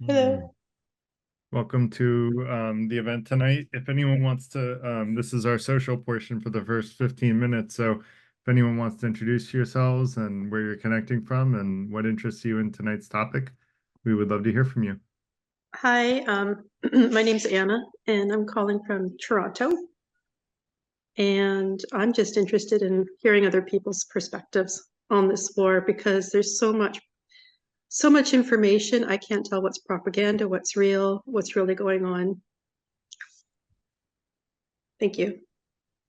Hello. Welcome to the event tonight. If anyone wants to, this is our social portion for the first 15 minutes. So if anyone wants to introduce yourselves and where you're connecting from and what interests you in tonight's topic, we would love to hear from you. Hi, my name's Anna, and I'm calling from Toronto. And I'm just interested in hearing other people's perspectives on this war because there's so much information. I can't tell what's propaganda, what's real, what's really going on. Thank you.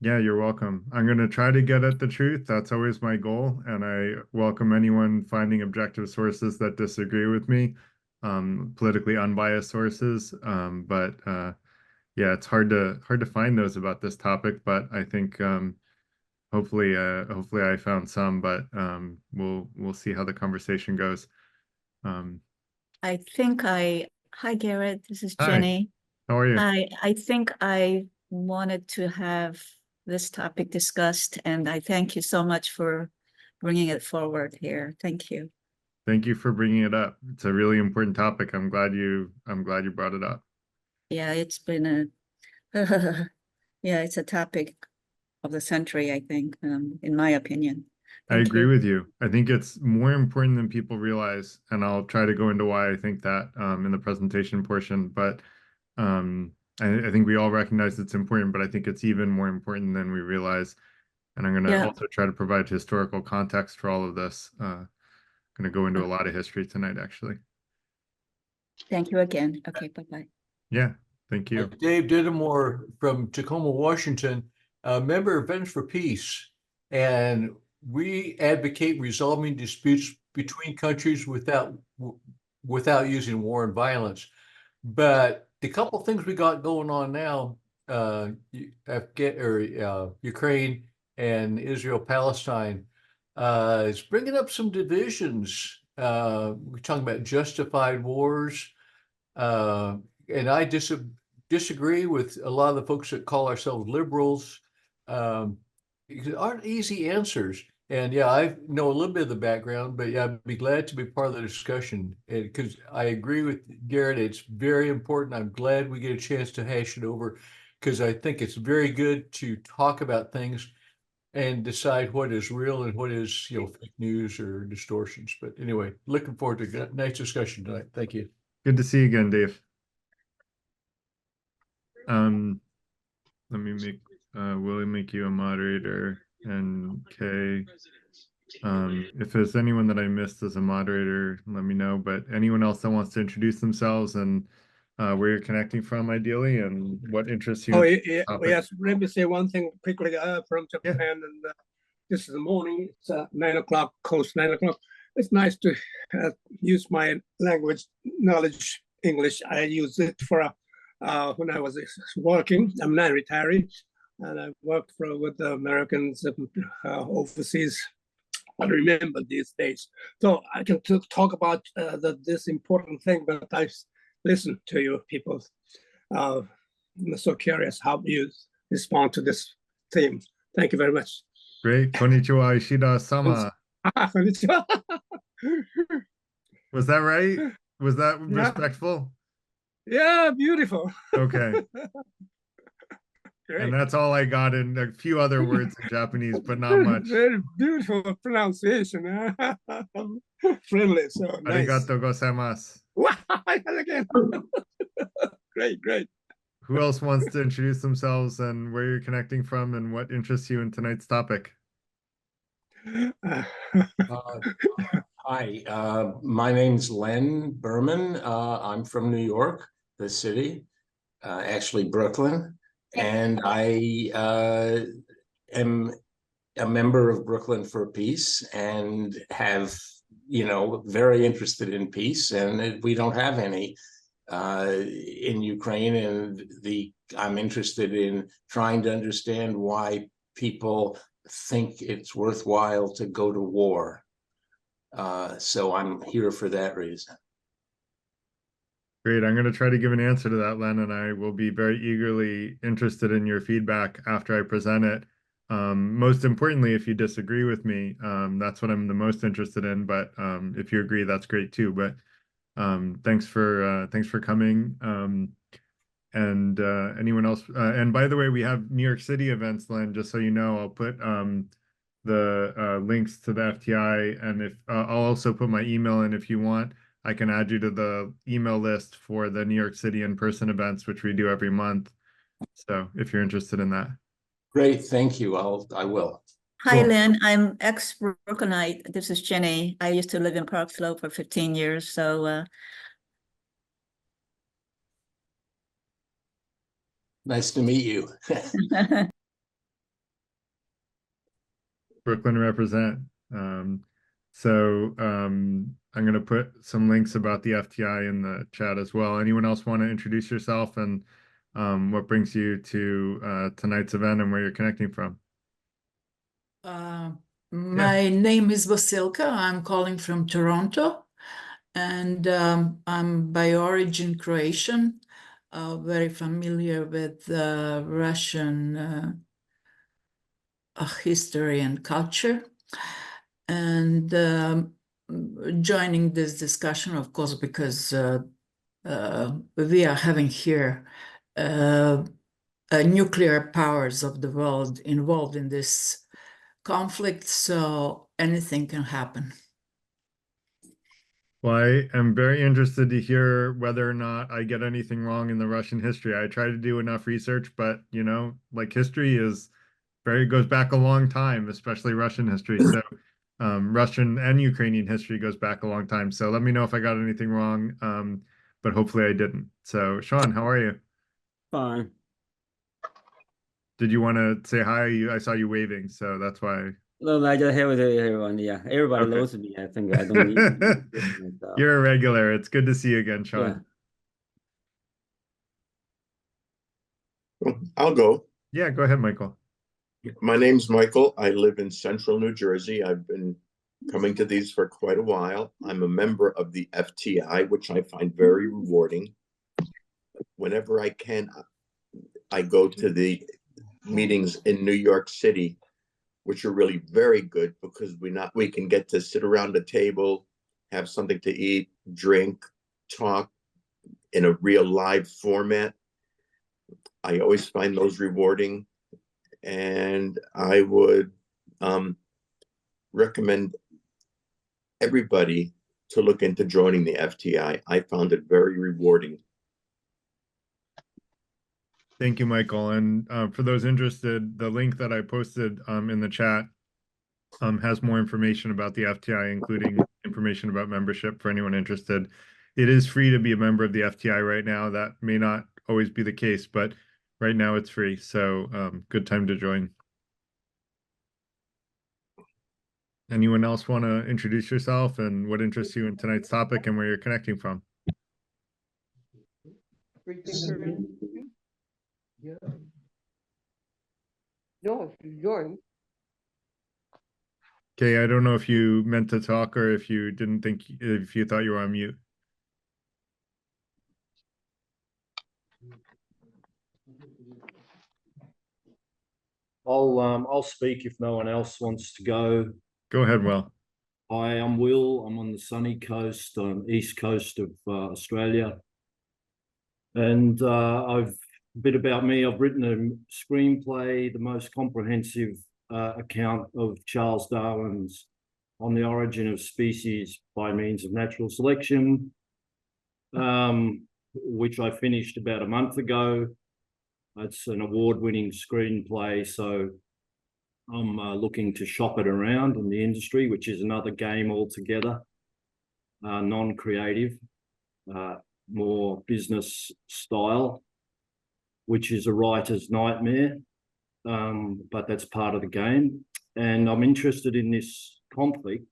Yeah, you're welcome. I'm going to try to get at the truth. That's always my goal. And I welcome anyone finding objective sources that disagree with me, politically unbiased sources. But yeah, it's hard to find those about this topic, but I think hopefully I found some, but we'll see how the conversation goes. Um, Hi Garrett, this is Hi, Jenny. how are you? I think I wanted to have this topic discussed, and I thank you so much for bringing it forward here. Thank you. Thank you for bringing it up. It's a really important topic. I'm glad you brought it up. Yeah, it's been a yeah, it's a topic of the century, I think, in my opinion. I Thank agree you. with you. I think it's more important than people realize, and I'll try to go into why I think that in the presentation portion. But um, I think we all recognize it's important, but I think it's even more important than we realize. And I'm going to Yeah, also try to provide historical context for all of this. Going to go into a lot of history tonight, actually. thank you again. Okay, bye-bye. Yeah, thank you. Dave Didamore from Tacoma, Washington, a member of Friends for Peace. And we advocate resolving disputes between countries without using war and violence. But the couple things we got going on now, Ukraine and Israel-Palestine, is bringing up some divisions. We're talking about justified wars. And I disagree with a lot of the folks that call ourselves liberals. Because aren't easy answers. And yeah, I know a little bit of the background, but yeah, I'd be glad to be part of the discussion. Because I agree with Garrett, it's very important. I'm glad we get a chance to hash it over because I think it's very good to talk about things and decide what is real and what is, fake news or distortions. But anyway, looking forward to a nice discussion tonight. Thank you. Good to see you again, Dave. Um, Let me make Willie make you a moderator and Kay. If there's anyone that I missed as a moderator, let me know. But anyone else that wants to introduce themselves and where you're connecting from, ideally, and what interests you Oh, in yeah, the topic. yes. Let me say one thing quickly. From Yeah. Japan, and this is the morning. It's 9 o'clock, close 9 o'clock. It's nice to use my language knowledge, English. I use it for when I was working. I'm now retired, and I worked with the Americans overseas. I remember these days, so I can talk about this important thing. But I listen to you people. I'm so curious how you respond to this theme. Thank you very much. Great. Konnichiwa, Ishida-sama. Was that right? Was that Yeah. respectful? Yeah, beautiful. Okay. Great. And that's all I got in a few other words in Japanese, but not much. Very beautiful pronunciation. Friendly, so nice. Arigato gozaimasu. Again. Great, great. Who else wants to introduce themselves and where you're connecting from and what interests you in tonight's topic? Hi, my name's Len Berman. I'm from New York, the city, actually Brooklyn, and I am a member of Brooklyn for Peace and have, very interested in peace, and we don't have any in Ukraine, and I'm interested in trying to understand why people think it's worthwhile to go to war. So I'm here for that reason. Great. I'm going to try to give an answer to that, Len, and I will be very eagerly interested in your feedback after I present it. Most importantly, if you disagree with me, that's what I'm the most interested in. But if you agree, that's great too. But Thanks for coming. And anyone else? And by the way, we have New York City events, Len. Just so you know, I'll put the links to the FTI, and if I'll also put my email in if you want. I can add you to the email list for the New York City in-person events, which we do every month. So if you're interested in that. Great, thank you. I will. Hi, Cool. Lynn. I'm ex-Brooklynite. This is Jenny. I used to live in Park Slope for 15 years. So Nice to meet you. Brooklyn represent. I'm going to put some links about the FTI in the chat as well. Anyone else want to introduce yourself and what brings you to tonight's event and where you're connecting from? My name is Vasilka. I'm calling from Toronto, and I'm by origin Croatian, very familiar with Russian history and culture. And joining this discussion, of course, because we are having here nuclear powers of the world involved in this conflict, so anything can happen. Well, I am very interested to hear whether or not I get anything wrong in the Russian history. I try to do enough research, but like history goes back a long time, especially Russian history. So Russian and Ukrainian history goes back a long time. So let me know if I got anything wrong, but hopefully I didn't. So Sean, how are you? Fine. Did you want to say hi? I saw you waving, so that's why. No, I just have everyone. Yeah, everybody Okay. knows me. I think I don't need myself. You're a regular. It's good to see you again, Sean. Yeah. I'll go. Yeah, go ahead, Michael. My name's Michael. I live in central New Jersey. I've been coming to these for quite a while. I'm a member of the FTI, which I find very rewarding. Whenever I can, I go to the meetings in New York City, which are really very good because we can get to sit around the table, have something to eat, drink, talk in a real live format. I always find those rewarding, and I would recommend everybody to look into joining the FTI. I found it very rewarding. Thank you, Michael. And for those interested, the link that I posted in the chat has more information about the FTI, including information about membership for anyone interested. It is free to be a member of the FTI right now. That may not always be the case, but right now it's free. So good time to join. Anyone else want to introduce yourself and what interests you in tonight's topic and where you're connecting from? No, join. Okay, I don't know if you meant to talk or if you if you thought you were on mute. I'll speak if no one else wants to go. Go ahead, Will. Hi, I'm Will. I'm on the sunny coast, east coast of Australia. And a bit about me, I've written a screenplay, the most comprehensive account of Charles Darwin's On the Origin of Species by Means of Natural Selection, which I finished about a month ago. It's an award-winning screenplay, so I'm looking to shop it around in the industry, which is another game altogether, non-creative, more business style, which is a writer's nightmare, but that's part of the game. And I'm interested in this conflict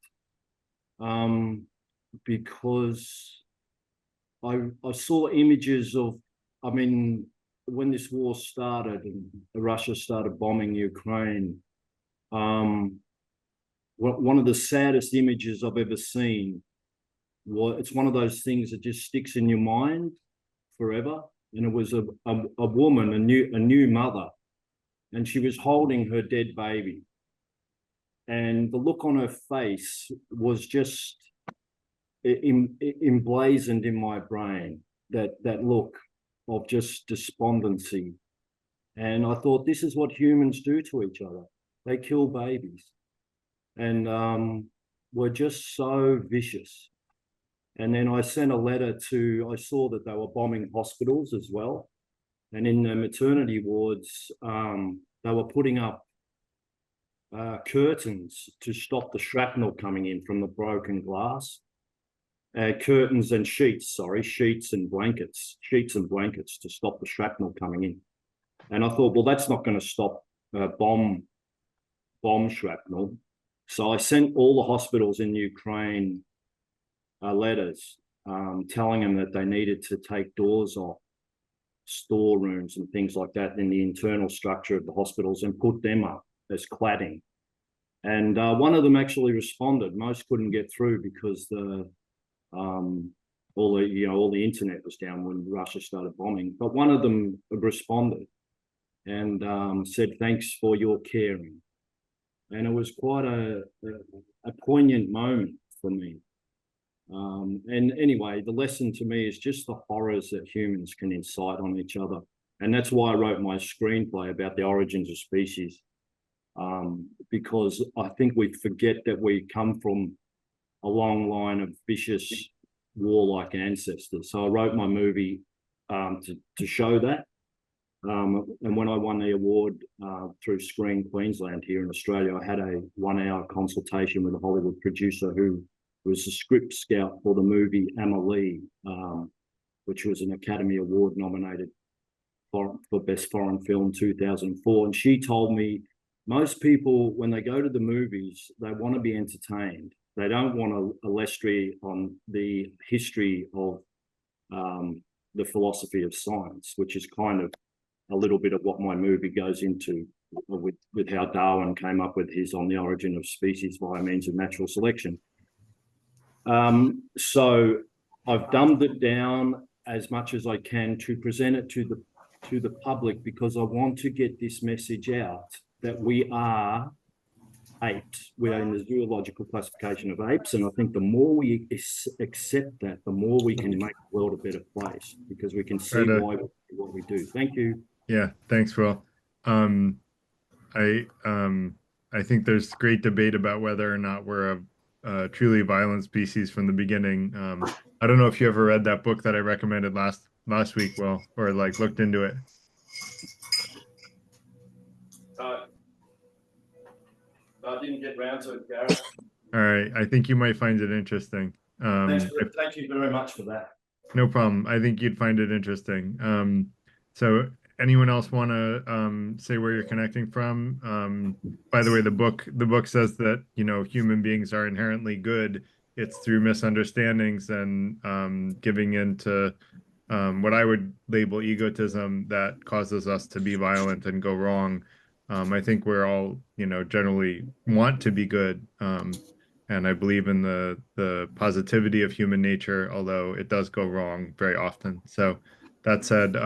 because I saw images of, when this war started and Russia started bombing Ukraine, one of the saddest images I've ever seen, it's one of those things that just sticks in your mind forever. And it was a woman, a new mother, and she was holding her dead baby. And the look on her face was just emblazoned in my brain, that look of just despondency. And I thought, this is what humans do to each other. They kill babies. And we're just so vicious. And then I sent a letter I saw that they were bombing hospitals as well. And in the maternity wards, they were putting up curtains to stop the shrapnel coming in from the broken glass. Curtains and sheets and blankets to stop the shrapnel coming in. And I thought, well, that's not going to stop bomb shrapnel. So I sent all the hospitals in Ukraine letters telling them that they needed to take doors off storerooms and things like that in the internal structure of the hospitals and put them up as cladding. And one of them actually responded. Most couldn't get through because all the internet was down when Russia started bombing. But one of them responded and said, "Thanks for your caring." And it was quite a poignant moment for me. And anyway, the lesson to me is just the horrors that humans can incite on each other. And that's why I wrote my screenplay about the origins of species. Because I think we forget that we come from a long line of vicious warlike ancestors. So I wrote my movie to show that. And when I won the award through Screen Queensland here in Australia, I had a 1-hour consultation with a Hollywood producer who was the script scout for the movie Amelie, which was an Academy Award nominated for Best Foreign Film 2004. And she told me most people, when they go to the movies, they want to be entertained. They don't want a lestry on the history of the philosophy of science, which is kind of a little bit of what my movie goes into with how Darwin came up with his On the Origin of Species via means of natural selection. So I've dumbed it down as much as I can to present it to the public, because I want to get this message out that we are apes. We are in the zoological classification of apes, and I think the more we accept that, the more we can make the world a better place, because we can see why we do what we do. Thank you. Yeah, thanks, Will. I think there's great debate about whether or not we're a truly violent species from the beginning. I don't know if you ever read that book that I recommended last week, Will, or like looked into it. I didn't get round to it, Gareth. All right, I think you might find it interesting. Thank you very much for that. No problem. I think you'd find it interesting. So anyone else want to say where you're connecting from? By the way, the book says that, human beings are inherently good. It's through misunderstandings and giving in to what I would label egotism that causes us to be violent and go wrong. I think we're all, generally want to be good. And I believe in the positivity of human nature, although it does go wrong very often. So that said,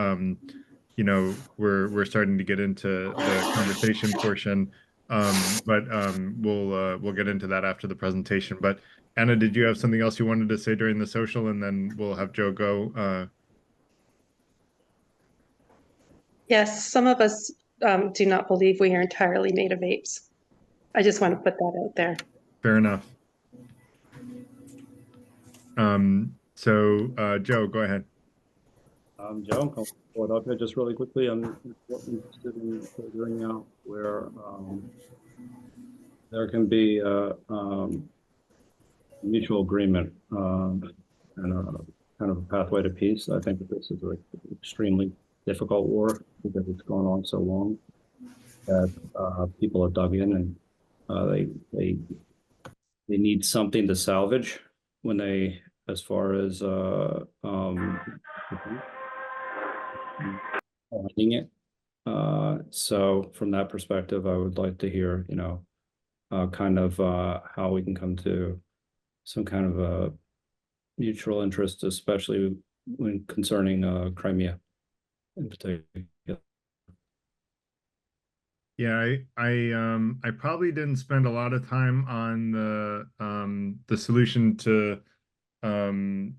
we're starting to get into the conversation portion, but we'll get into that after the presentation. But Anna, did you have something else you wanted to say during the social, and then we'll have Joe go? Yes, some of us do not believe we are entirely made of apes. I just want to put that out there. Fair enough. So Joe, go ahead. Joe, I'm coming up here just really quickly. I'm interested in figuring out where there can be mutual agreement and a kind of a pathway to peace. I think that this is an extremely difficult war because it's gone on so long that people are dug in and they need something to salvage when they, as far as finding it. So from that perspective, I would like to hear, kind of how we can come to some kind of a mutual interest, especially when concerning Crimea in particular. Yeah, I probably didn't spend a lot of time on the solution to to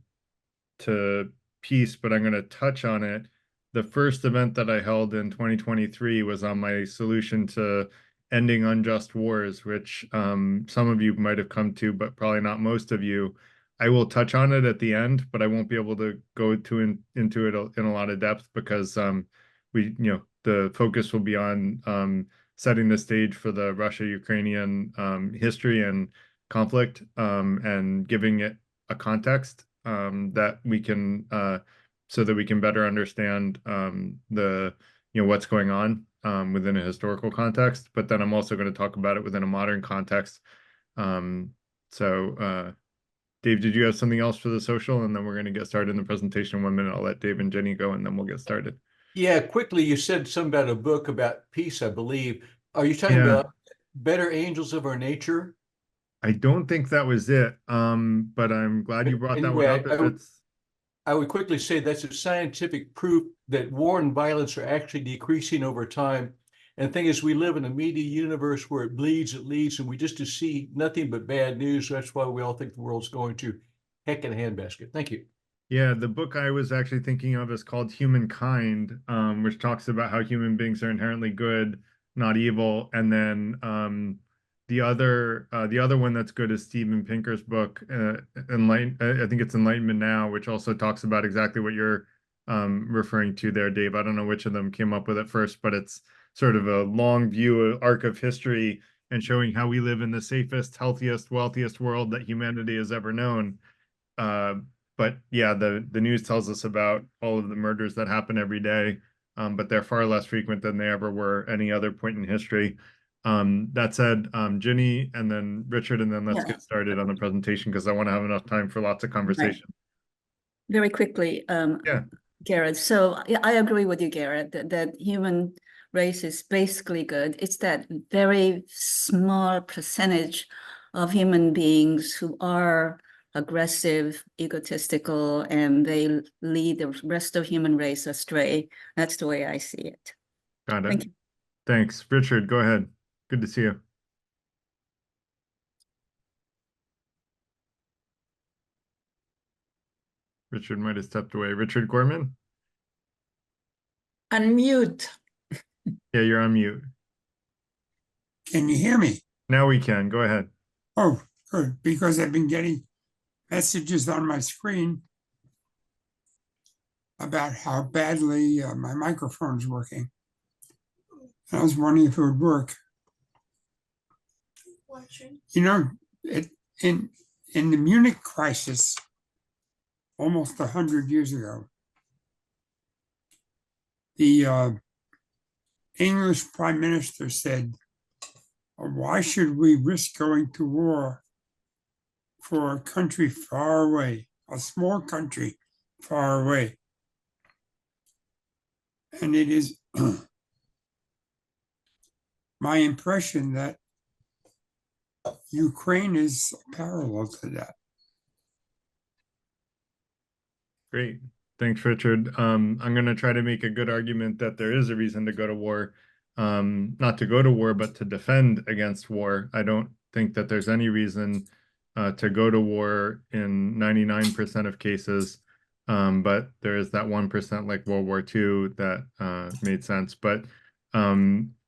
peace, but I'm going to touch on it. The first event that I held in 2023 was on my solution to ending unjust wars, which some of you might have come to, but probably not most of you. I will touch on it at the end, but I won't be able to go into it in a lot of depth because the focus will be on setting the stage for the Russia-Ukrainian history and conflict, and giving it a context that we can so that we can better understand what's going on within a historical context. But then I'm also going to talk about it within a modern context. Dave, did you have something else for the social? And then we're going to get started in the presentation in 1 minute. I'll let Dave and Jenny go, and then we'll get started. Yeah, quickly, you said something about a book about peace, I believe. Are you talking about Better Angels of Our Nature? I don't think that was it, but I'm glad you brought that one up. I would quickly say that's a scientific proof that war and violence are actually decreasing over time. And the thing is, we live in a media universe where it bleeds, it leads, and we just see nothing but bad news. So that's why we all think the world's going to heck in a handbasket. Thank you. Yeah, the book I was actually thinking of is called Humankind, which talks about how human beings are inherently good, not evil. And then the other one that's good is Steven Pinker's book, I think it's Enlightenment Now, which also talks about exactly what you're referring to there, Dave. I don't know which of them came up with it first, but it's sort of a long view arc of history and showing how we live in the safest, healthiest, wealthiest world that humanity has ever known. But yeah, the news tells us about all of the murders that happen every day, but they're far less frequent than they ever were any other point in history. That said, Ginny and then Richard, and then let's get started on the presentation because I want to have enough time for lots of conversation. Right. Very quickly, Garrett. So yeah, I agree with you, Garrett, that human race is basically good. It's that very small percentage of human beings who are aggressive, egotistical, and they lead the rest of human race astray. That's the way I see it. Got it. Thank you. Thanks. Richard, go ahead. Good to see you. Richard might have stepped away. Richard Gorman? Unmute. Yeah, you're on mute. Can you hear me? Now we can. Go ahead. Oh, good. Because I've been getting messages on my screen about how badly my microphone's working. I was wondering if it would work. You know, in the Munich crisis, almost 100 years ago, the English Prime Minister said, why should we risk going to war for a country far away, a small country far away? And it is my impression that Ukraine is parallel to that. Great. Thanks, Richard. I'm going to try to make a good argument that there is a reason to go to war, not to go to war, but to defend against war. I don't think that there's any reason to go to war in 99% of cases, but there is that 1% like World War II that made sense. But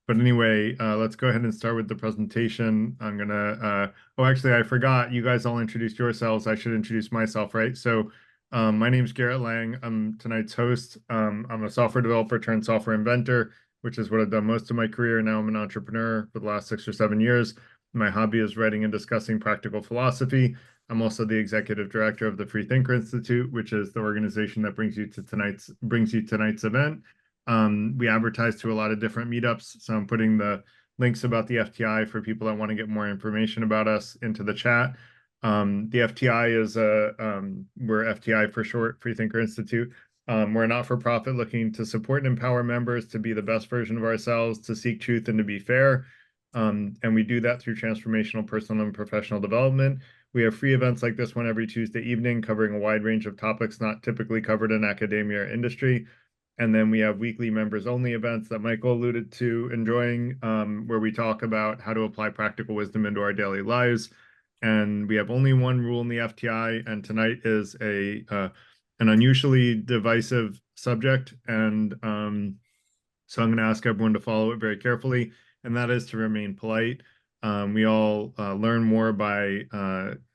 anyway, let's go ahead and start with the presentation. I'm gonna, oh, actually, I forgot. You guys all introduced yourselves. I should introduce myself, right? So my name's Garrett Lang. I'm tonight's host. I'm a software developer turned software inventor, which is what I've done most of my career. Now I'm an entrepreneur for the last 6 or 7 years. My hobby is writing and discussing practical philosophy. I'm also the executive director of the Free Thinker Institute, which is the organization that brings you tonight's event. We advertise to a lot of different meetups, so I'm putting the links about the FTI for people that want to get more information about us into the chat. The FTI is we're FTI for short, Free Thinker Institute. We're a not-for-profit looking to support and empower members to be the best version of ourselves, to seek truth and to be fair. And we do that through transformational personal and professional development. We have free events like this one every Tuesday evening, covering a wide range of topics not typically covered in academia or industry. And then we have weekly members-only events that Michael alluded to enjoying, where we talk about how to apply practical wisdom into our daily lives. and we have only one rule in the FTI, and tonight is an unusually divisive subject, and so I'm going to ask everyone to follow it very carefully, and that is to remain polite. We all learn more by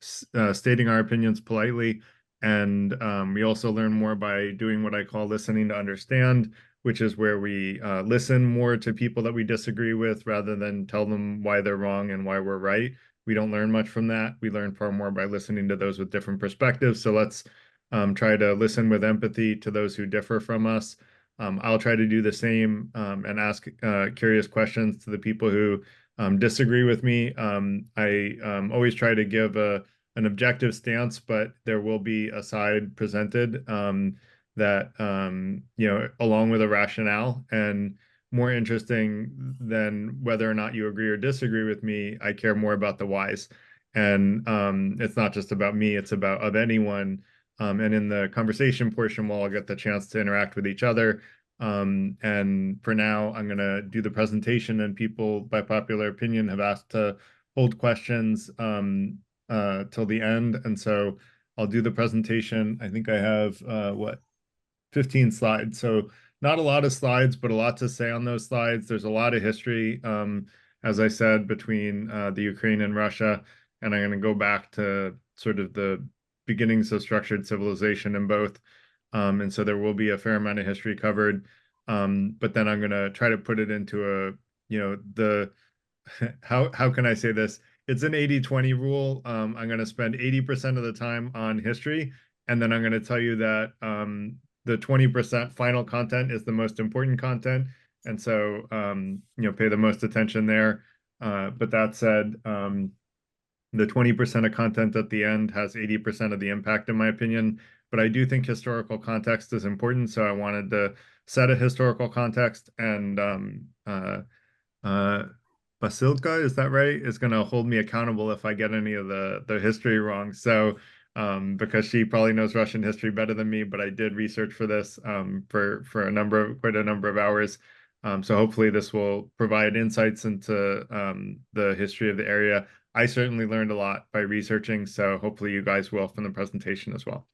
stating our opinions politely, and we also learn more by doing what I call listening to understand, which is where we listen more to people that we disagree with rather than tell them why they're wrong and why we're right. We don't learn much from that. We learn far more by listening to those with different perspectives. So let's try to listen with empathy to those who differ from us. I'll try to do the same and ask curious questions to the people who disagree with me. I always try to give an objective stance, but there will be a side presented that, along with a rationale. And more interesting than whether or not you agree or disagree with me, I care more about the whys. And it's not just about me, it's about of anyone. And in the conversation portion, we'll all get the chance to interact with each other. And for now, I'm going to do the presentation, and people, by popular opinion, have asked to hold questions till the end. And so I'll do the presentation. I think I have, 15 slides. So not a lot of slides, but a lot to say on those slides. There's a lot of history, as I said, between the Ukraine and Russia. And I'm going to go back to sort of the beginnings of structured civilization in both. And so there will be a fair amount of history covered. But then I'm going to try to put it into how can I say this? It's an 80-20 rule. I'm going to spend 80% of the time on history. And then I'm going to tell you that the 20% final content is the most important content. And so, pay the most attention there. But that said, the 20% of content at the end has 80% of the impact, in my opinion. But I do think historical context is important. So I wanted to set a historical context, and Basilka, is that right, is going to hold me accountable if I get any of the history wrong. So because she probably knows Russian history better than me, but I did research for this for quite a number of hours. So hopefully this will provide insights into the history of the area. I certainly learned a lot by researching, so hopefully you guys will from the presentation as well.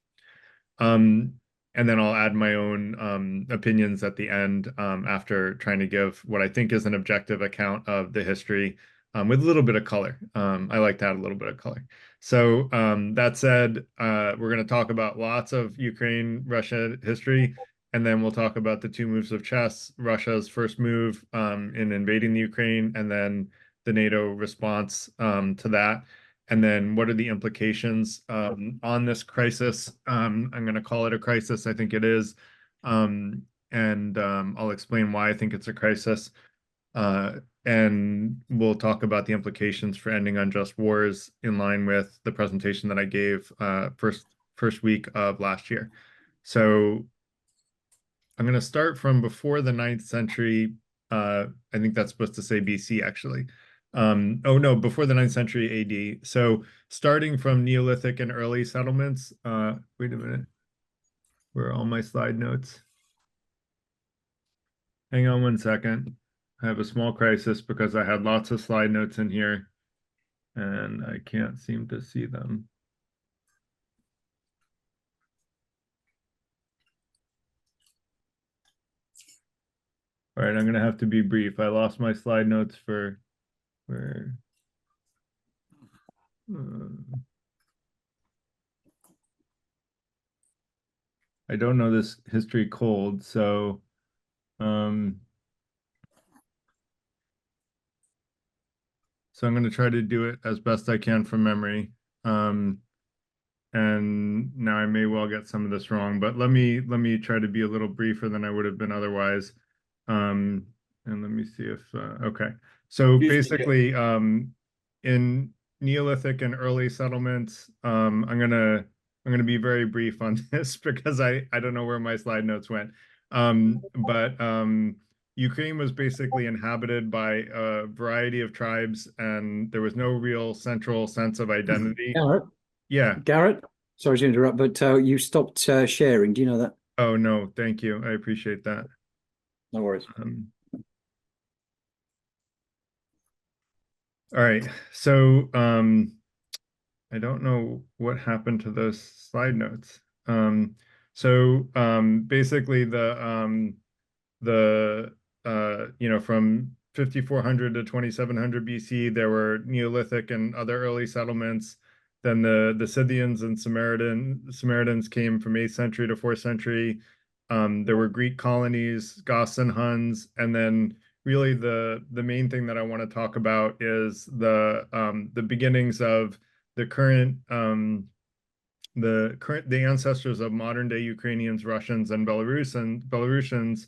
And then I'll add my own opinions at the end after trying to give what I think is an objective account of the history with a little bit of color. I like to add a little bit of color. So that said, we're going to talk about lots of Ukraine-Russia history, and then we'll talk about the two moves of chess, Russia's first move in invading the Ukraine, and then the NATO response to that. And then what are the implications on this crisis? I'm going to call it a crisis. I think it is. And I'll explain why I think it's a crisis. And we'll talk about the implications for ending unjust wars in line with the presentation that I gave first week of last year. So I'm going to start from before the 9th century. I think that's supposed to say BC, actually. Oh no, before the 9th century AD. So starting from Neolithic and early settlements. Wait a minute. Where are all my slide notes? Hang on one second. I have a small crisis because I had lots of slide notes in here and I can't seem to see them. All right, I'm going to have to be brief. I lost my slide notes for where. I don't know this history cold, so I'm going to try to do it as best I can from memory. And now I may well get some of this wrong, but let me try to be a little briefer than I would have been otherwise. And let me see if okay. So basically, in Neolithic and early settlements, I'm gonna be very brief on this because I don't know where my slide notes went. But Ukraine was basically inhabited by a variety of tribes, and there was no real central sense of identity. Garrett? Yeah. Garrett, sorry to interrupt, but you stopped sharing. Do you know that? Oh, no, thank you. I appreciate that. No worries. All right. So I don't know what happened to those slide notes. Basically from 5400 to 2700 BC, there were Neolithic and other early settlements. Then the Scythians and Samaritans came from 8th century to 4th century. There were Greek colonies, Goths and Huns, and then really the main thing that I want to talk about is the beginnings of the ancestors of modern day Ukrainians, Russians, and Belarusians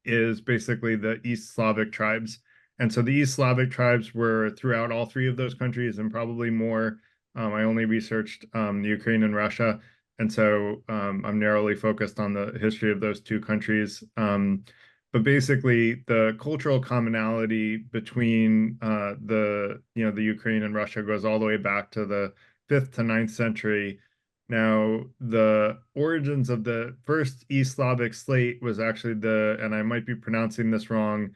is basically the East Slavic tribes. And so the East Slavic tribes were throughout all three of those countries and probably more. I only researched the Ukraine and Russia. And so I'm narrowly focused on the history of those two countries. But basically, the cultural commonality between the Ukraine and Russia goes all the way back to the 5th to 9th century. Now, the origins of the first East Slavic slate was actually and I might be pronouncing this wrong,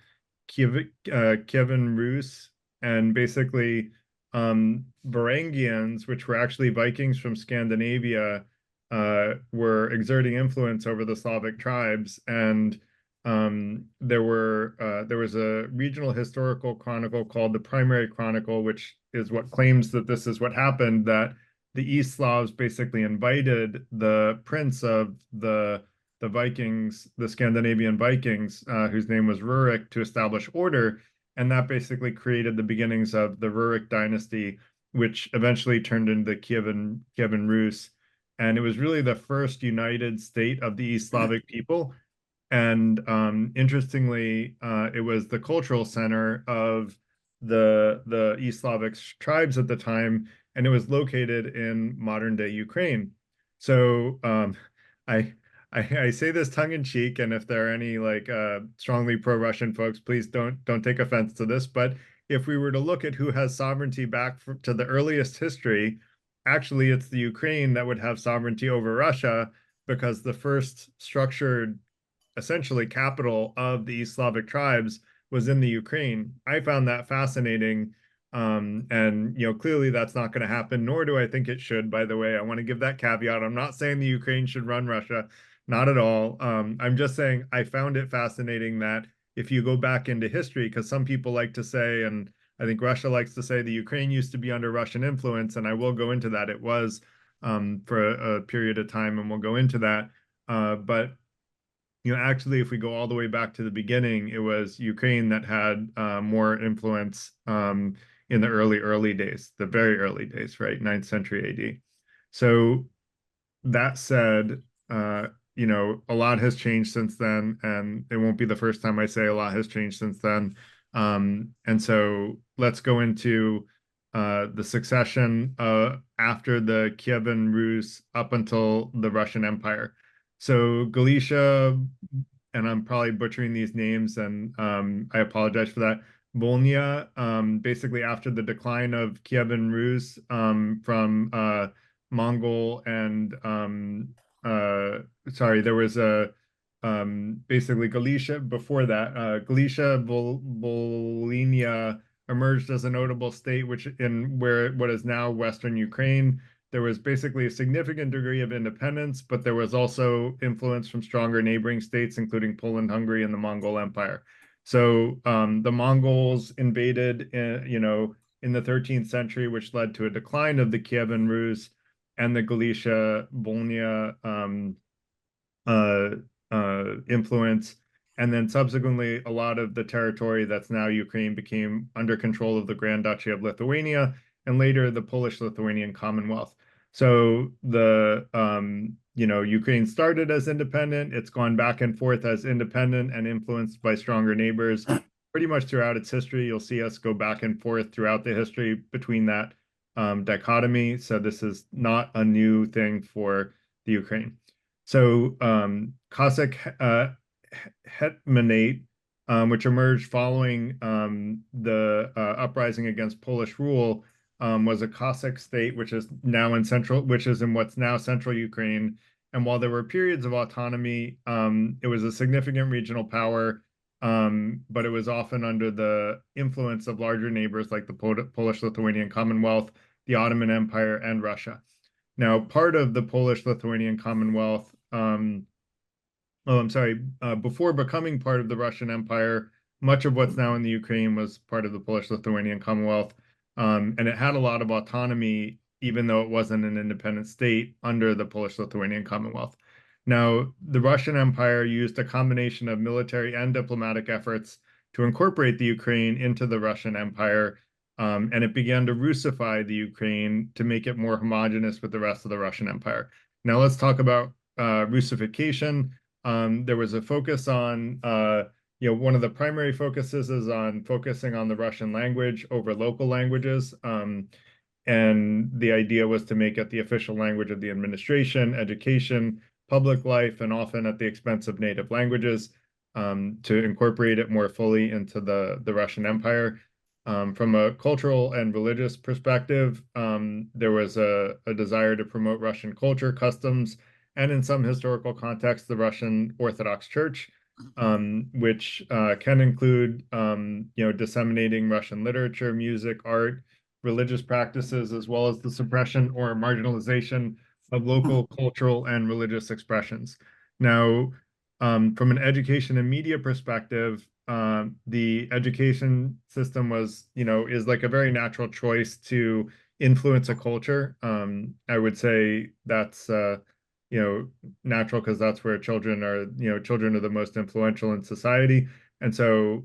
Kievan Rus, and basically Varangians, which were actually Vikings from Scandinavia, were exerting influence over the Slavic tribes, and there was a regional historical chronicle called the Primary Chronicle, which is what claims that this is what happened, that the East Slavs basically invited the prince of the Vikings, the Scandinavian Vikings, whose name was Rurik, to establish order, and that basically created the beginnings of the Rurik dynasty, which eventually turned into Kievan Rus, and it was really the first united state of the East Slavic people. And interestingly, it was the cultural center of the East Slavic tribes at the time, and it was located in modern day Ukraine. So I say this tongue in cheek, and if there are any strongly pro-Russian folks, please don't take offense to this. But if we were to look at who has sovereignty back to the earliest history, actually it's the Ukraine that would have sovereignty over Russia, because the first structured essentially capital of the East Slavic tribes was in the Ukraine. I found that fascinating. And clearly that's not going to happen, nor do I think it should, by the way. I want to give that caveat. I'm not saying the Ukraine should run Russia, not at all. I'm just saying I found it fascinating that if you go back into history, because some people like to say, and I think Russia likes to say, the Ukraine used to be under Russian influence, and I will go into that. It was for a period of time, and we'll go into that. But actually, if we go all the way back to the beginning, it was Ukraine that had more influence in the early days, the very early days, right? 9th century AD. So that said, a lot has changed since then, and it won't be the first time I say a lot has changed since then. And so let's go into the succession after the Kievan Rus up until the Russian Empire. So Galicia, and I'm probably butchering these names, and I apologize for that. Volhynia, basically after the decline of Kievan Rus from Mongol and there was a basically Galicia before that. Galicia, Volhynia emerged as a notable state, what is now Western Ukraine. There was basically a significant degree of independence, but there was also influence from stronger neighboring states, including Poland, Hungary, and the Mongol Empire. So the Mongols invaded, in the 13th century, which led to a decline of the Kievan Rus and the Galicia, Volhynia influence. And then subsequently, a lot of the territory that's now Ukraine became under control of the Grand Duchy of Lithuania, and later the Polish-Lithuanian Commonwealth. So Ukraine started as independent. It's gone back and forth as independent and influenced by stronger neighbors. Pretty much throughout its history, you'll see us go back and forth throughout the history between that dichotomy. So this is not a new thing for the Ukraine. So Cossack Hetmanate, which emerged following the uprising against Polish rule, was a Cossack state, which is in what's now central Ukraine. And while there were periods of autonomy, it was a significant regional power, but it was often under the influence of larger neighbors like the Polish-Lithuanian Commonwealth, the Ottoman Empire, and Russia. Now, part of the Polish-Lithuanian Commonwealth, before becoming part of the Russian Empire, much of what's now in the Ukraine was part of the Polish-Lithuanian Commonwealth, and it had a lot of autonomy, even though it wasn't an independent state under the Polish-Lithuanian Commonwealth. Now, the Russian Empire used a combination of military and diplomatic efforts to incorporate the Ukraine into the Russian Empire, and it began to Russify the Ukraine to make it more homogenous with the rest of the Russian Empire. Now, let's talk about Russification. There was a focus on, one of the primary focuses is on focusing on the Russian language over local languages. And the idea was to make it the official language of the administration, education, public life, and often at the expense of native languages, to incorporate it more fully into the Russian Empire. From a cultural and religious perspective, there was a desire to promote Russian culture, customs, and in some historical contexts, the Russian Orthodox Church, which can include, disseminating Russian literature, music, art, religious practices, as well as the suppression or marginalization of local cultural and religious expressions. Now, from an education and media perspective, the education system is like a very natural choice to influence a culture. I would say that's natural because that's where children are the most influential in society. And so,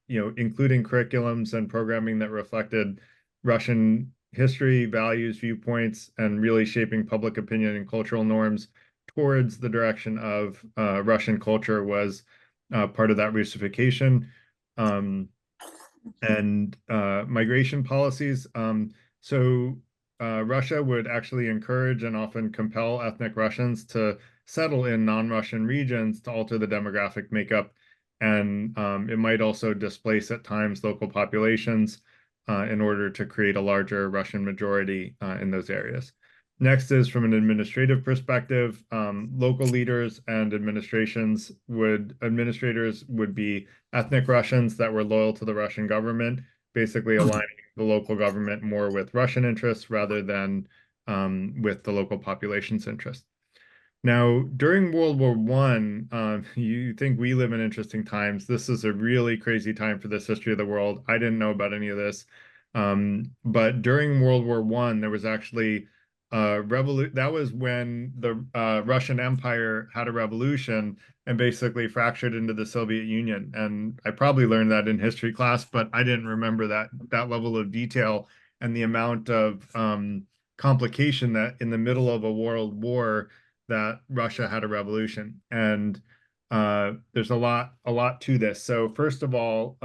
including curriculums and programming that reflected Russian history, values, viewpoints, and really shaping public opinion and cultural norms towards the direction of Russian culture was part of that Russification. And migration policies. Russia would actually encourage and often compel ethnic Russians to settle in non-Russian regions to alter the demographic makeup. And it might also displace at times local populations in order to create a larger Russian majority in those areas. Next is from an administrative perspective, local leaders and administrators would be ethnic Russians that were loyal to the Russian government, basically aligning the local government more with Russian interests rather than with the local population's interests. Now, during World War I, you think we live in interesting times. This is a really crazy time for this history of the world. I didn't know about any of this. But during World War I, there was actually that was when the Russian Empire had a revolution and basically fractured into the Soviet Union. And I probably learned that in history class, but I didn't remember that level of detail and the amount of complication that in the middle of a world war that Russia had a revolution. And there's a lot to this. So first of all,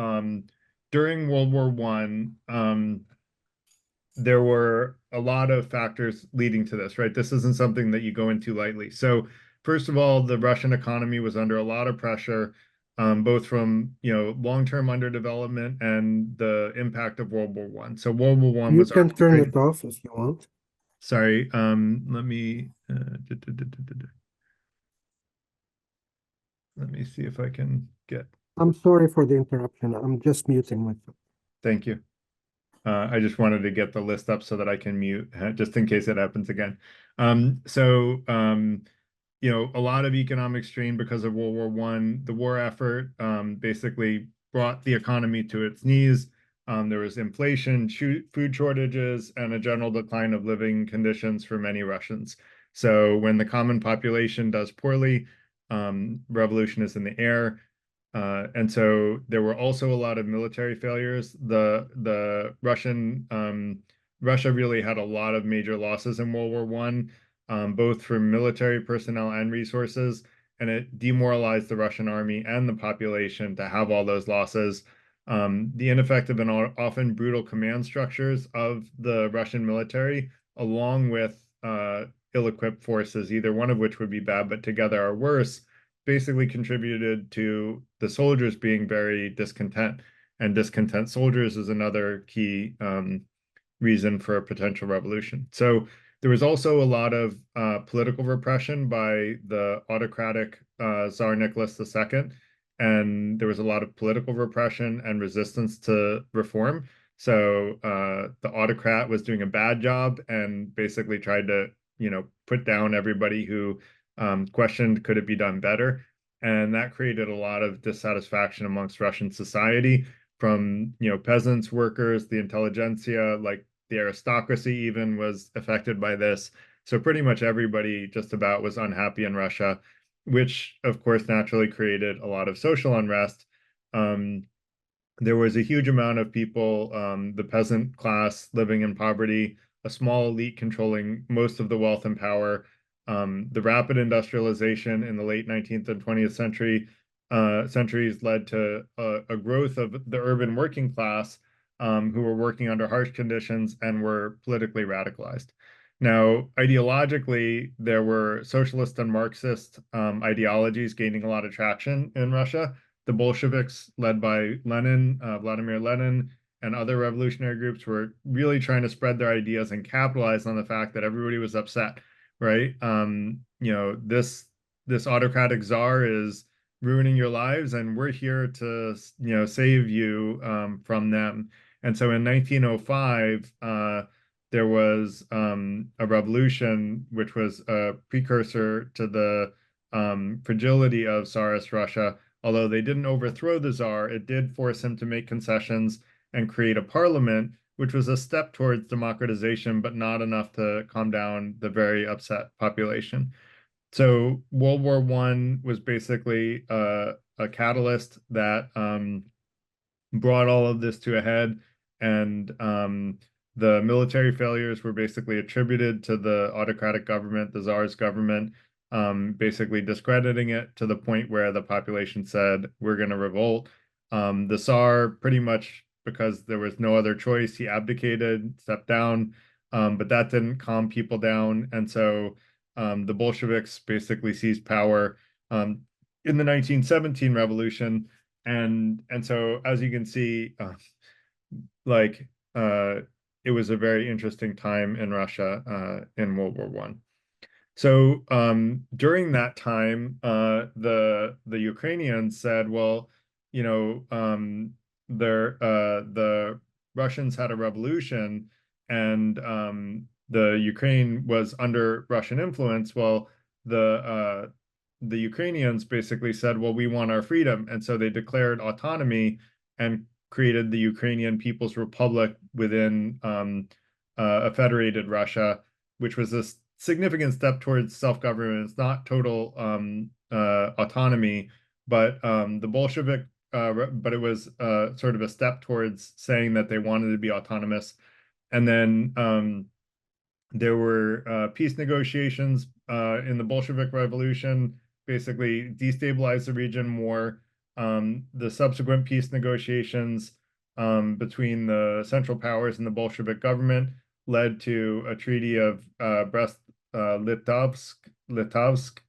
during World War I, there were a lot of factors leading to this, right? This isn't something that you go into lightly. So first of all, the Russian economy was under a lot of pressure, both from, long-term underdevelopment and the impact of World War I. So World War I was... You can turn it off if you want. Sorry, let me... let me see if I can get... I'm sorry for the interruption. I'm just muting myself. Thank you. I just wanted to get the list up so that I can mute just in case it happens again. A lot of economic strain because of World War I. The war effort basically brought the economy to its knees. There was inflation, food shortages, and a general decline of living conditions for many Russians. So when the common population does poorly, revolution is in the air. And so there were also a lot of military failures. The Russia really had a lot of major losses in World War I, both from military personnel and resources, and it demoralized the Russian army and the population to have all those losses. The ineffective and often brutal command structures of the Russian military, along with ill-equipped forces, either one of which would be bad, but together are worse, basically contributed to the soldiers being very discontent, and discontent soldiers is another key reason for a potential revolution. So there was also a lot of political repression by the autocratic Tsar Nicholas II, and there was a lot of political repression and resistance to reform. So the autocrat was doing a bad job and basically tried to, put down everybody who questioned, could it be done better? And that created a lot of dissatisfaction amongst Russian society, from, peasants, workers, the intelligentsia, like the aristocracy even was affected by this. So pretty much everybody just about was unhappy in Russia, which of course naturally created a lot of social unrest. There was a huge amount of people, the peasant class living in poverty, a small elite controlling most of the wealth and power. The rapid industrialization in the late 19th and 20th centuries led to a growth of the urban working class, who were working under harsh conditions and were politically radicalized. Now, ideologically, there were socialist and Marxist ideologies gaining a lot of traction in Russia. The Bolsheviks, led by Lenin, Vladimir Lenin, and other revolutionary groups, were really trying to spread their ideas and capitalize on the fact that everybody was upset, right? This autocratic czar is ruining your lives, and we're here to, save you from them. And so in 1905, there was a revolution, which was a precursor to the fragility of Tsarist Russia. Although they didn't overthrow the Tsar, it did force him to make concessions and create a parliament, which was a step towards democratization, but not enough to calm down the very upset population. So World War I was basically a catalyst that brought all of this to a head, and the military failures were basically attributed to the autocratic government, the Tsar's government, basically discrediting it to the point where the population said, we're going to revolt. The Tsar, pretty much because there was no other choice, he abdicated, stepped down, but that didn't calm people down. And so the Bolsheviks basically seized power in the 1917 revolution. And so, as you can see, it was a very interesting time in Russia in World War I. So during that time, the Ukrainians said, well, the Russians had a revolution, and the Ukraine was under Russian influence. Well, the Ukrainians basically said, well, we want our freedom. And so they declared autonomy and created the Ukrainian People's Republic within a federated Russia, which was a significant step towards self-government. It's not total autonomy, but the Bolshevik, but it was sort of a step towards saying that they wanted to be autonomous. And then there were peace negotiations in the Bolshevik Revolution, basically destabilized the region more. The subsequent peace negotiations between the Central Powers and the Bolshevik government led to a treaty of Brest-Litovsk.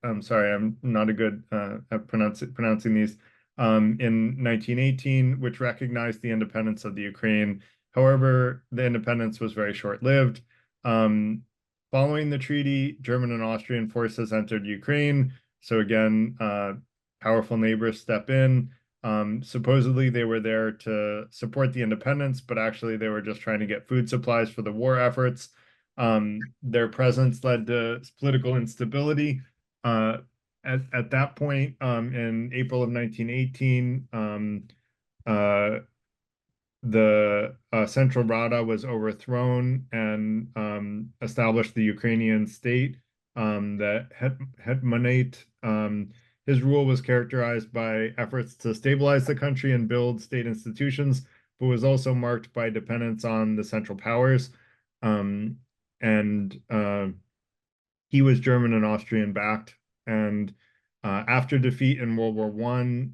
I'm sorry, I'm not a good at pronouncing these. In 1918, which recognized the independence of the Ukraine. However, the independence was very short-lived. Following the treaty, German and Austrian forces entered Ukraine. So again, powerful neighbors step in. Supposedly they were there to support the independence, but actually they were just trying to get food supplies for the war efforts. Their presence led to political instability. At that point, in April of 1918, the Central Rada was overthrown and established the Ukrainian state, the Hetmanate. His rule was characterized by efforts to stabilize the country and build state institutions, but was also marked by dependence on the Central Powers. He was German and Austrian backed. And after defeat in World War I,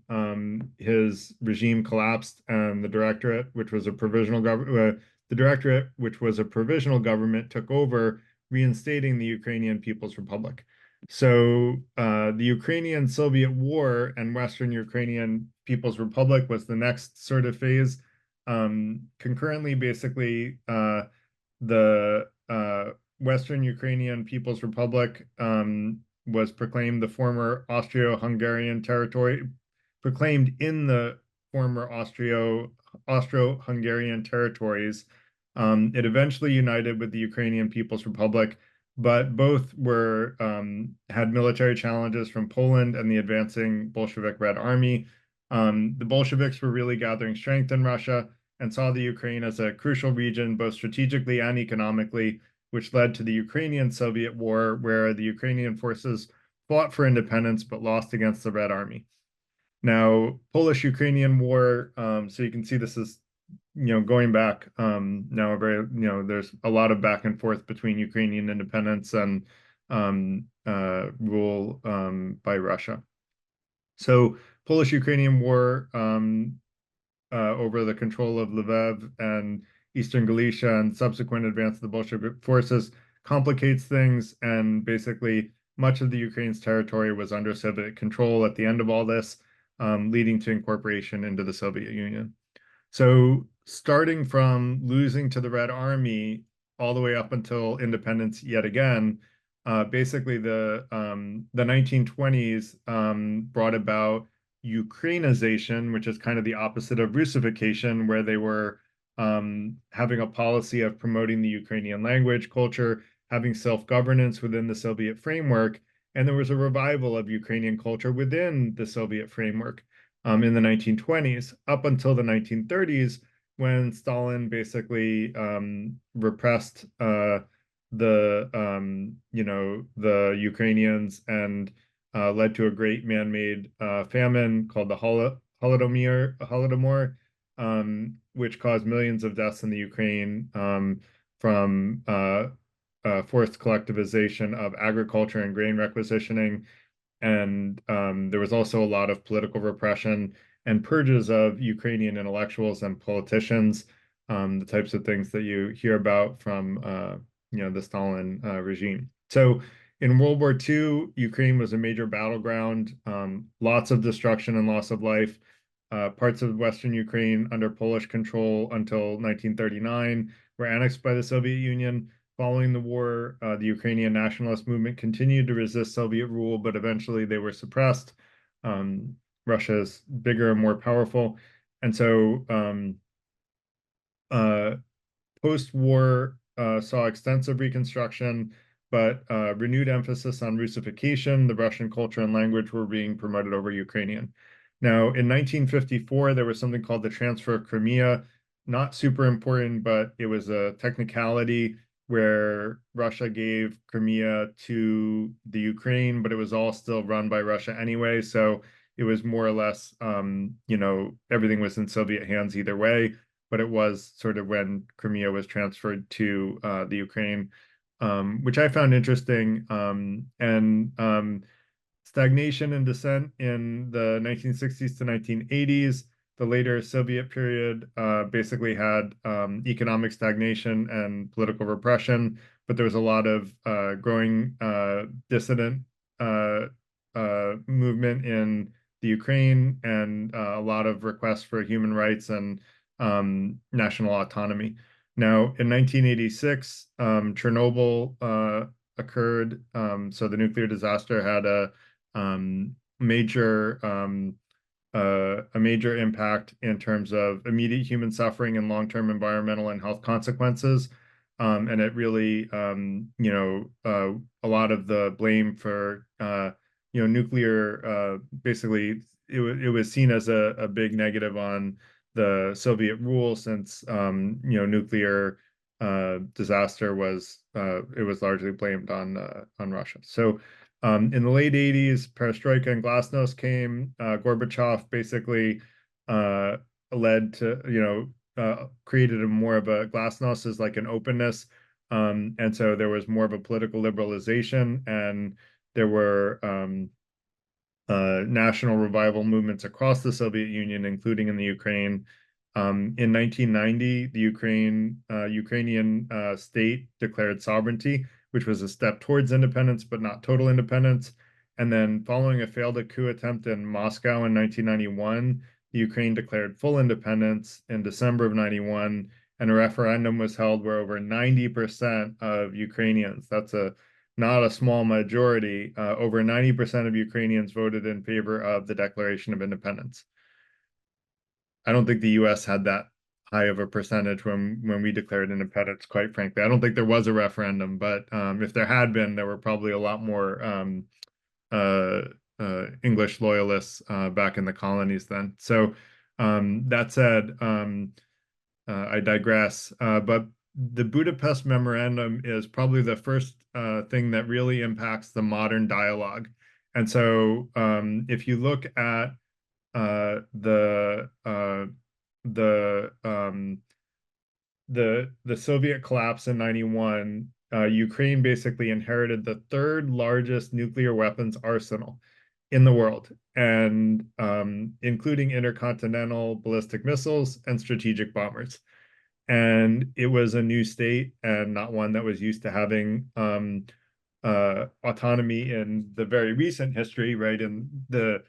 his regime collapsed, and the Directorate, which was a provisional government, took over, reinstating the Ukrainian People's Republic. So the Ukrainian-Soviet War and Western Ukrainian People's Republic was the next sort of phase. Concurrently, basically, the Western Ukrainian People's Republic was proclaimed the former Austro-Hungarian territory, proclaimed in the former Austro-Hungarian Austro-Hungarian territories. It eventually united with the Ukrainian People's Republic, but both were had military challenges from Poland and the advancing Bolshevik Red Army. The Bolsheviks were really gathering strength in Russia and saw the Ukraine as a crucial region, both strategically and economically, which led to the Ukrainian-Soviet War, where the Ukrainian forces fought for independence but lost against the Red Army. Now, Polish-Ukrainian War, so you can see this is, going back now very, there's a lot of back and forth between Ukrainian independence and rule by Russia. So Polish-Ukrainian War over the control of Lviv and Eastern Galicia and subsequent advance of the Bolshevik forces complicates things, and basically much of the Ukraine's territory was under Soviet control at the end of all this, leading to incorporation into the Soviet Union. So starting from losing to the Red Army all the way up until independence yet again, basically the 1920s brought about Ukrainization, which is kind of the opposite of Russification, where they were having a policy of promoting the Ukrainian language, culture, having self-governance within the Soviet framework. And there was a revival of Ukrainian culture within the Soviet framework in the 1920s, up until the 1930s, when Stalin basically repressed the Ukrainians and led to a great man-made famine called the Holodomor, which caused millions of deaths in the Ukraine from forced collectivization of agriculture and grain requisitioning. And there was also a lot of political repression and purges of Ukrainian intellectuals and politicians, the types of things that you hear about from the Stalin regime. So in World War II, Ukraine was a major battleground, lots of destruction and loss of life. Parts of Western Ukraine under Polish control until 1939 were annexed by the Soviet Union. Following the war, the Ukrainian nationalist movement continued to resist Soviet rule, but eventually they were suppressed. Russia is bigger and more powerful. And so post-war saw extensive reconstruction, but renewed emphasis on Russification. The Russian culture and language were being promoted over Ukrainian. Now, in 1954, there was something called the Transfer of Crimea. Not super important, but it was a technicality where Russia gave Crimea to the Ukraine, but it was all still run by Russia anyway. So it was more or less, everything was in Soviet hands either way, but it was sort of when Crimea was transferred to the Ukraine, which I found interesting. Stagnation and descent in the 1960s to 1980s. The later Soviet period basically had economic stagnation and political repression, but there was a lot of growing dissident movement in the Ukraine and a lot of requests for human rights and national autonomy. Now, in 1986, Chernobyl occurred. So the nuclear disaster had a major impact in terms of immediate human suffering and long-term environmental and health consequences. And it really, a lot of the blame for, nuclear, basically, it was seen as a big negative on the Soviet rule, since, nuclear disaster was, it was largely blamed on Russia. So in the late 80s, Perestroika and Glasnost came. Gorbachev basically led to, created a more of a Glasnost as like an openness. And so there was more of a political liberalization, and there were national revival movements across the Soviet Union, including in the Ukraine. In 1990, the Ukrainian state declared sovereignty, which was a step towards independence, but not total independence. And then following a failed coup attempt in Moscow in 1991, the Ukraine declared full independence in December of 91, and a referendum was held where over 90% of Ukrainians, that's not a small majority, over 90% of Ukrainians voted in favor of the Declaration of Independence. I don't think the U.S. had that high of a percentage when we declared independence, quite frankly. I don't think there was a referendum, but if there had been, there were probably a lot more English loyalists back in the colonies then. So that said, I digress. But the Budapest Memorandum is probably the first thing that really impacts the modern dialogue. And so if you look at the Soviet collapse in 91, Ukraine basically inherited the third largest nuclear weapons arsenal in the world, and including intercontinental ballistic missiles and strategic bombers. And it was a new state and not one that was used to having autonomy in the very recent history, right, in the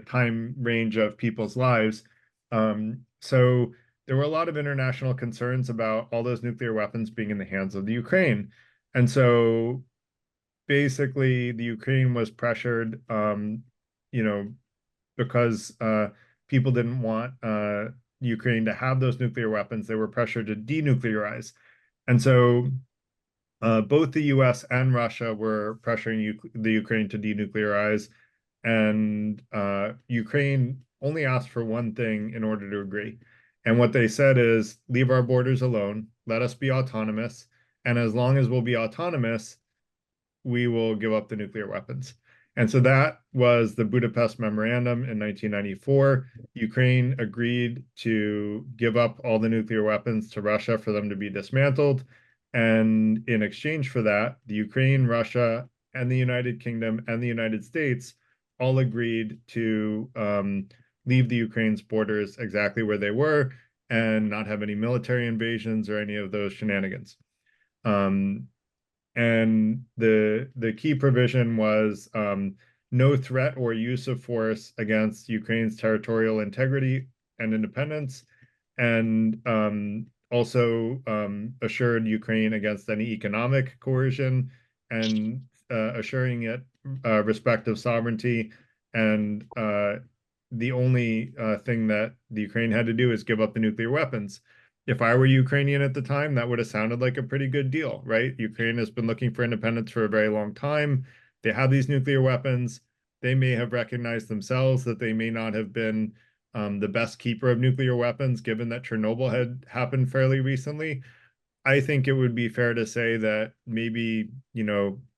time range of people's lives. So there were a lot of international concerns about all those nuclear weapons being in the hands of the Ukraine. And so basically the Ukraine was pressured, because people didn't want Ukraine to have those nuclear weapons. They were pressured to denuclearize. And so both the US and Russia were pressuring the Ukraine to denuclearize. And Ukraine only asked for one thing in order to agree. And what they said is, leave our borders alone, let us be autonomous. And as long as we'll be autonomous, we will give up the nuclear weapons. And so that was the Budapest Memorandum in 1994. Ukraine agreed to give up all the nuclear weapons to Russia for them to be dismantled. And in exchange for that, the Ukraine, Russia, and the United Kingdom and the United States all agreed to leave the Ukraine's borders exactly where they were and not have any military invasions or any of those shenanigans. And the key provision was no threat or use of force against Ukraine's territorial integrity and independence, and also assured Ukraine against any economic coercion, and assuring it respect of sovereignty. And the only thing that the Ukraine had to do is give up the nuclear weapons. If I were Ukrainian at the time, that would have sounded like a pretty good deal, right? Ukraine has been looking for independence for a very long time. They have these nuclear weapons. They may have recognized themselves that they may not have been the best keeper of nuclear weapons, given that Chernobyl had happened fairly recently. I think it would be fair to say that maybe,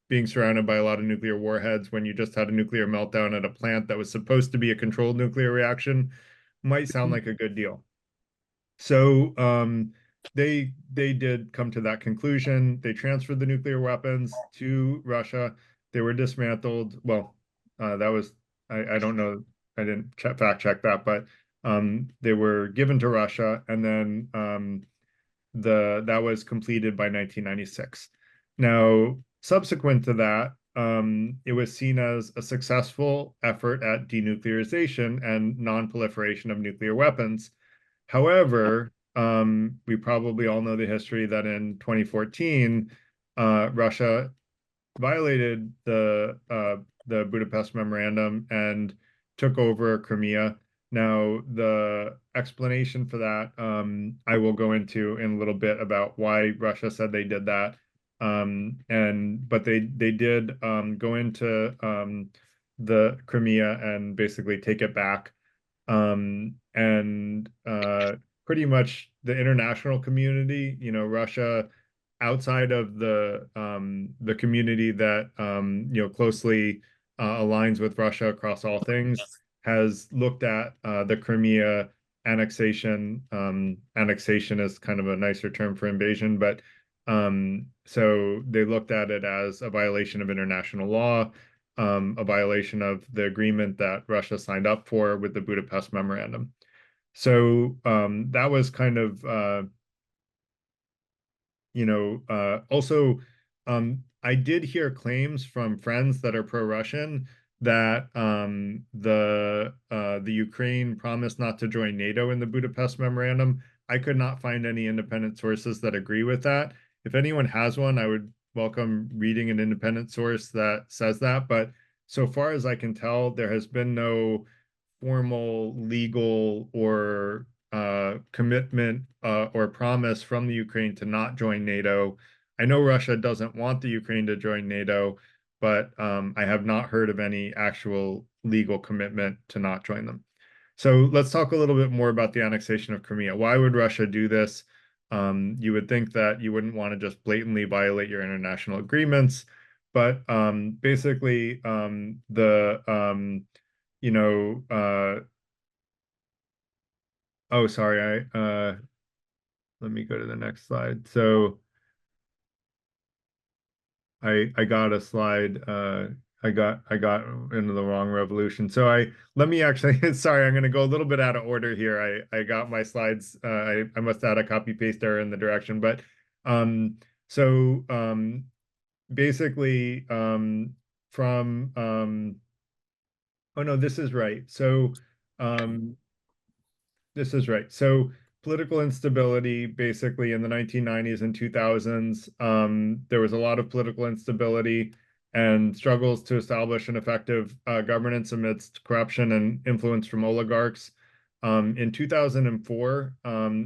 being surrounded by a lot of nuclear warheads when you just had a nuclear meltdown at a plant that was supposed to be a controlled nuclear reaction might sound like a good deal. So they did come to that conclusion. They transferred the nuclear weapons to Russia. They were dismantled. Well, that was, I don't know, I didn't fact check that, but they were given to Russia, and then that was completed by 1996. Now, subsequent to that, it was seen as a successful effort at denuclearization and non-proliferation of nuclear weapons. However, we probably all know the history that in 2014, Russia violated the Budapest Memorandum and took over Crimea. Now, the explanation for that, I will go into in a little bit about why Russia said they did that. But they did go into the Crimea and basically take it back. Pretty much the international community, Russia, outside of the community that closely aligns with Russia across all things, has looked at the Crimea annexation. Annexation is kind of a nicer term for invasion, but so they looked at it as a violation of international law, a violation of the agreement that Russia signed up for with the Budapest Memorandum. So that was kind of, also, I did hear claims from friends that are pro-Russian that the Ukraine promised not to join NATO in the Budapest Memorandum. I could not find any independent sources that agree with that. If anyone has one, I would welcome reading an independent source that says that. But so far as I can tell, there has been no formal legal or commitment or promise from the Ukraine to not join NATO. I know Russia doesn't want the Ukraine to join NATO, but I have not heard of any actual legal commitment to not join them. So let's talk a little bit more about the annexation of Crimea. Why would Russia do this? You would think that you wouldn't want to just blatantly violate your international agreements, but basically oh, sorry, let me go to the next slide. So I got a slide, I got into the wrong revolution. So let me actually, sorry, I'm gonna go a little bit out of order here. I got my slides, I must add a copy paste error in the direction, but basically from oh no, this is right. So this is right. So political instability, basically in the 1990s and 2000s, there was a lot of political instability and struggles to establish an effective governance amidst corruption and influence from oligarchs. In 2004,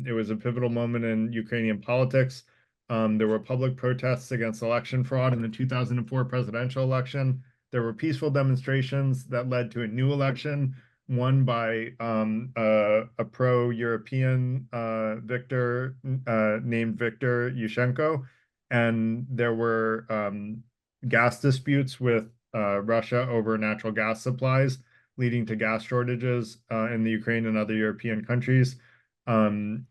it was a pivotal moment in Ukrainian politics. There were public protests against election fraud in the 2004 presidential election. There were peaceful demonstrations that led to a new election won by a pro-European victor named Viktor Yushchenko, and there were gas disputes with Russia over natural gas supplies, leading to gas shortages in the Ukraine and other European countries. The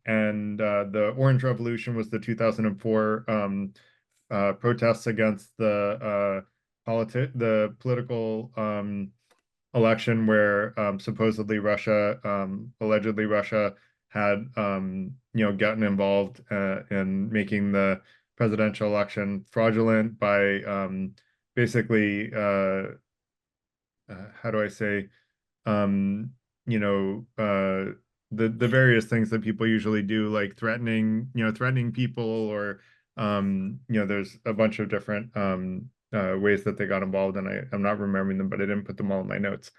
Orange Revolution was the 2004 protests against the political election where supposedly allegedly Russia had gotten involved in making the presidential election fraudulent by basically how do I say the various things that people usually do, like threatening people, or there's a bunch of different ways that they got involved, and I'm not remembering them, but I didn't put them all in my notes.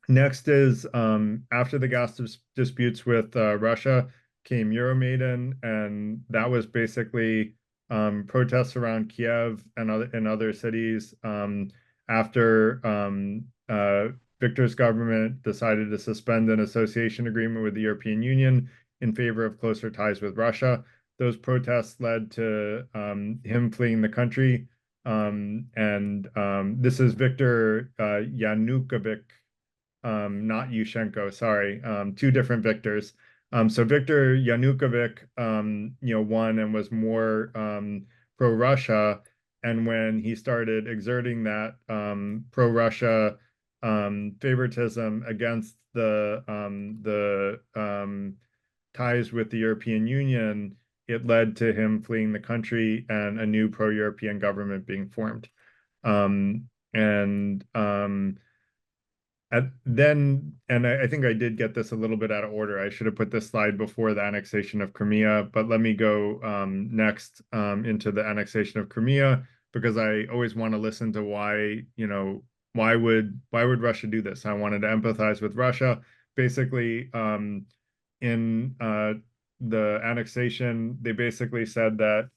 Next is after the gas disputes with Russia came Euromaidan, and that was basically protests around Kiev and other cities after Viktor's government decided to suspend an association agreement with the European Union in favor of closer ties with Russia. Those protests led to him fleeing the country. This is Viktor Yanukovych, not Yushchenko, sorry, two different Victors. So Viktor Yanukovych, won and was more pro-Russia. And when he started exerting that pro-Russia favoritism against the ties with the European Union, it led to him fleeing the country and a new pro-European government being formed. I think I did get this a little bit out of order. I should have put this slide before the annexation of Crimea, but let me go next into the annexation of Crimea, because I always want to listen to why would Russia do this? I wanted to empathize with Russia. Basically, in the annexation, they basically said that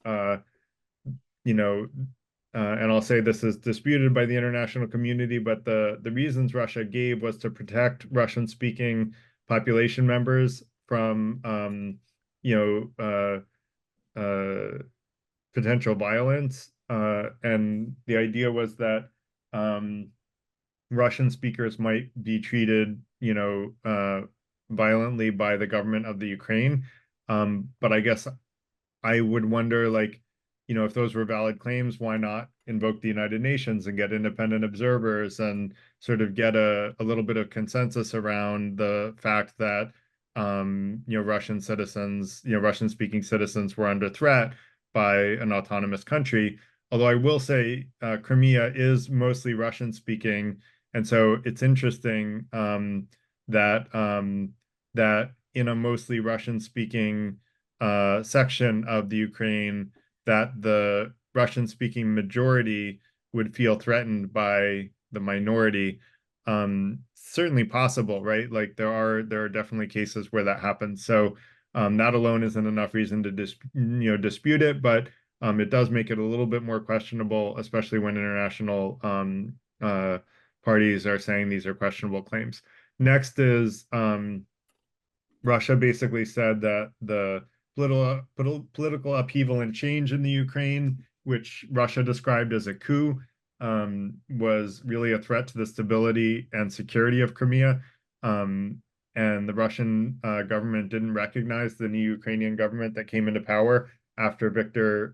and I'll say this is disputed by the international community, but the reasons Russia gave was to protect Russian-speaking population members from potential violence, and the idea was that Russian speakers might be treated violently by the government of the Ukraine. But I guess I would wonder, like, if those were valid claims, why not invoke the United Nations and get independent observers and sort of get a little bit of consensus around the fact that Russian citizens, Russian-speaking citizens were under threat by an autonomous country. Although I will say Crimea is mostly Russian-speaking, and so it's interesting that in a mostly Russian-speaking section of the Ukraine, that the Russian-speaking majority would feel threatened by the minority. certainly possible, right? Like there are definitely cases where that happens. So that alone isn't enough reason to dispute it, but it does make it a little bit more questionable, especially when international parties are saying these are questionable claims. Next is Russia basically said that the political upheaval and change in the Ukraine, which Russia described as a coup, was really a threat to the stability and security of Crimea. And the Russian government didn't recognize the new Ukrainian government that came into power after Viktor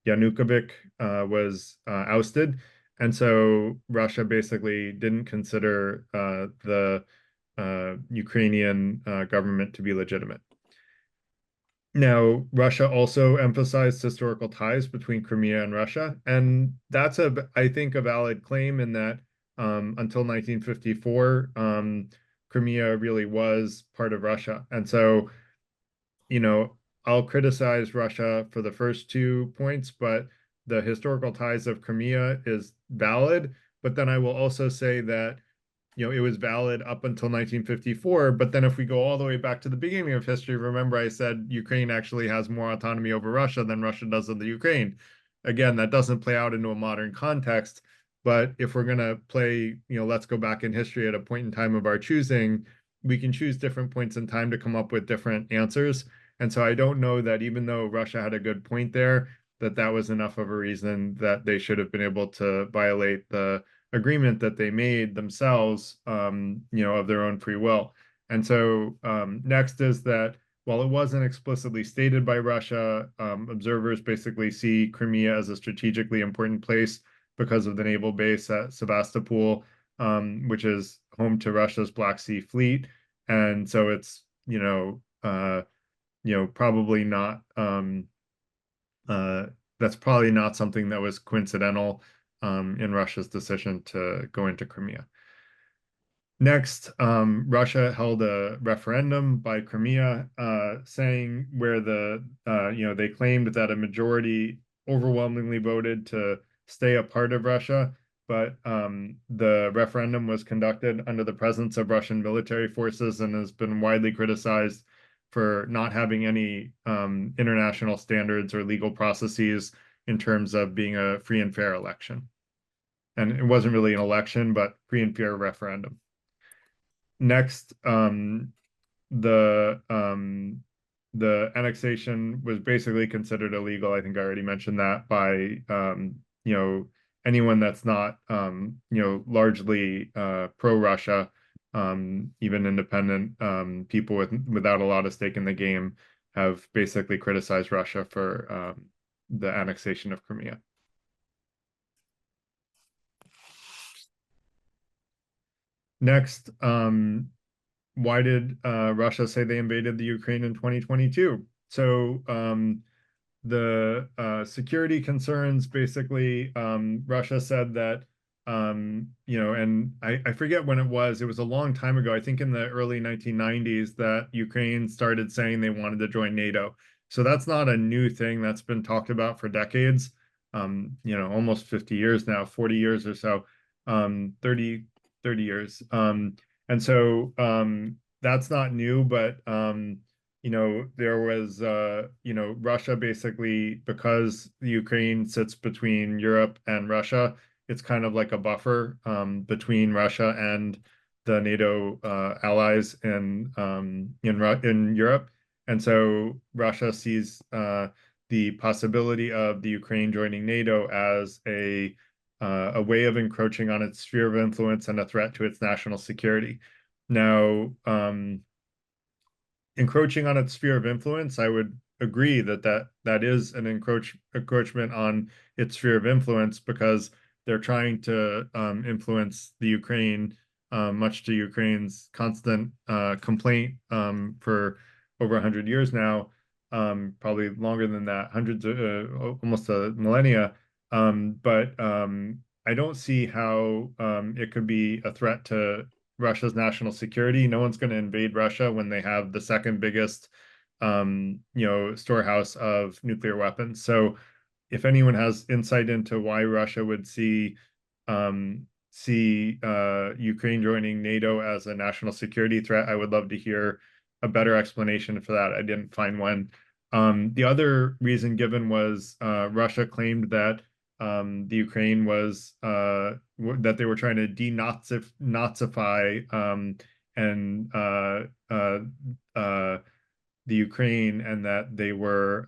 Yanukovych was ousted. And so Russia basically didn't consider the Ukrainian government to be legitimate. Now, Russia also emphasized historical ties between Crimea and Russia, and that's I think, a valid claim in that until 1954, Crimea really was part of Russia. And so, I'll criticize Russia for the first 2 points, but the historical ties of Crimea is valid. But then I will also say that it was valid up until 1954. But then if we go all the way back to the beginning of history, remember I said Ukraine actually has more autonomy over Russia than Russia does of the Ukraine. Again, that doesn't play out into a modern context. But if we're going to play, let's go back in history at a point in time of our choosing, we can choose different points in time to come up with different answers. And so I don't know that even though Russia had a good point there, that was enough of a reason that they should have been able to violate the agreement that they made themselves, of their own free will. And so next is that while it wasn't explicitly stated by Russia, observers basically see Crimea as a strategically important place because of the naval base at Sevastopol, which is home to Russia's Black Sea Fleet. And so it's, probably not, that's probably not something that was coincidental in Russia's decision to go into Crimea. Next, Russia held a referendum by Crimea saying where they claimed that a majority overwhelmingly voted to stay a part of Russia, but the referendum was conducted under the presence of Russian military forces and has been widely criticized for not having any international standards or legal processes in terms of being a free and fair election. And it wasn't really an election, but free and fair referendum. Next, the annexation was basically considered illegal. I think I already mentioned that by anyone that's not largely pro-Russia. Even independent people without a lot of stake in the game have basically criticized Russia for the annexation of Crimea. Next, why did Russia say they invaded the Ukraine in 2022? So the security concerns, basically, Russia said that and I forget when it was a long time ago, I think in the early 1990s, that Ukraine started saying they wanted to join NATO. So that's not a new thing. That's been talked about for decades, almost 50 years now, 40 years or so, 30 years. And so that's not new, but there was Russia basically, because the Ukraine sits between Europe and Russia, it's kind of like a buffer between Russia and the NATO allies in Europe. And so Russia sees the possibility of the Ukraine joining NATO as a way of encroaching on its sphere of influence and a threat to its national security. Now, encroaching on its sphere of influence, I would agree that is an encroachment on its sphere of influence, because they're trying to influence the Ukraine, much to Ukraine's constant complaint for over 100 years now, probably longer than that, hundreds of almost a millennia. But I don't see how it could be a threat to Russia's national security. No one's going to invade Russia when they have the second biggest storehouse of nuclear weapons. So if anyone has insight into why Russia would see see Ukraine joining NATO as a national security threat. I would love to hear a better explanation for that. I didn't find one. The other reason given was Russia claimed that the Ukraine was that they were trying to denazify and the Ukraine, and that they were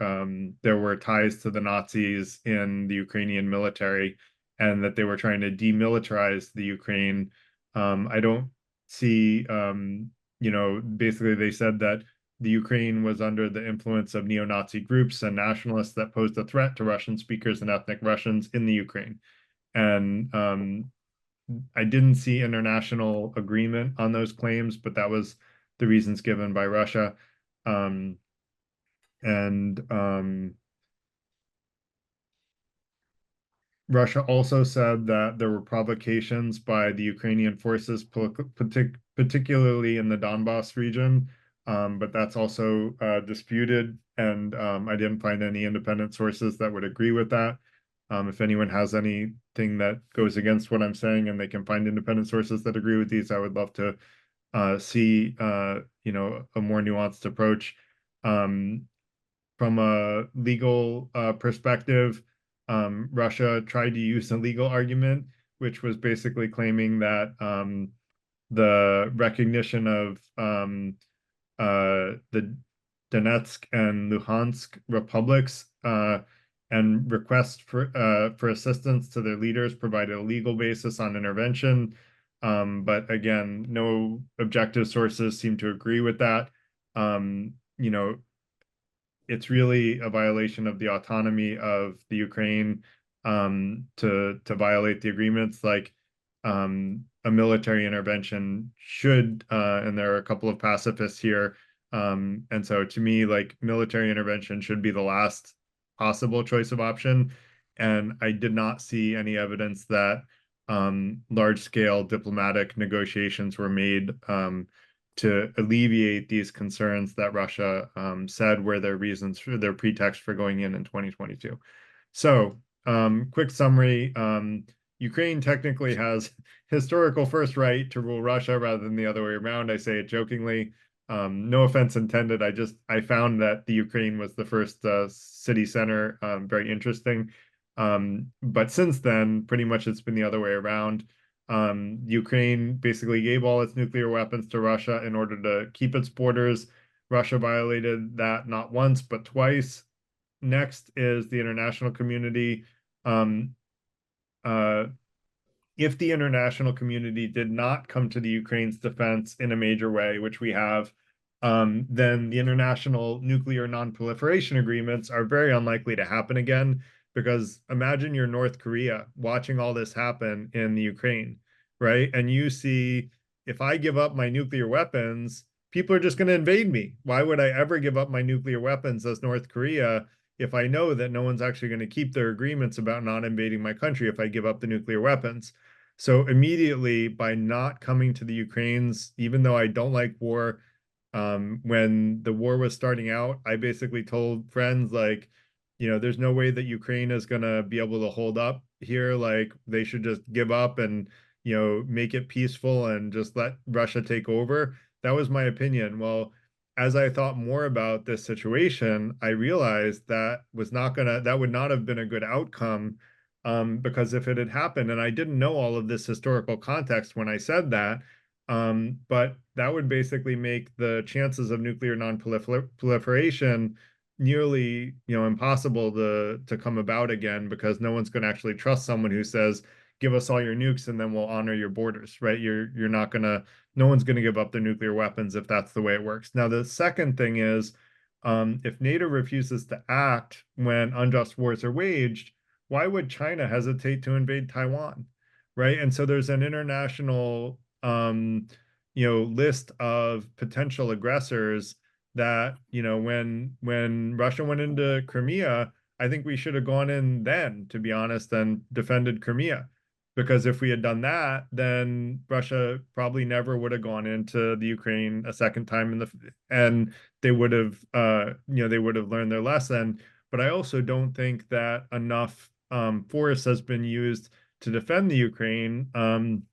there were ties to the Nazis in the Ukrainian military, and that they were trying to demilitarize the Ukraine. I don't see, basically they said that the Ukraine was under the influence of neo-Nazi groups and nationalists that posed a threat to Russian speakers and ethnic Russians in the Ukraine. And I didn't see international agreement on those claims, but that was the reasons given by Russia. Russia also said that there were provocations by the Ukrainian forces, particularly in the Donbass region, but that's also disputed, and I didn't find any independent sources that would agree with that. If anyone has anything that goes against what I'm saying and they can find independent sources that agree with these, I would love to see a more nuanced approach. From a legal perspective, Russia tried to use a legal argument, which was basically claiming that the recognition of the Donetsk and Luhansk republics and requests for assistance to their leaders provided a legal basis on intervention. But again, no objective sources seem to agree with that. It's really a violation of the autonomy of the Ukraine to violate the agreements. Like a military intervention should, and there are a couple of pacifists here, and so to me, like, military intervention should be the last possible choice of option. And I did not see any evidence that large-scale diplomatic negotiations were made to alleviate these concerns that Russia said were their reasons for their pretext for going in 2022. So, quick summary, Ukraine technically has historical first right to rule Russia rather than the other way around. I say it jokingly. No offense intended. I found that the Ukraine was the first city center, very interesting. But since then, pretty much it's been the other way around. Ukraine basically gave all its nuclear weapons to Russia in order to keep its borders. Russia violated that not once, but twice. Next is the international community. If the international community did not come to the Ukraine's defense in a major way, which we have, then the international nuclear non-proliferation agreements are very unlikely to happen again. Because imagine you're North Korea watching all this happen in the Ukraine, right? And you see, if I give up my nuclear weapons, people are just going to invade me. Why would I ever give up my nuclear weapons as North Korea if I know that no one's actually going to keep their agreements about not invading my country if I give up the nuclear weapons? So immediately, by not coming to the Ukraines, even though I don't like war, when the war was starting out, I basically told friends, like, there's no way that Ukraine is going to be able to hold up here. Like, they should just give up and, make it peaceful and just let Russia take over. That was my opinion. Well, as I thought more about this situation, I realized that would not have been a good outcome, because if it had happened, and I didn't know all of this historical context when I said that, but that would basically make the chances of nuclear non-proliferation nearly impossible to come about again, because no one's going to actually trust someone who says, give us all your nukes and then we'll honor your borders, right? No one's going to give up their nuclear weapons if that's the way it works. Now, the second thing is, if NATO refuses to act when unjust wars are waged, why would China hesitate to invade Taiwan, right? And so there's an international list of potential aggressors that, when Russia went into Crimea, I think we should have gone in then, to be honest, and defended Crimea. Because if we had done that, then Russia probably never would have gone into the Ukraine a second time, and they would have, they would have learned their lesson. But I also don't think that enough force has been used to defend the Ukraine. And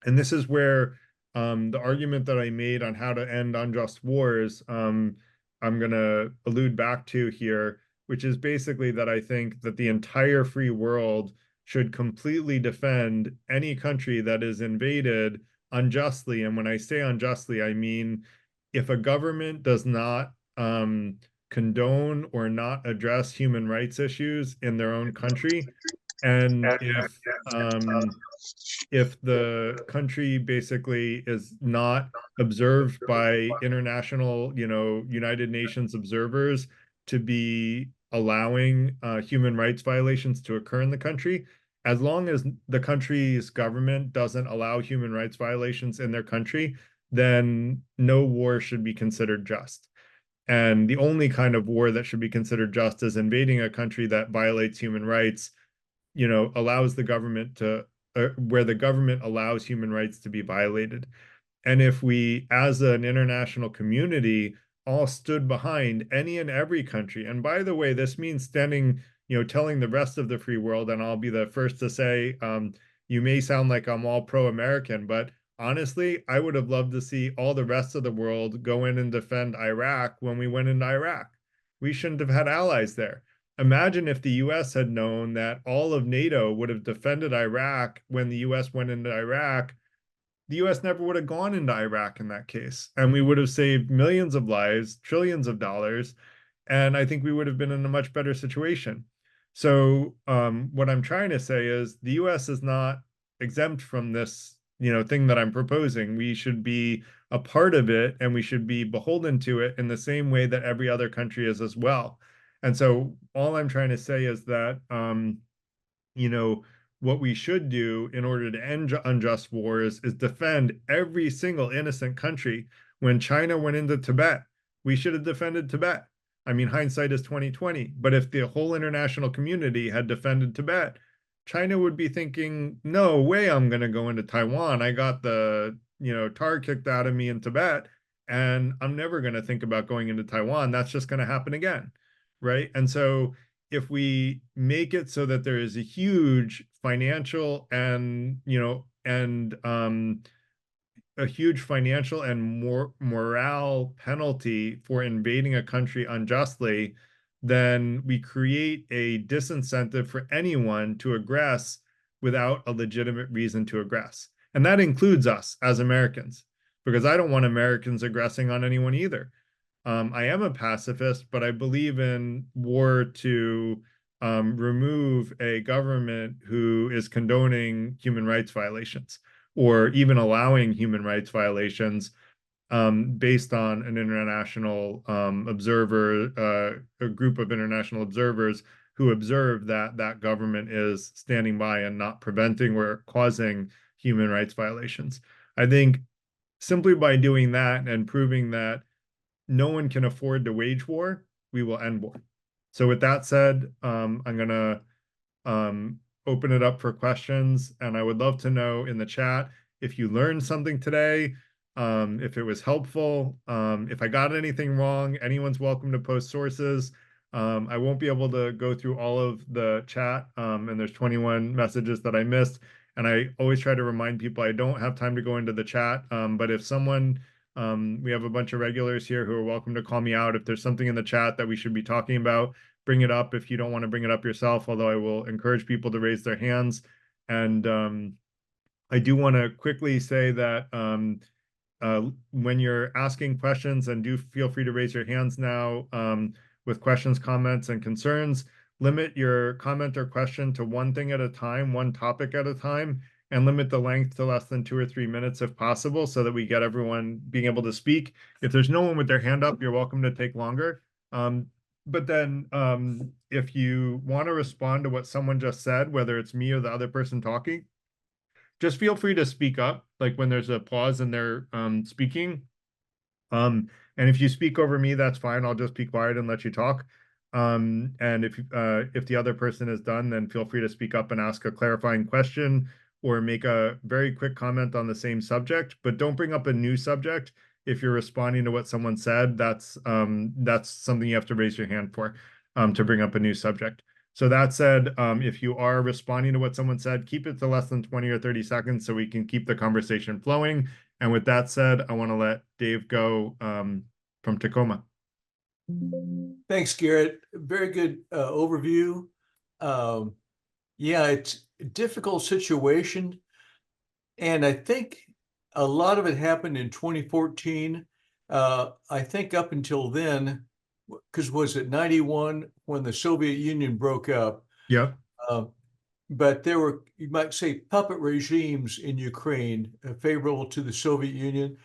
this is where the argument that I made on how to end unjust wars, I'm going to allude back to here, which is basically that I think that the entire free world should completely defend any country that is invaded unjustly. And when I say unjustly, I mean if a government does not condone or not address human rights issues in their own country, and if the country basically is not observed by international, United Nations observers to be allowing human rights violations to occur in the country, as long as the country's government doesn't allow human rights violations in their country, then no war should be considered just. And the only kind of war that should be considered just is invading a country that violates human rights, allows the government to, where the government allows human rights to be violated. And if we, as an international community, all stood behind any and every country, and by the way, this means standing, telling the rest of the free world, and I'll be the first to say, you may sound like I'm all pro-American, but honestly, I would have loved to see all the rest of the world go in and defend Iraq when we went into Iraq. We shouldn't have had allies there. Imagine if the US had known that all of NATO would have defended Iraq when the US went into Iraq. The US never would have gone into Iraq in that case. And we would have saved millions of lives, trillions of dollars. And I think we would have been in a much better situation. So what I'm trying to say is the US is not exempt from this, thing that I'm proposing. We should be a part of it, and we should be beholden to it in the same way that every other country is as well. And so all I'm trying to say is that, what we should do in order to end unjust wars is defend every single innocent country. When China went into Tibet, we should have defended Tibet. I mean, hindsight is 2020, but if the whole international community had defended Tibet, China would be thinking, no way I'm going to go into Taiwan. I got the, tar kicked out of me in Tibet, and I'm never going to think about going into Taiwan. That's just going to happen again. Right. And so if we make it so that there is a huge financial and, a huge financial and morale penalty for invading a country unjustly, then we create a disincentive for anyone to aggress without a legitimate reason to aggress. And that includes us as Americans, because I don't want Americans aggressing on anyone either. I am a pacifist, but I believe in war to remove a government who is condoning human rights violations or even allowing human rights violations based on an international observer, a group of international observers who observe that that government is standing by and not preventing or causing human rights violations. I think simply by doing that and proving that no one can afford to wage war, we will end war. So with that said, I'm going to open it up for questions, and I would love to know in the chat if you learned something today, if it was helpful, if I got anything wrong. Anyone's welcome to post sources. I won't be able to go through all of the chat, and there's 21 messages that I missed, and I always try to remind people I don't have time to go into the chat, but if someone we have a bunch of regulars here who are welcome to call me out. If there's something in the chat that we should be talking about, bring it up if you don't want to bring it up yourself, although I will encourage people to raise their hands. And I do want to quickly say that when you're asking questions, and do feel free to raise your hands now with questions, comments, and concerns, limit your comment or question to one thing at a time, one topic at a time, and limit the length to less than 2 or 3 minutes if possible, so that we get everyone being able to speak. If there's no one with their hand up, you're welcome to take longer. But then if you want to respond to what someone just said, whether it's me or the other person talking, just feel free to speak up, like when there's a pause and they're speaking. And if you speak over me, that's fine. I'll just be quiet and let you talk. And if the other person is done, then feel free to speak up and ask a clarifying question or make a very quick comment on the same subject, but don't bring up a new subject. If you're responding to what someone said, that's something you have to raise your hand for, to bring up a new subject. So that said, if you are responding to what someone said, keep it to less than 20 or 30 seconds so we can keep the conversation flowing. And with that said, I want to let Dave go from Tacoma. Thanks, Garrett. Very good overview. Yeah, it's a difficult situation. And I think a lot of it happened in 2014. I think up until then, because was it 91 when the Soviet Union broke up? Yep. But there were, you might say, puppet regimes in Ukraine favorable to the Soviet Union.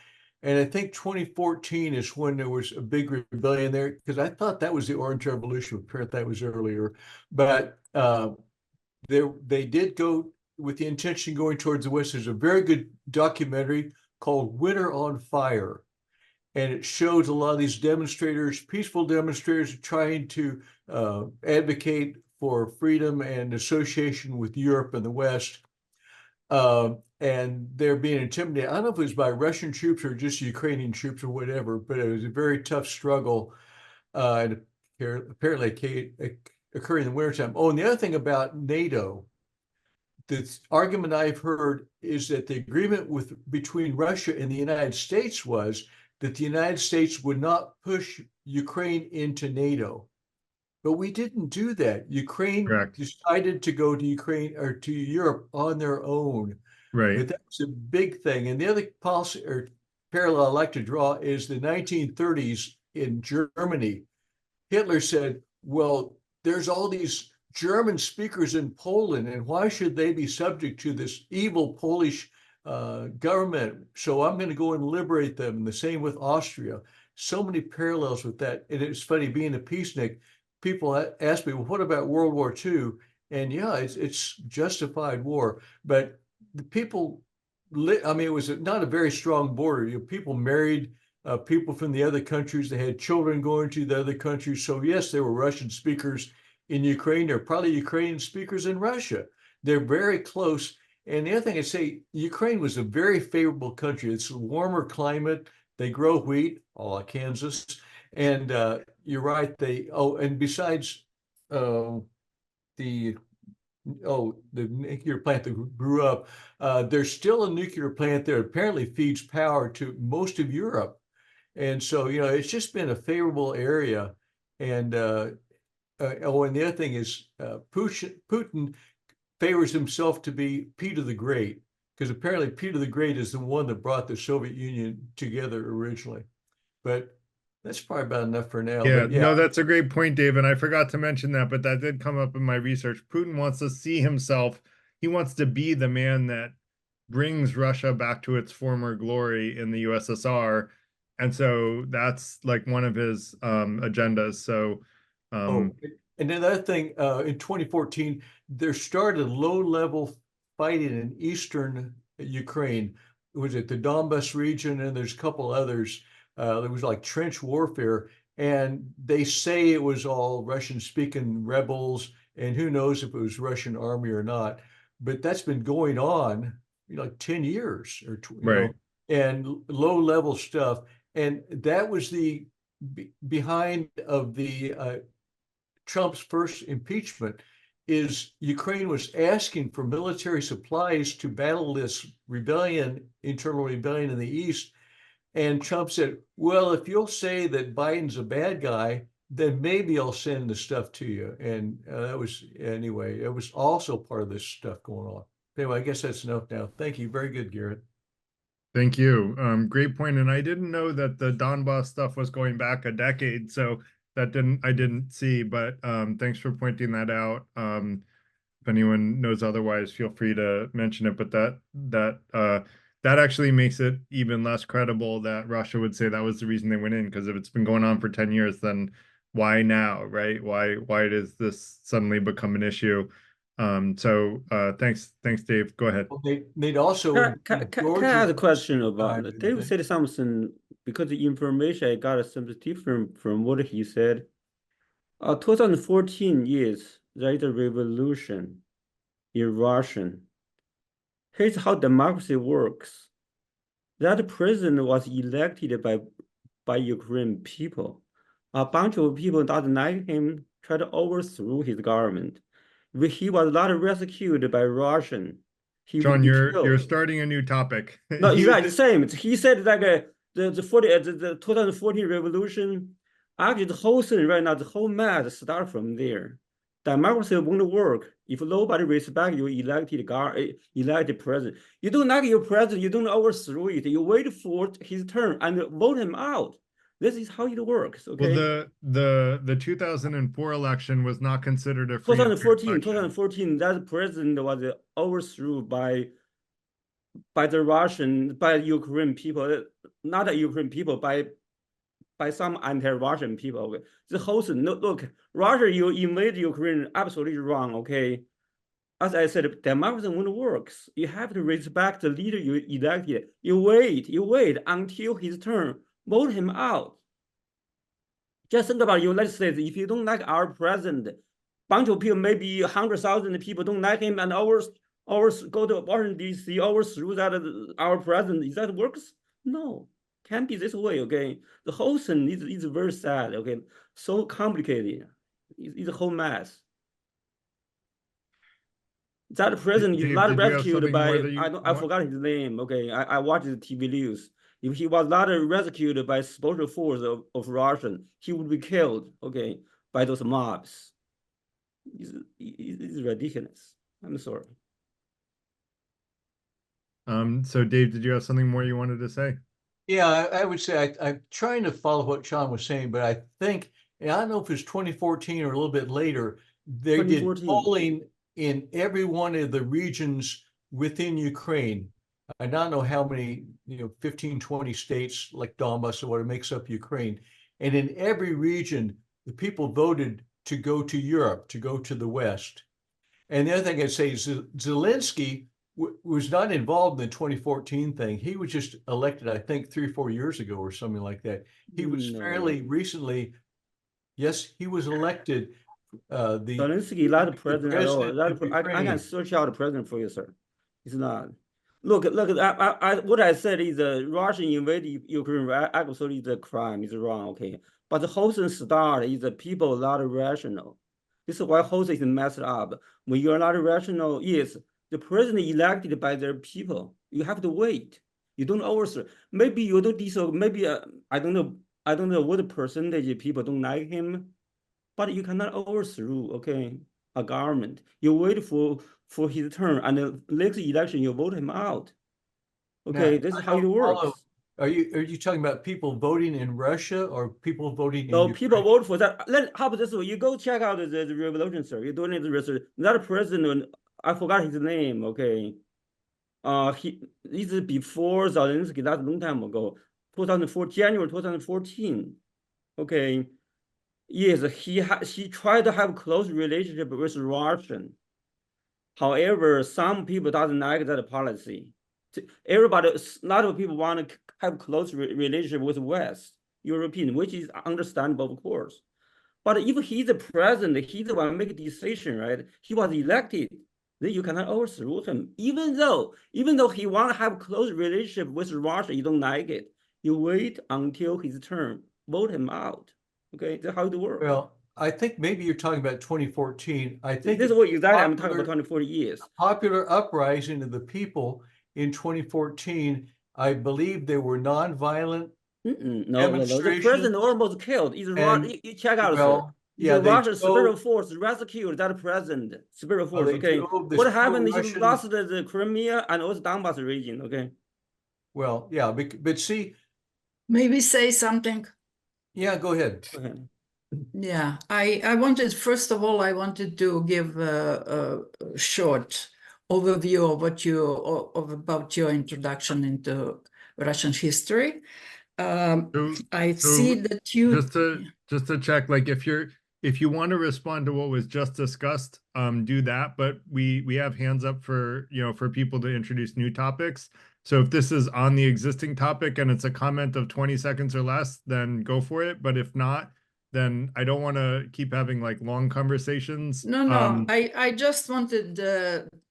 And I think 2014 is when there was a big rebellion there, because I thought that was the Orange Revolution. Apparently that was earlier. But they did go with the intention going towards the West. There's a very good documentary called Winter on Fire. And it shows a lot of these demonstrators, peaceful demonstrators, trying to advocate for freedom and association with Europe and the West. And they're being intimidated. I don't know if it was by Russian troops or just Ukrainian troops or whatever, but it was a very tough struggle. And apparently occurring in the wintertime. Oh, and the other thing about NATO, the argument I've heard is that the agreement between Russia and the United States was that the United States would not push Ukraine into NATO. But we didn't do that. Ukraine decided to go to Ukraine or to Europe on their own. Right. But that was a big thing. And the other policy or parallel I like to draw is the 1930s in Germany. Hitler said, well, there's all these German speakers in Poland, and why should they be subject to this evil Polish government? So I'm going to go and liberate them. And the same with Austria. So many parallels with that. And it's funny, being a peacenik, people ask me, well, what about World War II? And yeah, it's justified war. But the people, I mean, it was not a very strong border. You know, people married people from the other countries. They had children going to the other countries. So yes, there were Russian speakers in Ukraine. There are probably Ukrainian speakers in Russia. They're very close. And the other thing I say, Ukraine was a very favorable country. It's a warmer climate. They grow wheat, like Kansas. And you're right. And besides the nuclear plant that grew up, there's still a nuclear plant there. Apparently feeds power to most of Europe. And so, you know, it's just been a favorable area. And and the other thing is Putin favors himself to be Peter the Great, because apparently Peter the Great is the one that brought the Soviet Union together originally. But that's probably about enough for now. Yeah, but yeah. no, that's a great point, Dave. And I forgot to mention that, but that did come up in my research. Putin wants to see himself, he wants to be the man that brings Russia back to its former glory in the USSR. And so that's like one of his agendas. So And another thing, in 2014, there started low-level fighting in eastern Ukraine. Was it the Donbas region? And there's a couple others. There was like trench warfare, and they say it was all Russian-speaking rebels, and who knows if it was Russian army or not. But that's been going on, you know, like 10 years or you know, and low-level stuff. And that was the behind of the Trump's first impeachment is Ukraine was asking for military supplies to battle this rebellion, internal rebellion in the East. And Trump said, well, if you'll say that Biden's a bad guy, then maybe I'll send the stuff to you. And that was, anyway, it was also part of this stuff going on. Anyway, I guess that's enough now. Thank you. Very good, Garrett. Thank you. Great point. And I didn't know that the Donbass stuff was going back a decade. So I didn't see, but thanks for pointing that out. If anyone knows otherwise, feel free to mention it. But that actually makes it even less credible that Russia would say that was the reason they went in. Because if it's been going on for 10 years, then why now, right? Why does this suddenly become an issue? Thanks, Dave. Go ahead. Well, they'd also Can I ask a question about Dave said something, because the information I got is something different from what he said. 2014 years, there is a revolution in Russia. Here's how democracy works. That president was elected by Ukrainian people. A bunch of people doesn't like him, tried to overthrow his government. If he was not rescued by Russian, he John, would be you're killed. starting a new topic. No, exactly the same. He said like the 2014 revolution. Actually, the whole thing right now, the whole mess start from there. Democracy won't work if nobody respects your elected president. You don't like your president, you don't overthrow it. You wait for his turn and vote him out. This is how it works. Okay. Well, the 2004 election was not considered a free 2014, that president was overthrown by Ukraine people, not the Ukraine people, by some anti-Russian people. Okay? The whole thing, no, look, Russia, you invade Ukraine, absolutely wrong, okay? As I said, democracy won't work. You have to respect the leader you elected. You wait until his turn, vote him out. Just think about United States. If you don't like our president, bunch of people, maybe 100,000 people don't like him, and ours go to Washington D.C. overthrow that our president. Is that works? No, can't be this way. Okay, the whole thing is very sad. Okay, so complicated. It's a whole mess. That president is not rescued by I forgot his name. Okay, I watched the TV news. If he was not rescued by special force of Russian, he would be killed. Okay, by those mobs. It's ridiculous. I'm sorry. So Dave, did you have something more you wanted to say? Yeah, I would say I'm trying to follow what Sean was saying, but I think, and I don't know if it's 2014 or a little bit later, they did polling in every one of the regions within Ukraine. I don't know how many, 15, 20 states like Donbass or what it makes up Ukraine. And in every region, the people voted to go to Europe, to go to the West. And the other thing I'd say is Zelensky was not involved in the 2014 thing. He was just elected, I think, 3 or 4 years ago or something like that. He was fairly recently, yes, he was elected. Zelensky not the president at all. I can search out the president for you, sir. It's not. Look. What I said is Russian invaded Ukraine. Absolutely, the crime is wrong. Okay, but the whole thing start is the people not rational. This is why whole thing is messed up. When you're not rational, yes, the president elected by their people. You have to wait. You don't overthrow. Maybe you don't disagree. Maybe I don't know what percentage of people don't like him, but you cannot overthrow. Okay, a government. You wait for his turn, and the next election you vote him out. Okay, now, this is how it works. Are you talking about people voting in Russia or people voting in No, Ukraine? people vote for that. How about this way? You go check out the revolution, sir. You're doing the research. That president, I forgot his name. Okay, he's before Zelensky. That's a long time ago. 2004, January 2014. Okay, yes, he tried to have close relationship with Russian. However, some people doesn't like that policy. Everybody, a lot of people want to have close relationship with West European, which is understandable, of course. But if he's the president, he's the one make a decision, right? He was elected, then you cannot overthrow him. Even though he want to have close relationship with Russia, you don't like it. You wait until his term, vote him out. Okay, that's how it works. Well, I think maybe you're talking about 2014. I think this is what exactly I'm talking about 2040 years. Popular uprising of the people in 2014, I believe they were nonviolent. No, the president almost killed. You check out. Well, yeah, the Russian special force rescued that president. Special force. Okay, what happened? He lost the Crimea and also Donbass region. Okay. Well, yeah, but see. Maybe say something. Yeah, go ahead. Yeah, I wanted, first of all, I wanted to give a short overview of about your introduction into Russian history. I see that you just to check, like if you want to respond to what was just discussed, do that. But we have hands up for for people to introduce new topics. So if this is on the existing topic and it's a comment of 20 seconds or less, then go for it. But if not, then I don't want to keep having like long conversations. No, I just wanted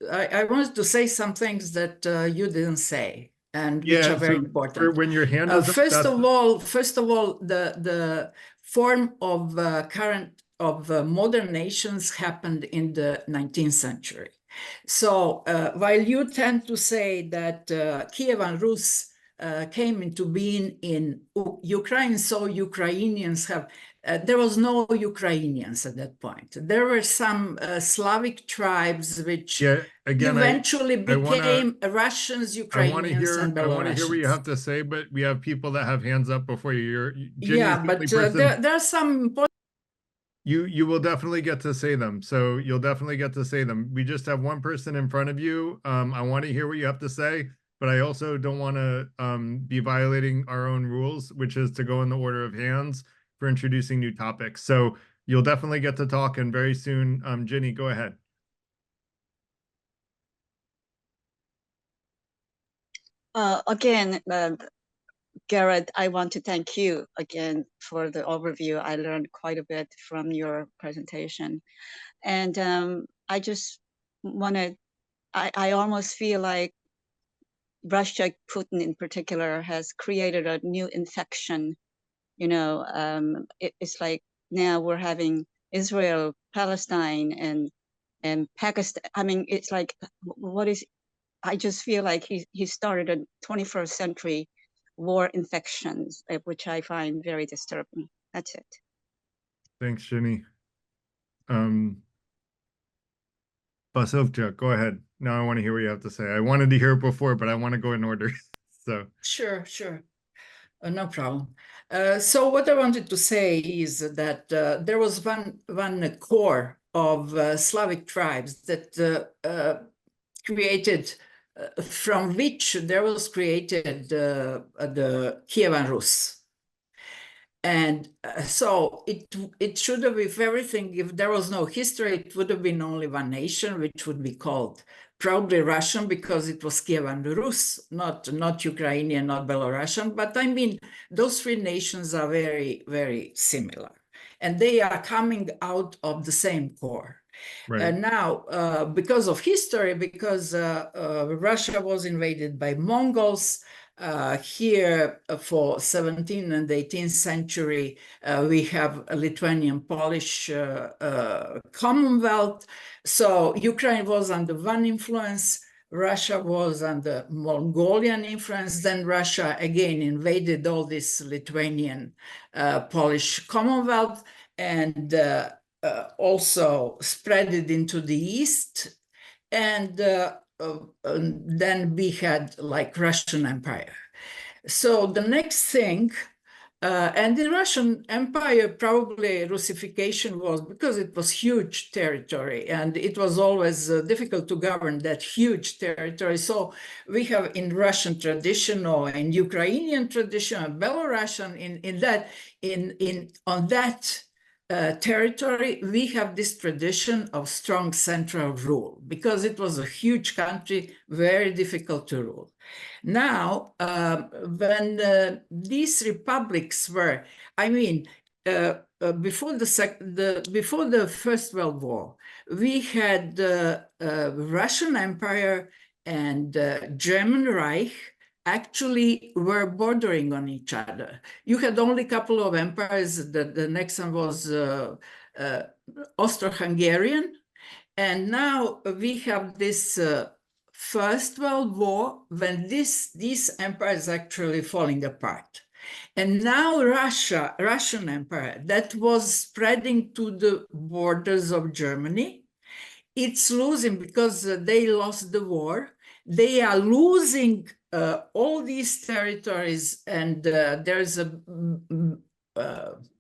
I wanted to say some things that you didn't say and which are very important. When your hand is first of all, the form of current of modern nations happened in the 19th century. So while you tend to say that Kiev and Rus came into being in Ukraine, so Ukrainians have, there was no Ukrainians at that point. There were some Slavic tribes which eventually became Russians, Ukrainians, and Belarusians. I want to hear what you have to say, but we have people that have hands up before you. Ginny, yeah, but there are some. You will definitely get to say them. So you'll definitely get to say them. We just have one person in front of you. I want to hear what you have to say, but I also don't want to be violating our own rules, which is to go in the order of hands for introducing new topics. So you'll definitely get to talk, and very soon, Ginny, go ahead. Again, Garrett, I want to thank you again for the overview. I learned quite a bit from your presentation. And I just want to, I almost feel like Russia, Putin in particular, has created a new infection. You know, it's like now we're having Israel, Palestine, and Pakistan. I mean, it's like, what is, I just feel like he started a 21st century war infections, which I find very disturbing. That's it. Thanks, Ginny. Basovcha, go ahead. Now I want to hear what you have to say. I wanted to hear it before, but I want to go in order. So Sure. No problem. So what I wanted to say is that there was one core of Slavic tribes that created, from which there was created the Kievan Rus. And so it should have, if everything, if there was no history, it would have been only one nation, which would be called probably Russian, because it was Kievan Rus, not Ukrainian, not Belarusian. But I mean, those three nations are very, very similar. And they are coming out of the same core. Right. And now, because of history, because Russia was invaded by Mongols, here for 17th and 18th century, we have a Lithuanian-Polish Commonwealth. So Ukraine was under one influence, Russia was under Mongolian influence, then Russia again invaded all this Lithuanian Polish Commonwealth, and also spread it into the east, and then we had like Russian Empire. So the next thing, and the Russian Empire, probably Russification was because it was huge territory, and it was always difficult to govern that huge territory. So we have in Russian tradition or in Ukrainian tradition, or Belarusian, on that territory, we have this tradition of strong central rule, because it was a huge country, very difficult to rule. Now, when these republics were, I mean, before the First World War, we had the Russian Empire and German Reich actually were bordering on each other. You had only a couple of empires. The next one was Austro-Hungarian. And now we have this First World War, when these empires actually falling apart. And now Russian Empire, that was spreading to the borders of Germany, it's losing because they lost the war. They are losing all these territories, and there's a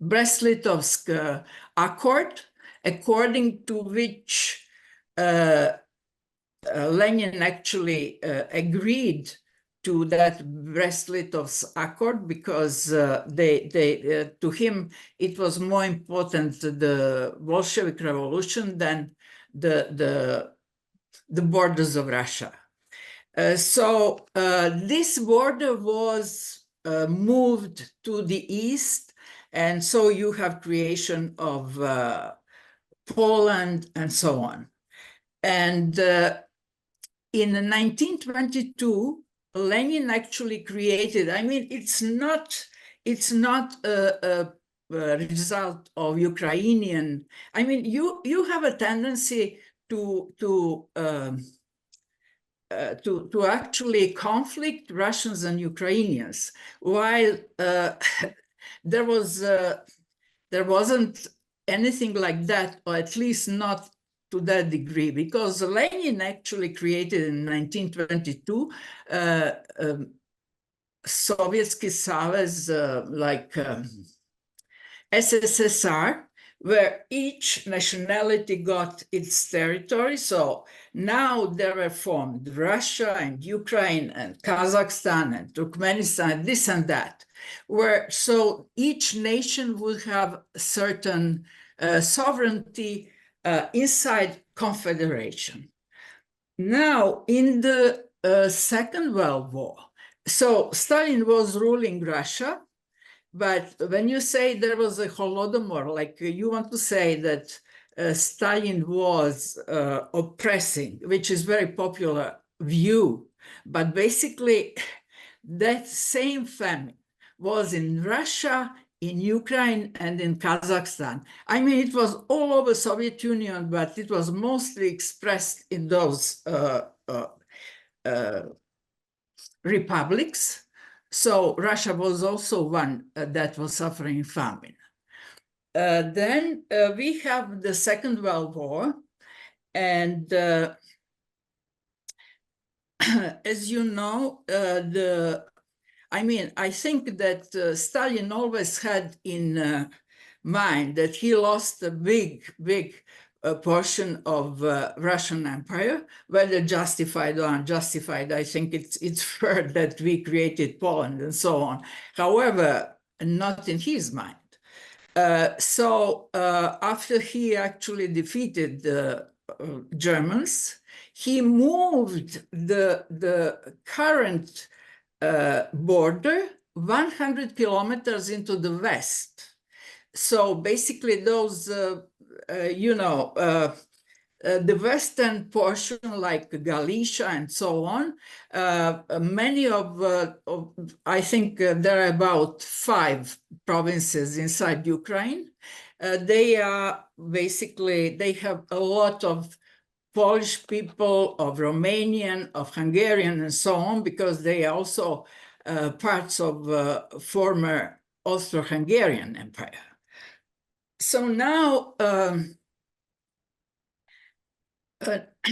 Brest-Litovsk Accord, according to which Lenin actually agreed to that Brest-Litovsk Accord, because to him it was more important the Bolshevik Revolution than the borders of Russia. So this border was moved to the east, and so you have creation of Poland and so on. And in 1922, Lenin actually created, I mean, it's not a result of Ukrainian. I mean, you have a tendency to actually conflict Russians and Ukrainians, while there wasn't anything like that, or at least not to that degree, because Lenin actually created in 1922 Sovietsky Savez, SSSR, where each nationality got its territory. So now there were formed Russia and Ukraine and Kazakhstan and Turkmenistan, this and that, where so each nation would have certain sovereignty inside confederation. Now, in the Second World War, so Stalin was ruling Russia, but when you say there was a Holodomor, like you want to say that Stalin was oppressing, which is very popular view, but basically that same famine was in Russia, in Ukraine, and in Kazakhstan. I mean, it was all over Soviet Union, but it was mostly expressed in those republics. So Russia was also one that was suffering famine. Then we have the Second World War, and as you know, I think that Stalin always had in mind that he lost a big portion of Russian Empire, whether justified or unjustified. I think it's fair that we created Poland and so on. However, not in his mind. So after he actually defeated the Germans, he moved the current border 100 kilometers into the west. So basically those, the western portion like Galicia and so on, many of I think there are about 5 provinces inside Ukraine. They are basically, they have a lot of Polish people, of Romanian, of Hungarian, and so on, because they are also parts of former Austro-Hungarian Empire. So now,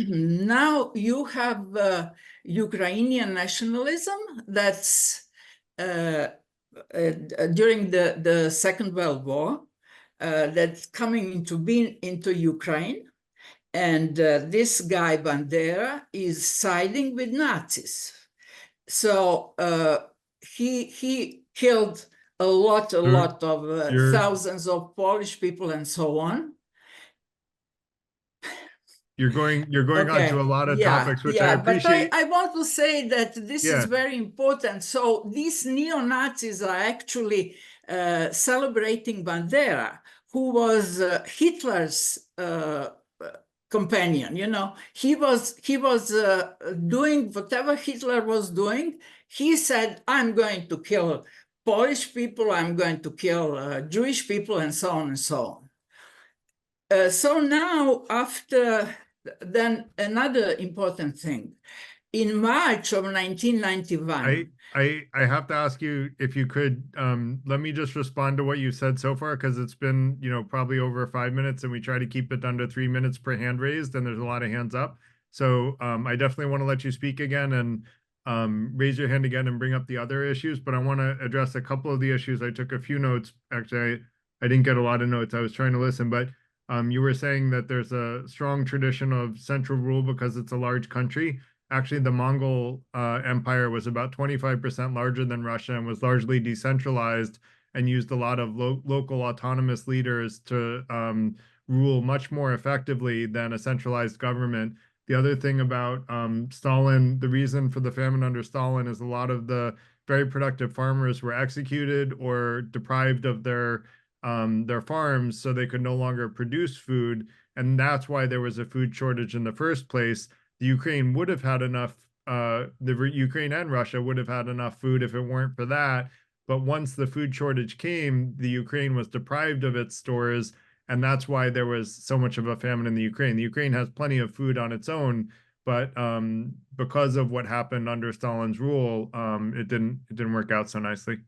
now you have Ukrainian nationalism that's during the Second World War that's coming into Ukraine. And this guy Bandera is siding with Nazis. So he killed a lot of thousands of Polish people and so on. You're going Okay. on to a lot of topics, which I appreciate. But I want to say that this is very important. So these neo-Nazis are actually celebrating Bandera, who was Hitler's companion. You know, he was doing whatever Hitler was doing. He said, I'm going to kill Polish people, I'm going to kill Jewish people, and so on and so on. So now, after then, another important thing. In March of 1991, I have to ask you if you could let me just respond to what you said so far, because it's been, you know, probably over 5 minutes, and we try to keep it under 3 minutes per hand raised, and there's a lot of hands up. So I definitely want to let you speak again and raise your hand again and bring up the other issues. But I want to address a couple of the issues. I took a few notes. Actually, I didn't get a lot of notes. I was trying to listen, but you were saying that there's a strong tradition of central rule because it's a large country. Actually, the Mongol Empire was about 25% larger than Russia and was largely decentralized and used a lot of local autonomous leaders to rule much more effectively than a centralized government. The other thing about Stalin, the reason for the famine under Stalin is a lot of the very productive farmers were executed or deprived of their farms, so they could no longer produce food. And that's why there was a food shortage in the first place. The Ukraine would have had enough, the Ukraine and Russia would have had enough food if it weren't for that. But once the food shortage came, the Ukraine was deprived of its stores, and that's why there was so much of a famine in the Ukraine. The Ukraine has plenty of food on its own, but because of what happened under Stalin's rule, it didn't work out so nicely.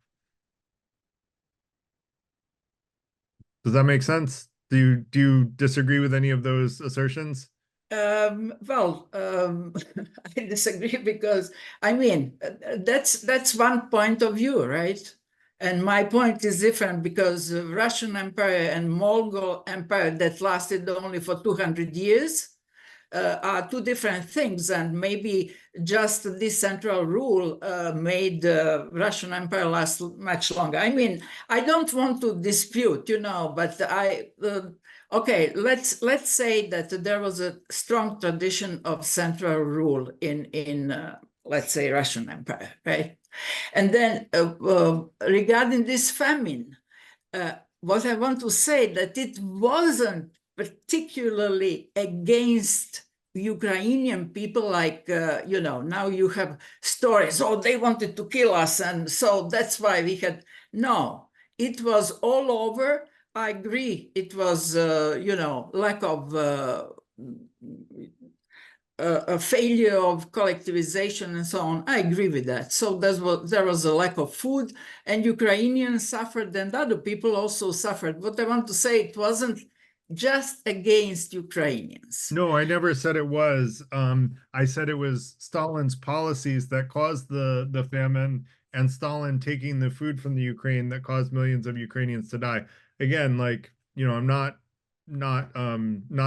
Does that make sense? Do you disagree with any of those assertions? Well, I disagree because I mean that's one point of view, right? And my point is different because the Russian Empire and Mongol Empire that lasted only for 200 years are two different things, and maybe just this central rule made the Russian Empire last much longer. I mean, I don't want to dispute, but okay, let's say that there was a strong tradition of central rule in let's say Russian Empire, right? And then regarding this famine, what I want to say that it wasn't particularly against Ukrainian people, like, now you have stories, oh, they wanted to kill us, and so that's why we had, no, it was all over. I agree, it was, lack of a failure of collectivization and so on. I agree with that. So there was a lack of food, and Ukrainians suffered, and other people also suffered. What I want to say, it wasn't just against Ukrainians. No, I never said it was. I said it was Stalin's policies that caused the famine, and Stalin taking the food from the Ukraine that caused millions of Ukrainians to die. Again, I'm not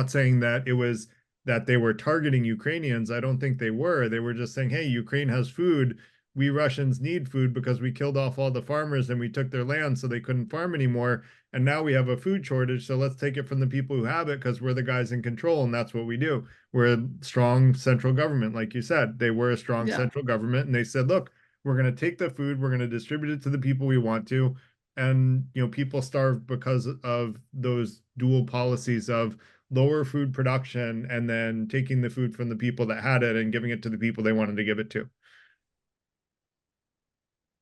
saying that it was that they were targeting Ukrainians. I don't think they were. They were just saying, hey, Ukraine has food. We Russians need food because we killed off all the farmers and we took their land so they couldn't farm anymore. And now we have a food shortage. So let's take it from the people who have it because we're the guys in control. And that's what we do. We're a strong central government. Like you said, they were a strong central government. And they said, look, we're going to take the food. We're going to distribute it to the people we want to. And, people starve because of those dual policies of lower food production and then taking the food from the people that had it and giving it to the people they wanted to give it to.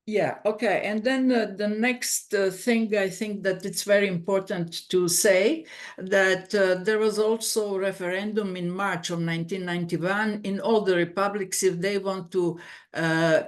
Yeah, okay. And then the next thing, I think that it's very important to say that there was also a referendum in March of 1991 in all the republics if they want to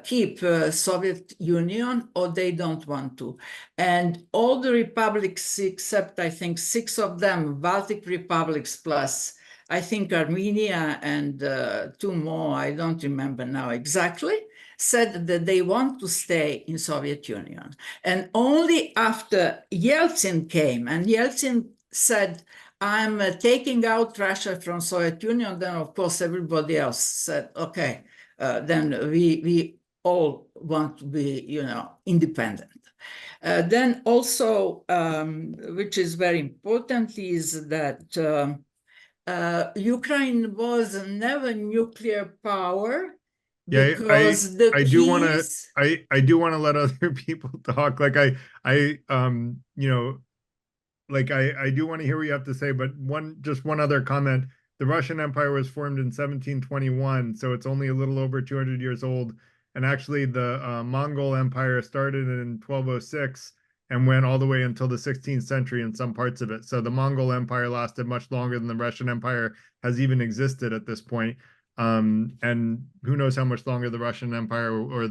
keep Soviet Union or they don't want to. And all the republics, except I think 6 of them, Baltic republics plus I think Armenia and 2 more, I don't remember now exactly, said that they want to stay in Soviet Union. And only after Yeltsin came, and Yeltsin said, I'm taking out Russia from Soviet Union, then of course everybody else said, okay, then we all want to be, independent. Then also, which is very important, is that Ukraine was never nuclear power. Yeah, Because I do want to let other people talk. I do want to hear what you have to say, but just one other comment. The Russian Empire was formed in 1721, so it's only a little over 200 years old. And actually, the Mongol Empire started in 1206 and went all the way until the 16th century in some parts of it. So the Mongol Empire lasted much longer than the Russian Empire has even existed at this point. And who knows how much longer the Russian Empire or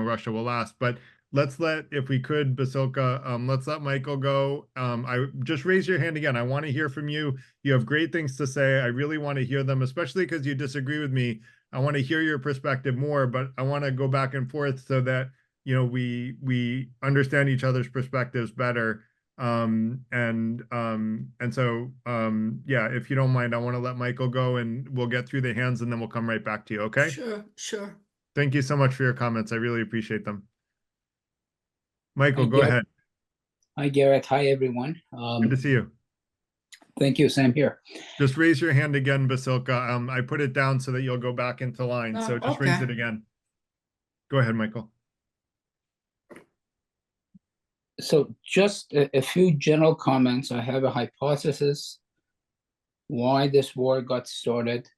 Russia will last. But if we could, Basilka, let's let Michael go. I just raise your hand again. I want to hear from you. You have great things to say. I really want to hear them, especially because you disagree with me. I want to hear your perspective more, but I want to go back and forth so that we understand each other's perspectives better. If you don't mind, I want to let Michael go and we'll get through the hands and then we'll come right back to you. Okay. Sure. Thank you so much for your comments. I really appreciate them. Michael, go ahead. Hi, Garrett. Hi, everyone. Good to see you. Thank you. Same here. Just raise your hand again, Basilka. I put it down so that you'll go back into line. So just raise it again. Go ahead, Michael. So just a few general comments. I have a hypothesis why this war got started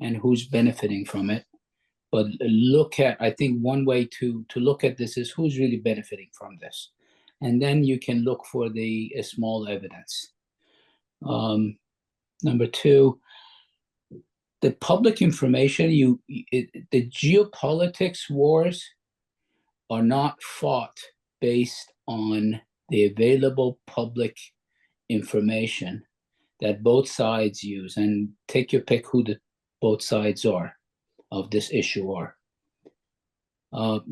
and who's benefiting from it. But I think one way to look at this is who's really benefiting from this. And then you can look for the small evidence. Number two, the public information, the geopolitics wars are not fought based on the available public information that both sides use. And take your pick who the both sides are of this issue are.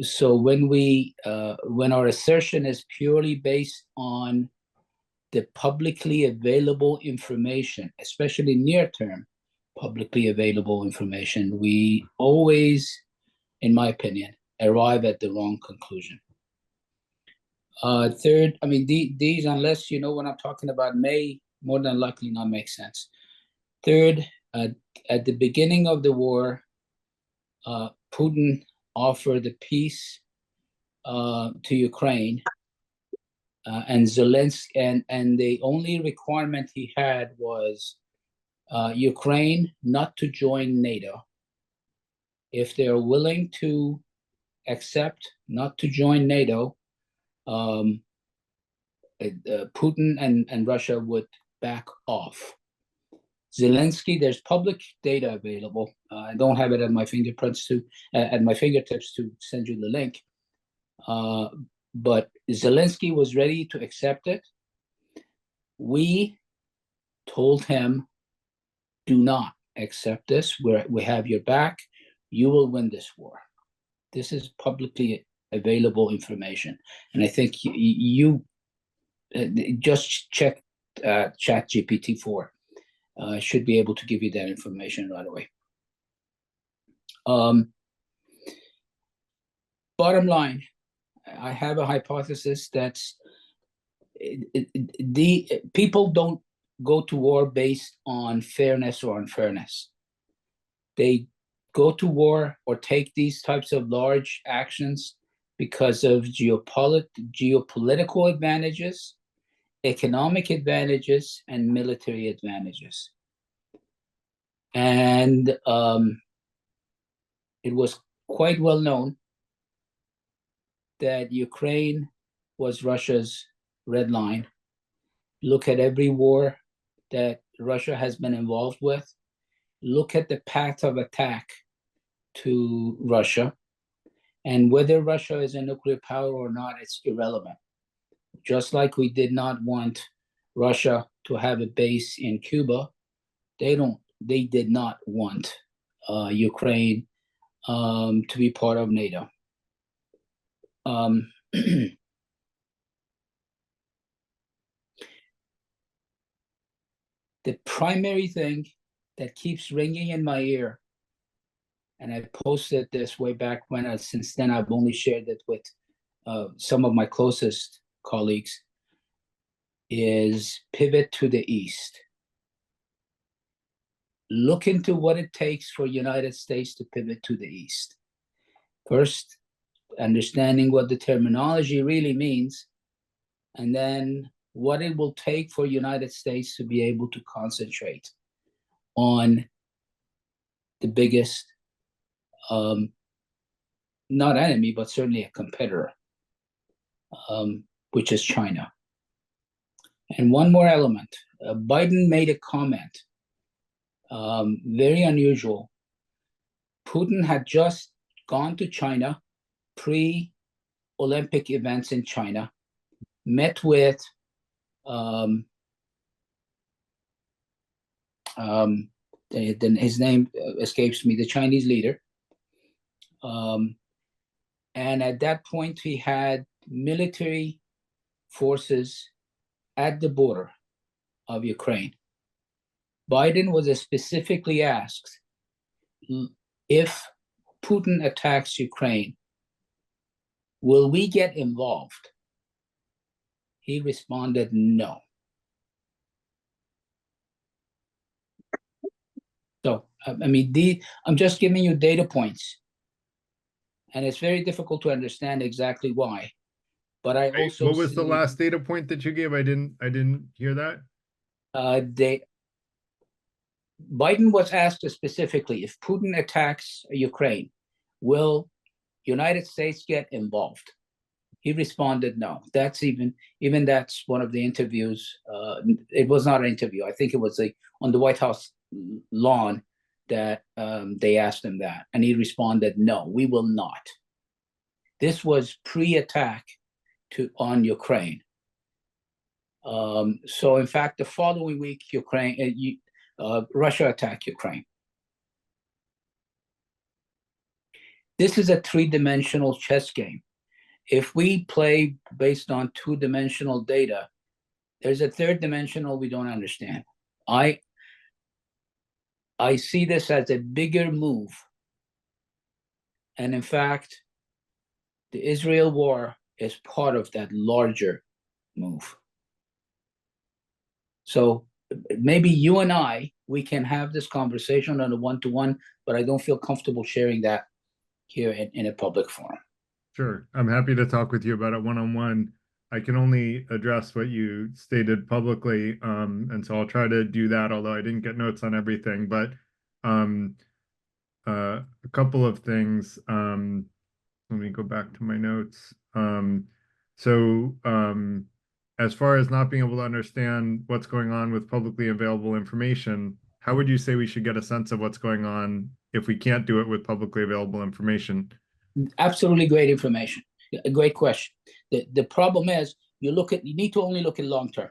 So when our assertion is purely based on the publicly available information, especially near-term publicly available information, we always, in my opinion, arrive at the wrong conclusion. Third, I mean, these, unless you know what I'm talking about, may more than likely not make sense. Third, at the beginning of the war, Putin offered a peace to Ukraine, and Zelensky, and the only requirement he had was Ukraine not to join NATO. If they're willing to accept not to join NATO, Putin and Russia would back off. Zelensky, there's public data available. I don't have it at my fingertips to send you the link. But Zelensky was ready to accept it. We told him, do not accept this. We have your back. You will win this war. This is publicly available information. And I think you just check ChatGPT-4. Should be able to give you that information right away. Bottom line, I have a hypothesis that the people don't go to war based on fairness or unfairness. They go to war or take these types of large actions because of geopolitical advantages, economic advantages, and military advantages. And it was quite well known that Ukraine was Russia's red line. Look at every war that Russia has been involved with. Look at the path of attack to Russia. And whether Russia is a nuclear power or not, it's irrelevant. Just like we did not want Russia to have a base in Cuba, they did not want Ukraine to be part of NATO. The primary thing that keeps ringing in my ear, and I posted this way back when, since then I've only shared it with some of my closest colleagues, is pivot to the East. Look into what it takes for United States to pivot to the East. First, understanding what the terminology really means, and then what it will take for United States to be able to concentrate on the biggest, not enemy, but certainly a competitor, which is China. And one more element, Biden made a comment, very unusual. Putin had just gone to China, pre-Olympic events in China, met with his name escapes me, the Chinese leader. And at that point, he had military forces at the border of Ukraine. Biden was specifically asked, if Putin attacks Ukraine, will we get involved? He responded, no. So, I mean, I'm just giving you data points. And it's very difficult to understand exactly why. But I also what was the last data point that you gave? I didn't hear that. Biden was asked specifically, if Putin attacks Ukraine, will United States get involved? He responded, no. That's even that's one of the interviews. It was not an interview. I think it was on the White House lawn that they asked him that. And he responded, no, we will not. This was pre-attack on Ukraine. So in fact, the following week, Russia attacked Ukraine. This is a three-dimensional chess game. If we play based on two-dimensional data, there's a third dimensional we don't understand. I see this as a bigger move. And in fact, the Israel war is part of that larger move. So maybe you and we can have this conversation on a one-to-one, but I don't feel comfortable sharing that here in a public forum. Sure. I'm happy to talk with you about it one-on-one. I can only address what you stated publicly, and so I'll try to do that, although I didn't get notes on everything. But a couple of things. Let me go back to my notes. As far as not being able to understand what's going on with publicly available information, how would you say we should get a sense of what's going on if we can't do it with publicly available information? Absolutely great information. A great question. The problem is you need to only look at long term.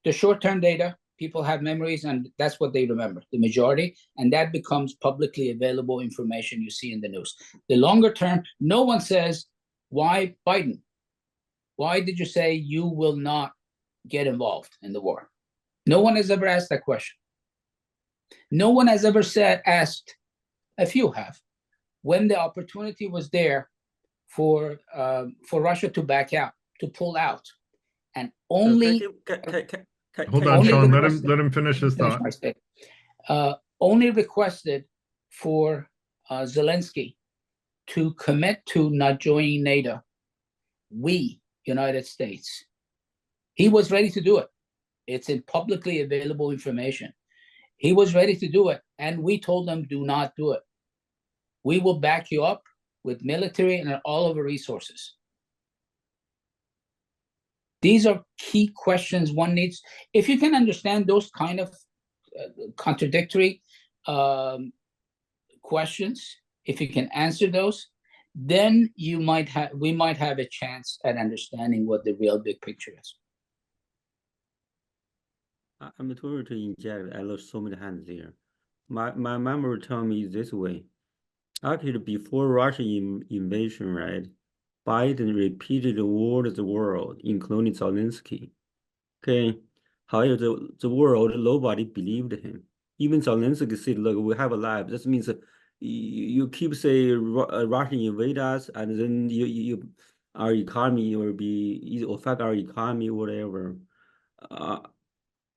The short term data, people have memories and that's what they remember, the majority, and that becomes publicly available information you see in the news. The longer term, no one says, why Biden? Why did you say you will not get involved in the war? No one has ever asked that question. No one has ever asked, a few have, when the opportunity was there for Russia to back out, to pull out, and only hold on, Sean. Let him finish his thought. Only requested for Zelensky to commit to not joining NATO. We, United States, he was ready to do it. It's in publicly available information. He was ready to do it, and we told him, do not do it. We will back you up with military and all of the resources. These are key questions one needs. If you can understand those kind of contradictory questions, if you can answer those, then we might have a chance at understanding what the real big picture is. I'm totally to inject. I lost so many hands there. My memory tell me this way. Actually, before Russian invasion, right, Biden repeated the word of the world, including Zelensky. Okay. However, the world, nobody believed him. Even Zelensky said, look, we have a life. That means you keep saying Russian invade us, and then our economy will be affect our economy, whatever.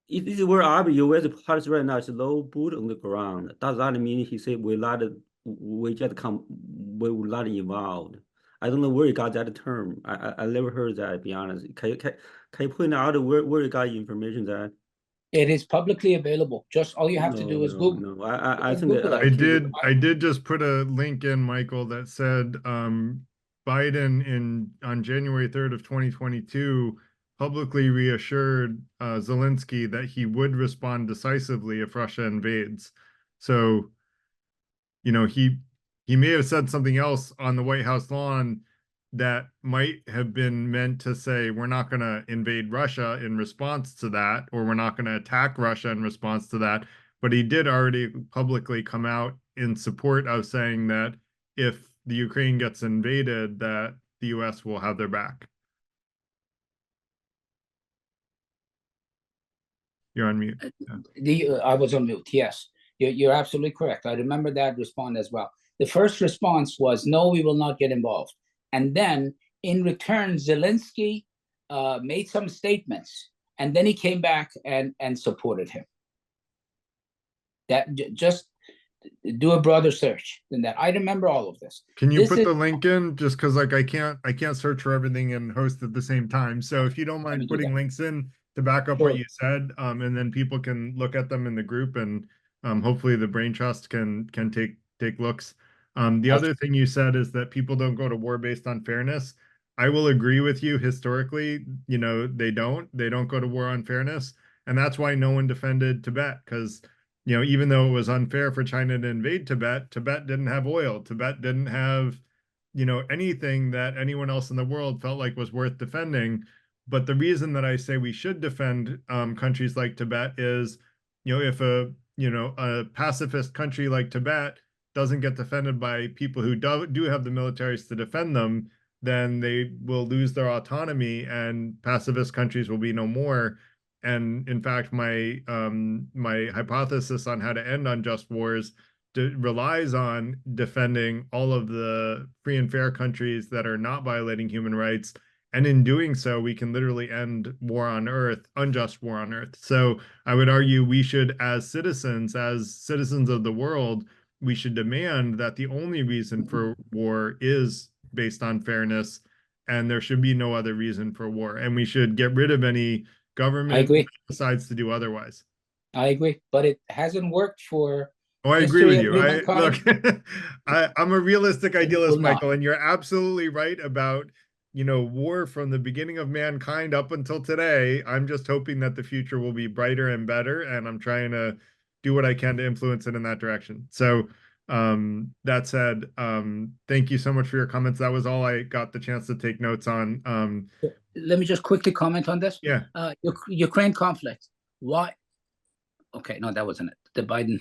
It is where our U.S. policy right now is low boot on the ground. Does that mean he said we will not involved? I don't know where you got that term. I never heard that, to be honest. Can you point out where you got information that? It is publicly available. Just all you have to do is Google. No, I think I did just put a link in, Michael, that said Biden on January 3rd of 2022 publicly reassured Zelensky that he would respond decisively if Russia invades. So, you know, he may have said something else on the White House lawn that might have been meant to say, we're not going to invade Russia in response to that, or we're not going to attack Russia in response to that. But he did already publicly come out in support of saying that if the Ukraine gets invaded, that the US will have their back. You're on mute. Yeah. I was on mute, yes. You're absolutely correct. I remember that response as well. The first response was, no, we will not get involved. And then in return, Zelensky made some statements, and then he came back and supported him. That just do a broader search than that. I remember all of this. Can you put the link in, just because like I can't search for everything and host at the same time. So if you don't mind putting links in to back up what you said, and then people can look at them in the group, and hopefully the Brain Trust can take looks. The other thing you said is that people don't go to war based on fairness. I will agree with you. Historically, you know, they don't go to war on fairness. And that's why no one defended Tibet, because, you know, even though it was unfair for China to invade Tibet, Tibet didn't have oil. Tibet didn't have, you know, anything that anyone else in the world felt like was worth defending. But the reason that I say we should defend countries like Tibet is, you know, if a pacifist country like Tibet doesn't get defended by people who do have the militaries to defend them, then they will lose their autonomy and pacifist countries will be no more. And in fact, my hypothesis on how to end unjust wars relies on defending all of the free and fair countries that are not violating human rights. And in doing so, we can literally end war on earth, unjust war on earth. So I would argue we should, as citizens of the world, we should demand that the only reason for war is based on fairness, and there should be no other reason for war. And we should get rid of any government that decides to do otherwise. I agree, but it hasn't worked for. Oh, I agree with you. Look, I'm a realistic idealist, Michael, and you're absolutely right about, you know, war from the beginning of mankind up until today. I'm just hoping that the future will be brighter and better, and I'm trying to do what I can to influence it in that direction. So that said, thank you so much for your comments. That was all I got the chance to take notes on. Let me just quickly comment on this. Yeah. Ukraine conflict. Why? Okay, no, that wasn't it. The Biden.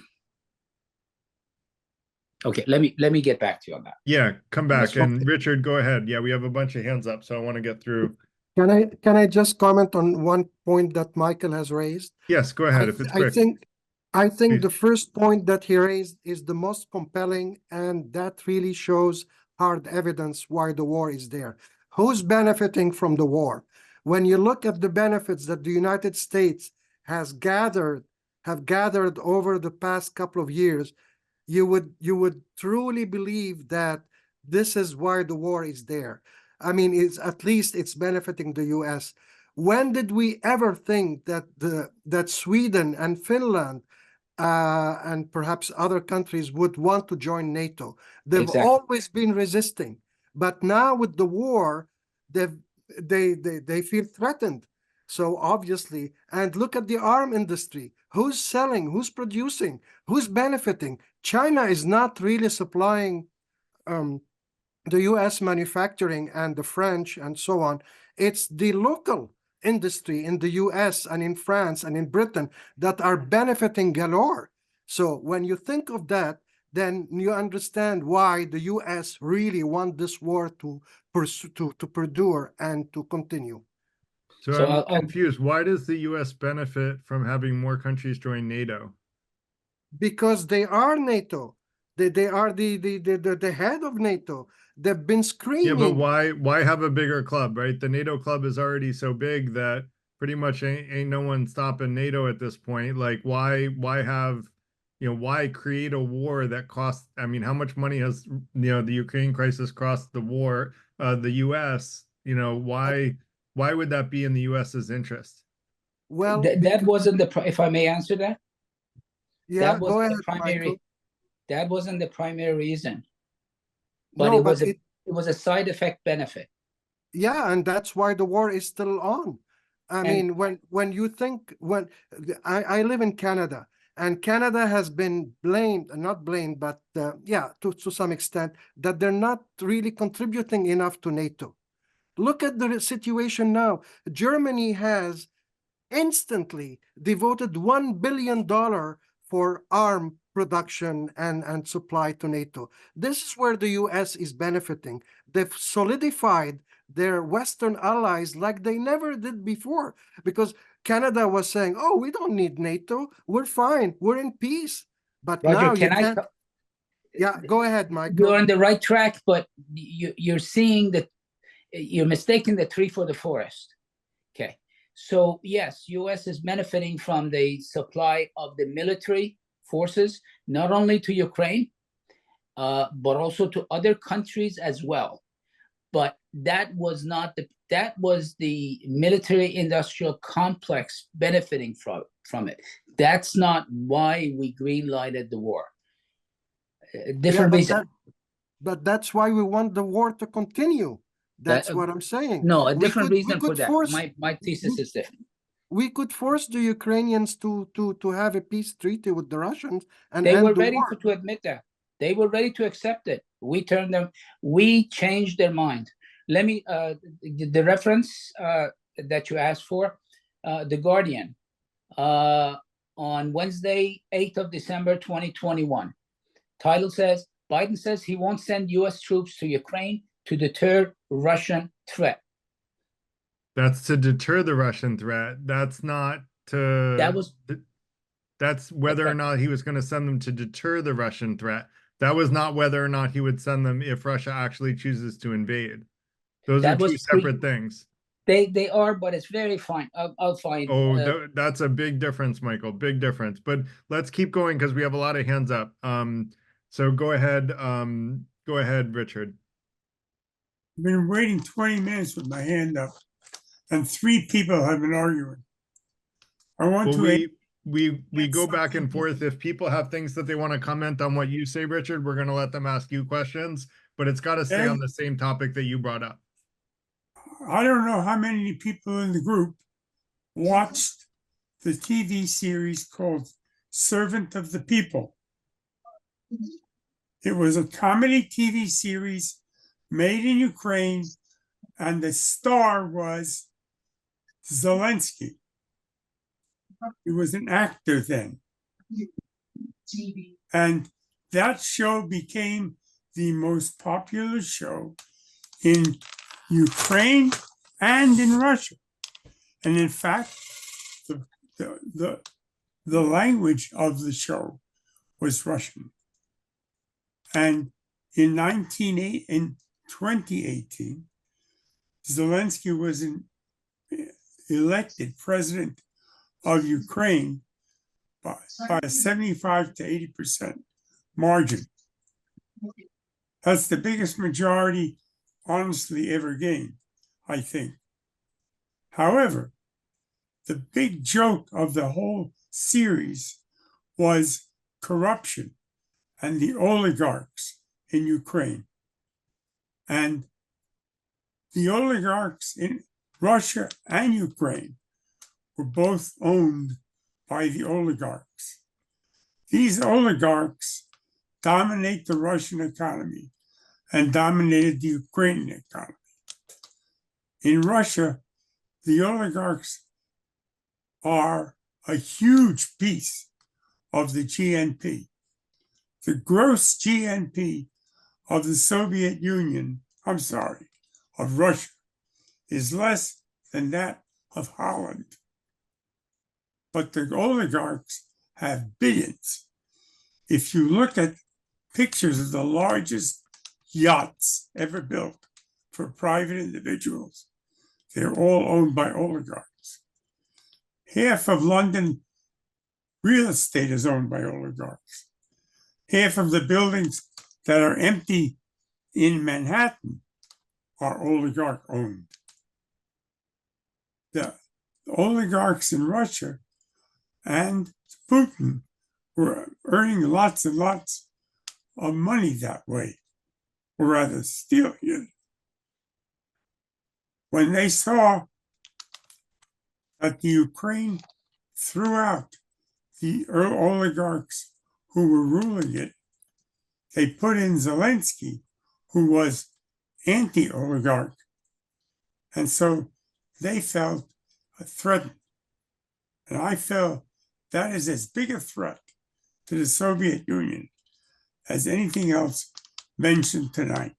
Okay, let me get back to you on that. Yeah, come back. And Richard, go ahead. Yeah, we have a bunch of hands up, so I want to get through. Can I just comment on one point that Michael has raised? Yes, go ahead if it's quick. I think the first point that he raised is the most compelling, and that really shows hard evidence why the war is there. Who's benefiting from the war? When you look at the benefits that the United States have gathered over the past couple of years, you would truly believe that this is why the war is there. I mean, at least it's benefiting the US. When did we ever think that Sweden and Finland and perhaps other countries would want to join NATO? They've always been resisting, but now with the war, they feel threatened. So obviously, and look at the arm industry. Who's selling? Who's producing? Who's benefiting? China is not really supplying the US manufacturing and the French and so on. It's the local industry in the US and in France and in Britain that are benefiting galore. So when you think of that, then you understand why the US really want this war to perdure and to continue. So I'm confused. Why does the US benefit from having more countries join NATO? Because they are NATO. They are the head of NATO. They've been screaming. Yeah, but why have a bigger club, right? The NATO club is already so big that pretty much ain't no one stopping NATO at this point. Like why have, you know, why create a war that costs, I mean, how much money has, you know, the Ukraine crisis cost the war, the US, you know, why would that be in the US's interest? Well, that wasn't if I may answer that. Yeah, go ahead, Michael. That wasn't the primary reason, but it was a side effect benefit. Yeah, and that's why the war is still on. I mean, when you think, I live in Canada, and Canada has been not blamed, but to some extent, that they're not really contributing enough to NATO. Look at the situation now. Germany has instantly devoted $1 billion for arm production and supply to NATO. This is where the US is benefiting. They've solidified their Western allies like they never did before, because Canada was saying, oh, we don't need NATO. We're fine. We're in peace. But Roger, now you can't. Yeah, go ahead, Michael. You're on the right track, but you're seeing that you're mistaking the tree for the forest. Okay. So yes, US is benefiting from the supply of the military forces, not only to Ukraine, but also to other countries as well. But that was the military industrial complex benefiting from it. That's not why we green-lighted the war. Different reason. But that's why we want the war to continue. That's That- what I'm saying. No, a We different could- we reason for could that. force- My thesis is different. We could force the Ukrainians to have a peace treaty with the Russians and They end were the ready war. to admit that. They were ready to accept it. We changed their mind. Let me, the reference that you asked for, The Guardian, on Wednesday, 8th of December, 2021. Title says, Biden says he won't send US troops to Ukraine to deter Russian threat. That's to deter the Russian threat. That's not to. That was. That's whether or not he was going to send them to deter the Russian threat. That was not whether or not he would send them if Russia actually chooses to invade. Those are two separate things. They are, but it's very fine. I'll find. Oh, that's a big difference, Michael. Big difference. But let's keep going because we have a lot of hands up. So go ahead. Go ahead, Richard. I've been waiting 20 minutes with my hand up, and 3 people have been arguing. I want to. We go back and forth. If people have things that they want to comment on what you say, Richard, we're going to let them ask you questions, but it's got to stay on the same topic that you brought up. I don't know how many people in the group watched the TV series called Servant of the People. It was a comedy TV series made in Ukraine, and the star was Zelensky. He was an actor then. And that show became the most popular show in Ukraine and in Russia. And in fact, the language of the show was Russian. And in 2018, Zelensky was elected president of Ukraine by a 75 to 80% margin. That's the biggest majority, honestly, ever gained, I think. However, the big joke of the whole series was corruption and the oligarchs in Ukraine. And the oligarchs in Russia and Ukraine were both owned by the oligarchs. These oligarchs dominate the Russian economy and dominated the Ukrainian economy. In Russia, the oligarchs are a huge piece of the GNP. The gross GNP of the Soviet Union, of Russia, is less than that of Holland. But the oligarchs have billions. If you look at pictures of the largest yachts ever built for private individuals, they're all owned by oligarchs. Half of London real estate is owned by oligarchs. Half of the buildings that are empty in Manhattan are oligarch owned. The oligarchs in Russia and Putin were earning lots and lots of money that way, or rather stealing it. When they saw that the Ukraine threw out the oligarchs who were ruling it, they put in Zelensky, who was anti-oligarch. And so they felt threatened. And I felt that is as big a threat to the Soviet Union as anything else mentioned tonight.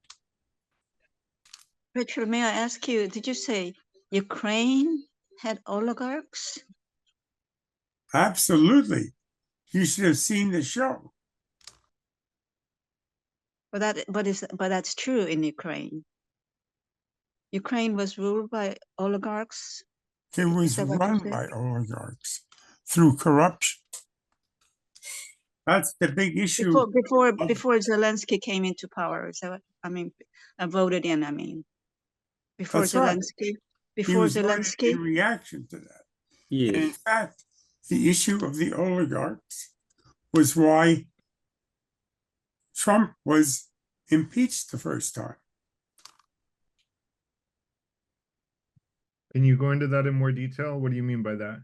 Richard, may I ask you, did you say Ukraine had oligarchs? Absolutely. You should have seen the show. But that's true in Ukraine. Ukraine was ruled by oligarchs. It was run by oligarchs through corruption. That's the big issue. Before Zelensky came into power, so voted in. Before That's Zelensky, right. before Zelensky. In reaction to that. Yes. And in fact, the issue of the oligarchs was why Trump was impeached the first time. Can you go into that in more detail? What do you mean by that?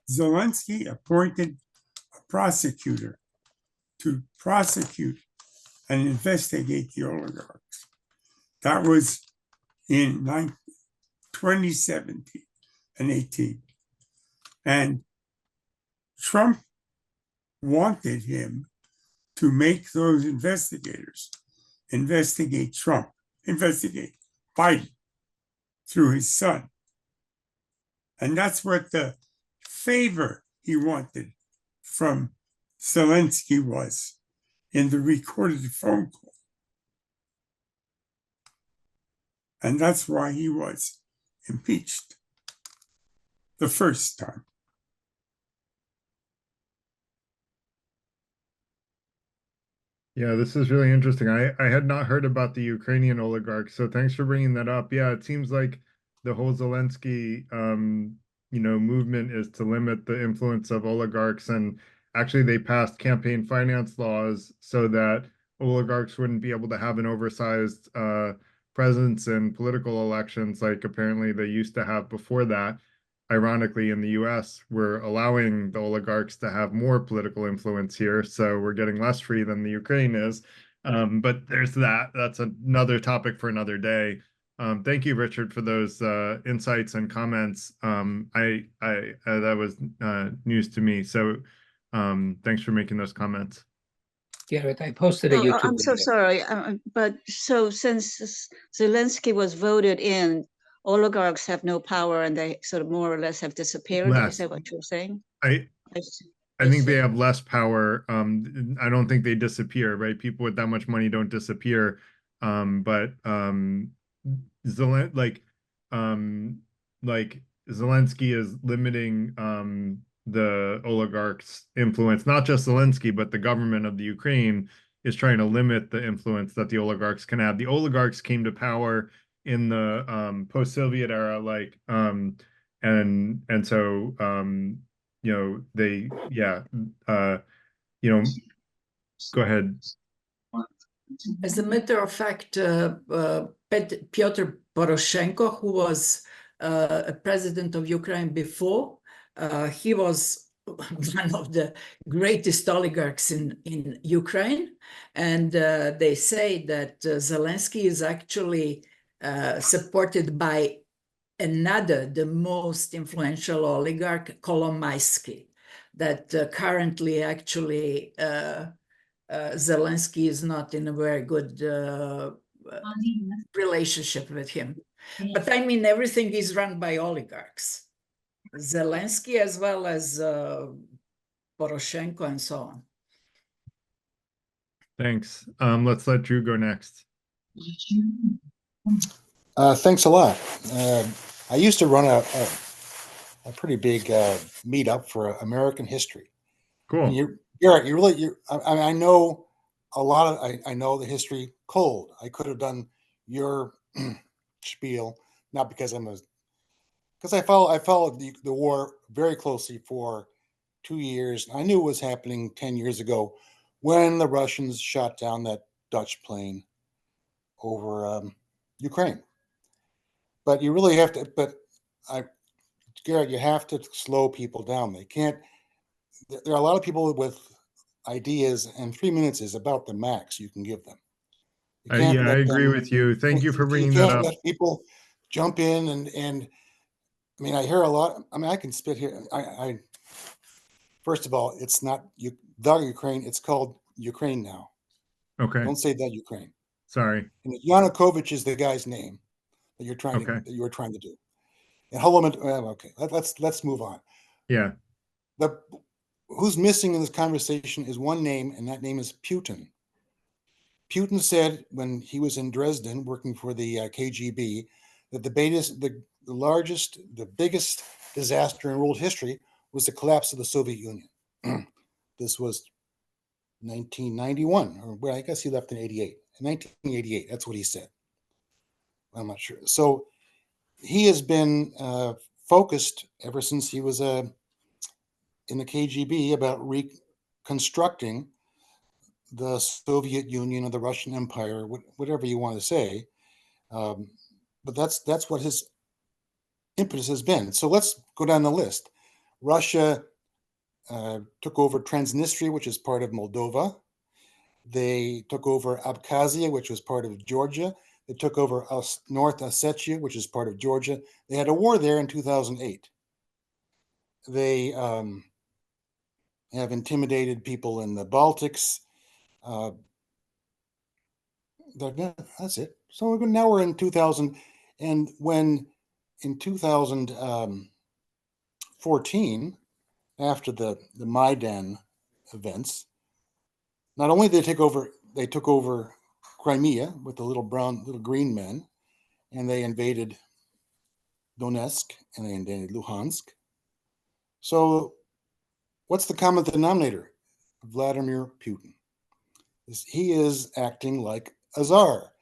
Zelensky appointed a prosecutor to prosecute and investigate the oligarchs. That was in 2017 and 18. And Trump wanted him to make those investigators investigate Trump, investigate Biden through his son. And that's what the favor he wanted from Zelensky was in the recorded phone call. And that's why he was impeached the first time. Yeah, this is really interesting. I had not heard about the Ukrainian oligarchs, so thanks for bringing that up. Yeah, it seems like the whole Zelensky, movement is to limit the influence of oligarchs, and actually they passed campaign finance laws so that oligarchs wouldn't be able to have an oversized presence in political elections like apparently they used to have before that. Ironically, in the US, we're allowing the oligarchs to have more political influence here, so we're getting less free than the Ukraine is. But there's that. That's another topic for another day. Thank you, Richard, for those insights and comments. That was news to me. So thanks for making those comments. Garrett, I posted a Oh, YouTube I'm so video. sorry, but so since Zelensky was voted in, oligarchs have no power and they sort of more or less have disappeared. Is Less. that what you're saying? I think they have less power. I don't think they disappear, right? People with that much money don't disappear. But Zelensky is limiting the oligarchs' influence. Not just Zelensky, but the government of the Ukraine is trying to limit the influence that the oligarchs can have. The oligarchs came to power in the post-Soviet era, and so go ahead. As a matter of fact, Pyotr Poroshenko, who was a president of Ukraine before, he was one of the greatest oligarchs in Ukraine. And they say that Zelensky is actually supported by another, the most influential oligarch, Kolomaisky, that currently actually Zelensky is not in a very good relationship with him. But I mean, everything is run by oligarchs. Zelensky as well as Poroshenko and so on. Thanks. Let's let Drew go next. Thanks a lot. I used to run a pretty big meetup for American history. Cool. I know a lot of, I know the history cold. I could have done your spiel, not because because I followed the war very closely for 2 years. I knew what was happening 10 years ago when the Russians shot down that Dutch plane over Ukraine. But you really have to, Garrett, you have to slow people down. They can't, there are a lot of people with ideas, and 3 minutes is about the max you can give them. Yeah, I agree with you. Thank you for bringing that up. Let people jump in and I mean, I hear a lot. I mean, I can spit here. I first of all, it's not the Ukraine. It's called Ukraine now. Okay. Don't say that Ukraine. Sorry. And Yanukovych is the guy's name that you're trying to that you were trying to do. And okay, let's move on. Yeah. Who's missing in this conversation is one name, and that name is Putin. Putin said when he was in Dresden working for the KGB that the largest, the biggest disaster in world history was the collapse of the Soviet Union. This was 1991, or well, I guess he left in 88. In 1988, that's what he said. I'm not sure. So he has been focused ever since he was in the KGB about reconstructing the Soviet Union or the Russian Empire, whatever you want to say. But that's what his impetus has been. So let's go down the list. Russia took over Transnistria, which is part of Moldova. They took over Abkhazia, which was part of Georgia. They took over North Ossetia, which is part of Georgia. They had a war there in 2008. They have intimidated people in the Baltics. That's it. So now we're in 2000. And when in 2014, after the Maidan events, not only did they took over Crimea with the little green men, and they invaded Donetsk and they invaded Luhansk. So what's the common denominator? Vladimir Putin. He is acting like a czar.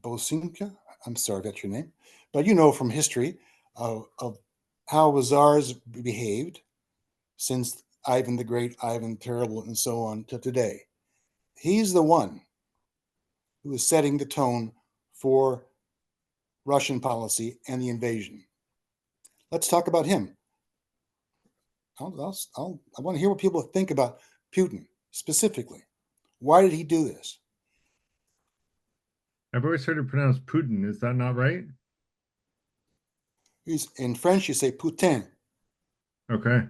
Bosinka, I'm sorry, that's your name, but you know from history of how the czars behaved since Ivan the Great, Ivan the Terrible, and so on to today. He's the one who is setting the tone for Russian policy and the invasion. Let's talk about him. I want to hear what people think about Putin specifically. Why did he do this? I've always heard it pronounced Putin. Is that not right? In French, you say Putin. Okay.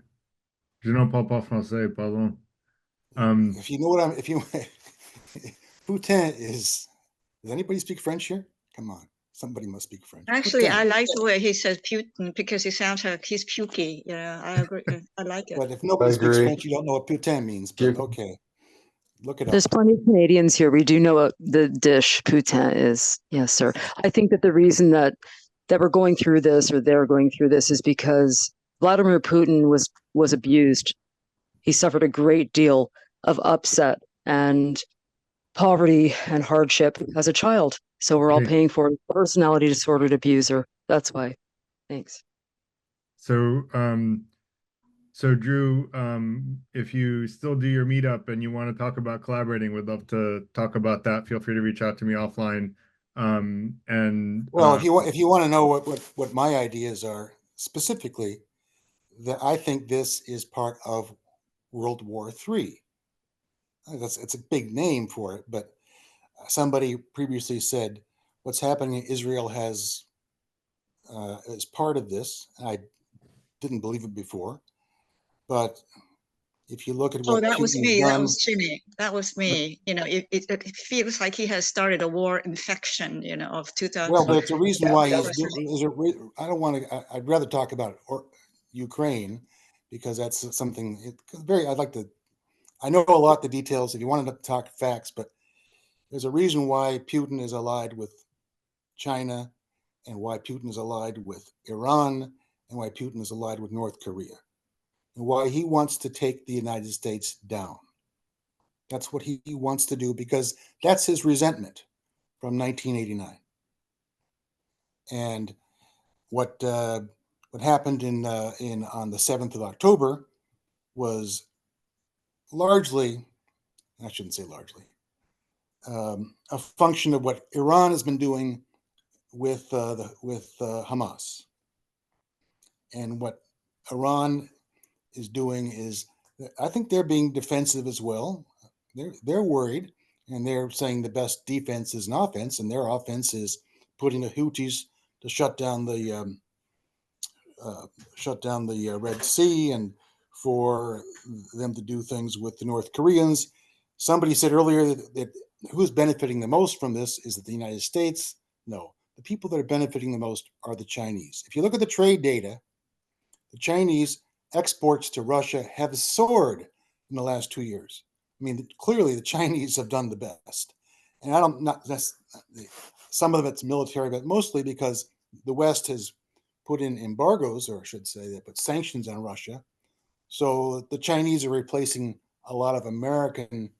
Je ne parle pas français, pardon. If you know what Putin is. Does anybody speak French here? Come on, somebody must speak French. Actually, Putin. I like the way he says Putin because it sounds like he's pukey. Yeah, I agree. I like it. But if nobody speaks French, you don't know what Putin means. But okay, look it up. There's plenty of Canadians here. We do know what the dish poutine is. Yes, sir. I think that the reason that we're going through this, or they're going through this, is because Vladimir Putin was abused. He suffered a great deal of upset and poverty and hardship as a child. So we're all paying for it. Personality disordered abuser. That's why. Thanks. So, so Drew, if you still do your meetup and you want to talk about collaborating, we'd love to talk about that. Feel free to reach out to me offline. Well, if you want to know what my ideas are specifically, that I think this is part of World War III. It's a big name for it, but somebody previously said what's happening in Israel is part of this. I didn't believe it before, but if you look at what that was Putin me. has That done, was Jimmy. That was me. You know, it feels like he has started a war infection. You know, of 2000. well, but it's a reason why he's doing. I don't want to. I'd rather talk about Ukraine because that's something I'd like to. I know a lot of the details. If you wanted to talk facts, but there's a reason why Putin is allied with China, and why Putin is allied with Iran, and why Putin is allied with North Korea, and why he wants to take the United States down. That's what he wants to do because that's his resentment from 1989. And what happened on the 7th of October was largely, I shouldn't say largely, a function of what Iran has been doing with Hamas. And what Iran is doing is, I think they're being defensive as well. They're worried, and they're saying the best defense is an offense, and their offense is putting the Houthis to shut down the Red Sea, and for them to do things with the North Koreans. Somebody said earlier that who's benefiting the most from this is the United States. No, the people that are benefiting the most are the Chinese. If you look at the trade data, the Chinese exports to Russia have soared in the last 2 years. I mean, clearly the Chinese have done the best. And some of it's military, but mostly because the West has put in embargoes, or I should say they put sanctions on Russia. So the Chinese are replacing a lot of American,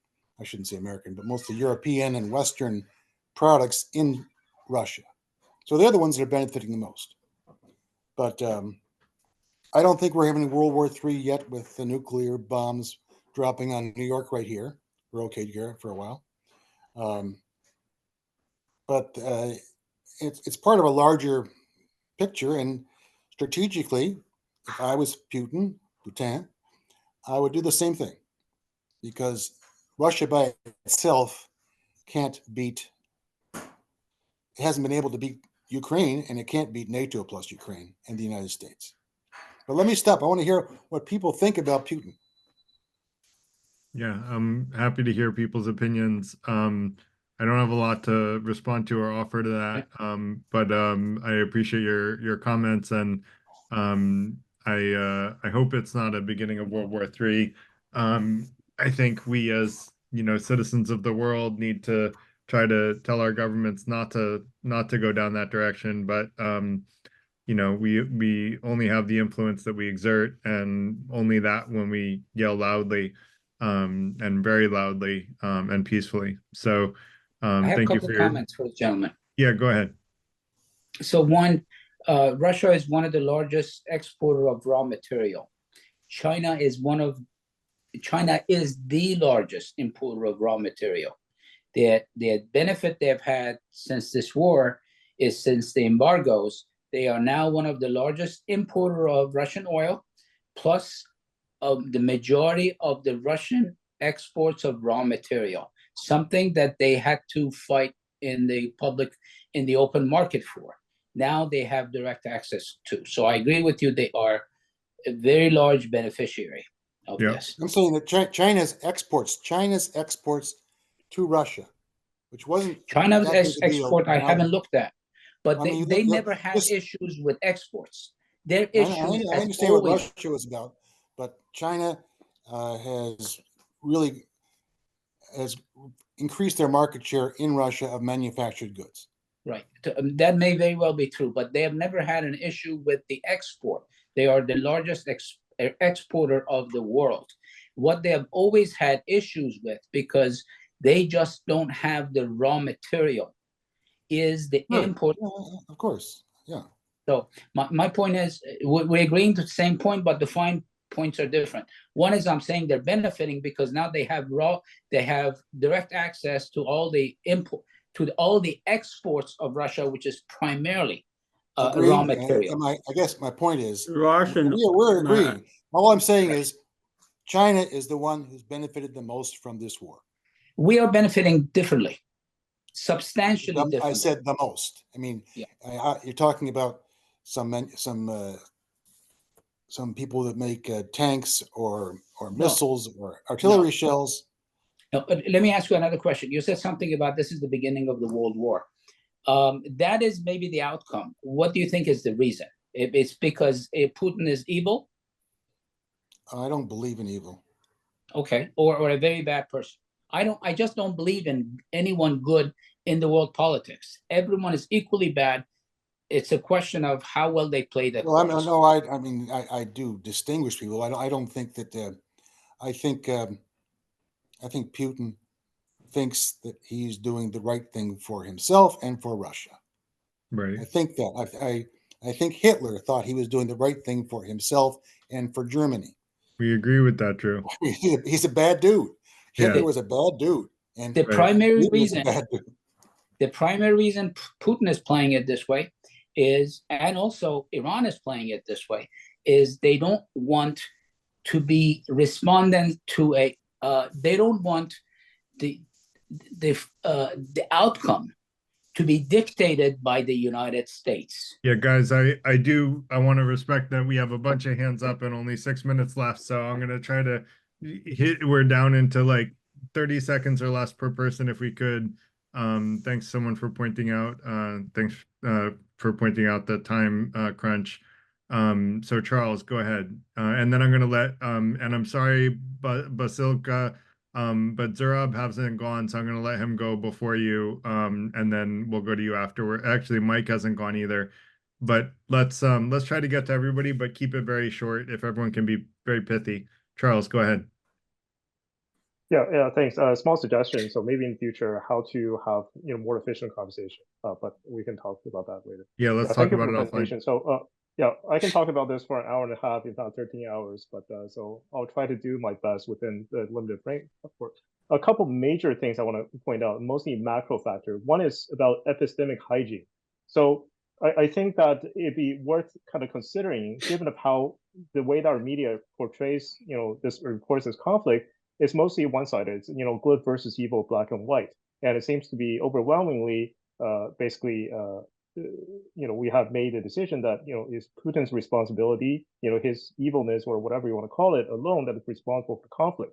I shouldn't say American, but mostly European and Western products in Russia. So they're the ones that are benefiting the most. But I don't think we're having World War III yet with the nuclear bombs dropping on New York right here. We're okay here for a while. But it's part of a larger picture. And strategically, if I was Putin, I would do the same thing, because Russia by itself can't beat, it hasn't been able to beat Ukraine, and it can't beat NATO plus Ukraine and the United States. But let me stop. I want to hear what people think about Putin. Yeah, I'm happy to hear people's opinions. I don't have a lot to respond to or offer to that, but I appreciate your comments, and I hope it's not a beginning of World War III. I think we, as citizens of the world, need to try to tell our governments not to go down that direction, but we only have the influence that we exert, and only that when we yell loudly, and very loudly, and peacefully. So I have a thank you couple for of your comments for the gentleman. Yeah, go ahead. So one, Russia is one of the largest exporter of raw material. China is the largest importer of raw material. The benefit they've had since this war is, since the embargoes, they are now one of the largest importer of Russian oil, plus the majority of the Russian exports of raw material, something that they had to fight in the open market for. Now they have direct access to. So I agree with you, they are a very large beneficiary of this. I'm saying that China's exports to Russia, which wasn't China's that big a deal. export, I haven't looked at, but I mean, they never had issues with exports. Their issue I understand what Russia was about, but China has increased their market share in Russia of manufactured goods. Right. That may very well be true, but they have never had an issue with the export. They are the largest exporter of the world. What they have always had issues with, because they just don't have the raw material, is the import. Of course, yeah. So my point is, we're agreeing to the same point, but the fine points are different. One is, I'm saying they're benefiting because now they have direct access to all the exports of Russia, which is primarily raw material. I guess my point is, Russian. we're agreeing. All I'm saying is, China is the one who's benefited the most from this war. We are benefiting differently, substantially differently. I said the most. I mean, you're talking about some people that make tanks or missiles or artillery shells. No, let me ask you another question. You said something about this is the beginning of the World War. That is maybe the outcome. What do you think is the reason? It's because Putin is evil? I don't believe in evil. Okay, or a very bad person. I just don't believe in anyone good in the world politics. Everyone is equally bad. It's a question of how well they play that. Well, I mean, I do distinguish people. I don't think that. I think Putin thinks that he's doing the right thing for himself and for Russia. Right. I think that. I think Hitler thought he was doing the right thing for himself and for Germany. We agree with that, Drew. He's a bad dude. Hitler was a bad dude, and the primary reason, the primary reason Putin is playing it this way is, and also Iran is playing it this way, is they don't want to be respondent to they don't want the outcome to be dictated by the United States. Yeah, guys, I want to respect that we have a bunch of hands up and only 6 minutes left, so I'm gonna try to we're down into like 30 seconds or less per person if we could. Thanks someone for pointing out. Thanks for pointing out the time crunch. So Charles, go ahead. And then I'm gonna let and I'm sorry, Basilka, but Zurab hasn't gone, so I'm gonna let him go before you. And then we'll go to you afterward. Actually, Mike hasn't gone either. But let's try to get to everybody, but keep it very short if everyone can be very pithy. Charles, go ahead. Yeah, thanks. Small suggestion. So maybe in future, how to have more efficient conversation. But we can talk about that later. Yeah, let's talk about it offline. So Yeah, I can talk about this for an hour and a half, if not 13 hours, but so I'll try to do my best within the limited frame, of course. A couple major things I want to point out, mostly macro factor. One is about epistemic hygiene. So I think that it'd be worth kind of considering, given of how the way that our media portrays, this reports this conflict, is mostly one-sided. It's, good versus evil, black and white, and it seems to be overwhelmingly, basically, we have made a decision that it's Putin's responsibility, his evilness or whatever you want to call it, alone that is responsible for conflict.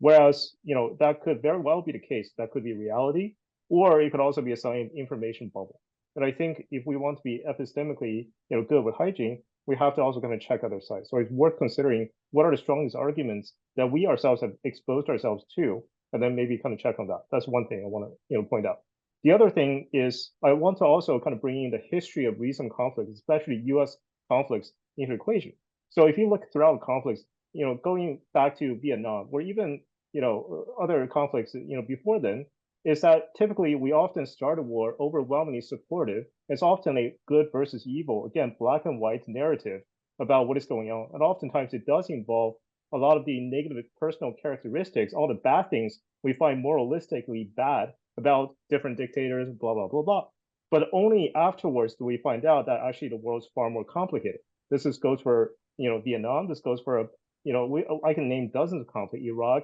Whereas, that could very well be the case. That could be reality, or it could also be a sign of information bubble. And I think if we want to be epistemically, good with hygiene, we have to also kind of check other sides. So it's worth considering what are the strongest arguments that we ourselves have exposed ourselves to, and then maybe kind of check on that. That's one thing I want to, point out. The other thing is I want to also kind of bring in the history of recent conflicts, especially U.S. conflicts, into the equation. So if you look throughout conflicts, going back to Vietnam, or even other conflicts, before then, is that typically we often start a war overwhelmingly supportive. It's often a good versus evil, again, black and white narrative about what is going on. And oftentimes it does involve a lot of the negative personal characteristics, all the bad things we find moralistically bad about different dictators, blah, blah, blah, blah. But only afterwards do we find out that actually the world's far more complicated. This goes for, Vietnam. This goes for, I can name dozens of conflicts, Iraq,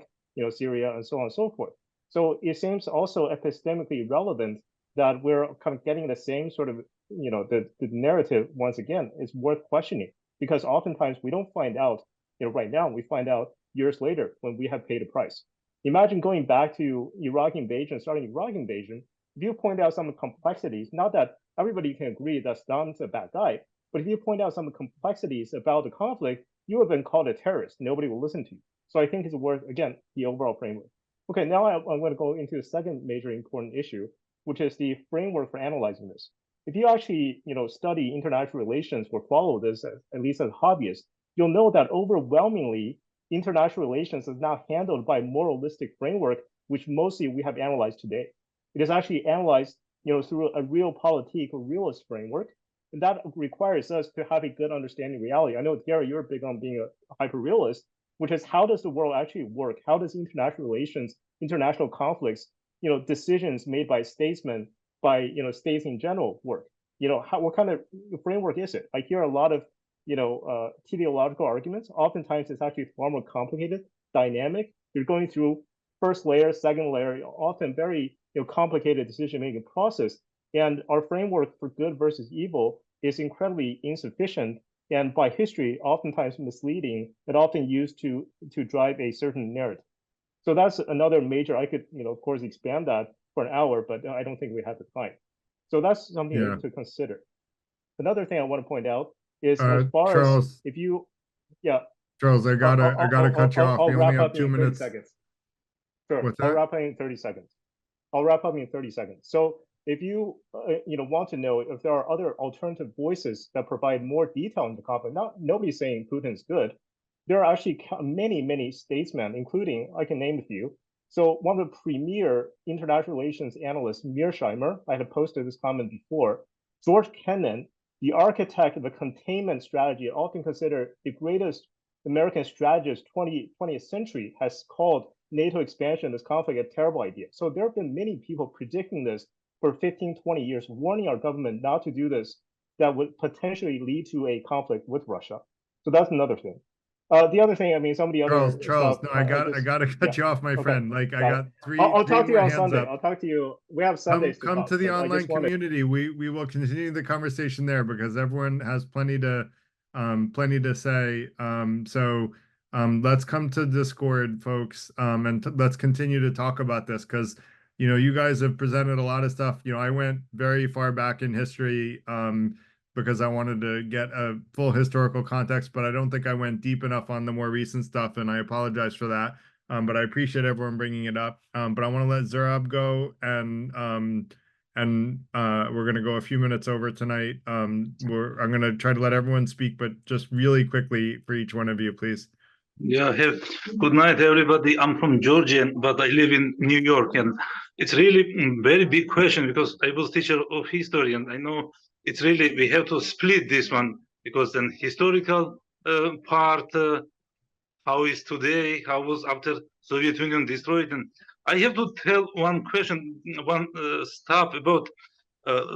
Syria, and so on and so forth. So it seems also epistemically relevant that we're kind of getting the same sort of, the narrative once again is worth questioning, because oftentimes we don't find out, right now, we find out years later when we have paid a price. Imagine going back to Iraq invasion, starting Iraq invasion, if you point out some of the complexities, not that everybody can agree that Saddam's a bad guy, but if you point out some of the complexities about the conflict, you have been called a terrorist. Nobody will listen to you. So I think it's worth, again, the overall framework. Okay, now I'm going to go into the second major important issue, which is the framework for analyzing this. If you actually, study international relations or follow this, at least as hobbyists, you'll know that overwhelmingly, international relations is not handled by a moralistic framework, which mostly we have analyzed today. It is actually analyzed, through a realpolitik or realist framework, and that requires us to have a good understanding of reality. I know, Gary, you're big on being a hyper-realist, which is how does the world actually work? How does international relations, international conflicts, decisions made by statesmen, by states in general work? What kind of framework is it? I hear a lot of teleological arguments. Oftentimes it's actually far more complicated, dynamic. You're going through first layer, second layer, often very complicated decision-making process. And our framework for good versus evil is incredibly insufficient, and by history, oftentimes misleading, and often used to drive a certain narrative. So that's another major, I could, of course, expand that for an hour, but I don't think we have the time. So that's something to consider. Another thing I want to point out is as far Charles, as if you, Charles, I gotta cut you off. You only have 2 minutes. Sure, What's I'll that? wrap up in 30 seconds. I'll wrap up in 30 seconds. So if you, want to know if there are other alternative voices that provide more detail in the conflict, nobody's saying Putin's good. There are actually many, many statesmen, including, I can name a few. So one of the premier international relations analysts, Mearsheimer, I had posted this comment before, George Kennan, the architect of the containment strategy, often considered the greatest American strategist 20th century, has called NATO expansion in this conflict a terrible idea. So there have been many people predicting this for 15, 20 years, warning our government not to do this, that would potentially lead to a conflict with Russia. So that's another thing. The other thing, I mean, some of the other Charles, stuff, no, I gotta cut you off, my friend. Like I got three. I'll talk to you more on hands Sunday. up. I'll talk to you. We have Sundays to come talk, to the but I online just wanted- community. We will continue the conversation there because everyone has plenty to say. Let's come to Discord, folks, and let's continue to talk about this because you guys have presented a lot of stuff. I went very far back in history because I wanted to get a full historical context, but I don't think I went deep enough on the more recent stuff, and I apologize for that. But I appreciate everyone bringing it up. But I want to let Zurab go, and we're going to go a few minutes over tonight. I'm going to try to let everyone speak, but just really quickly for each one of you, please. Yeah, good night, everybody. I'm from Georgia, but I live in New York, and it's really a very big question because I was teacher of history, and I know it's really, we have to split this one. because an historical part, how is today, how was after Soviet Union destroyed. And I have to tell one question, one stuff about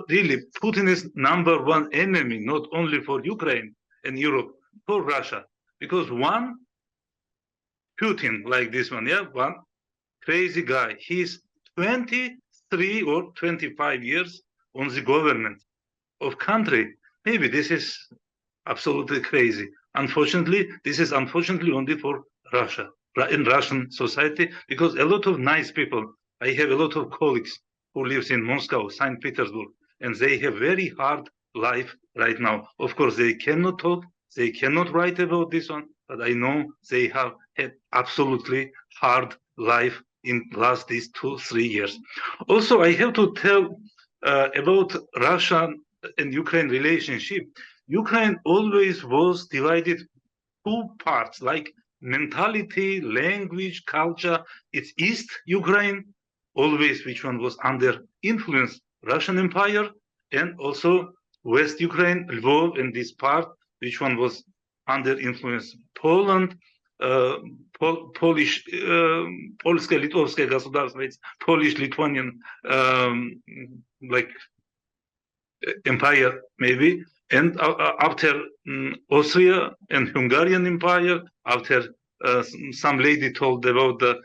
really Putin is #1 enemy, not only for Ukraine and Europe, for Russia, because one Putin like this one, yeah, one crazy guy. He's 23 or 25 years on the government of country. Maybe this is absolutely crazy. Unfortunately, this is unfortunately only for Russia, in Russian society, because a lot of nice people, I have a lot of colleagues who lives in Moscow, St. Petersburg, and they have very hard life right now. Of course, they cannot talk, they cannot write about this one, but I know they have had absolutely hard life in last these 2-3 years. Also, I have to tell about Russia and Ukraine relationship. Ukraine always was divided two parts, like mentality, language, culture. It's East Ukraine, always which one was under influence Russian Empire, and also West Ukraine, Lvov, and this part, which one was under influence Poland, Polish, Polskie, Litovskie государство, it's Polish-Lithuanian, like empire maybe, and after Austria and Hungarian Empire, after some lady told about the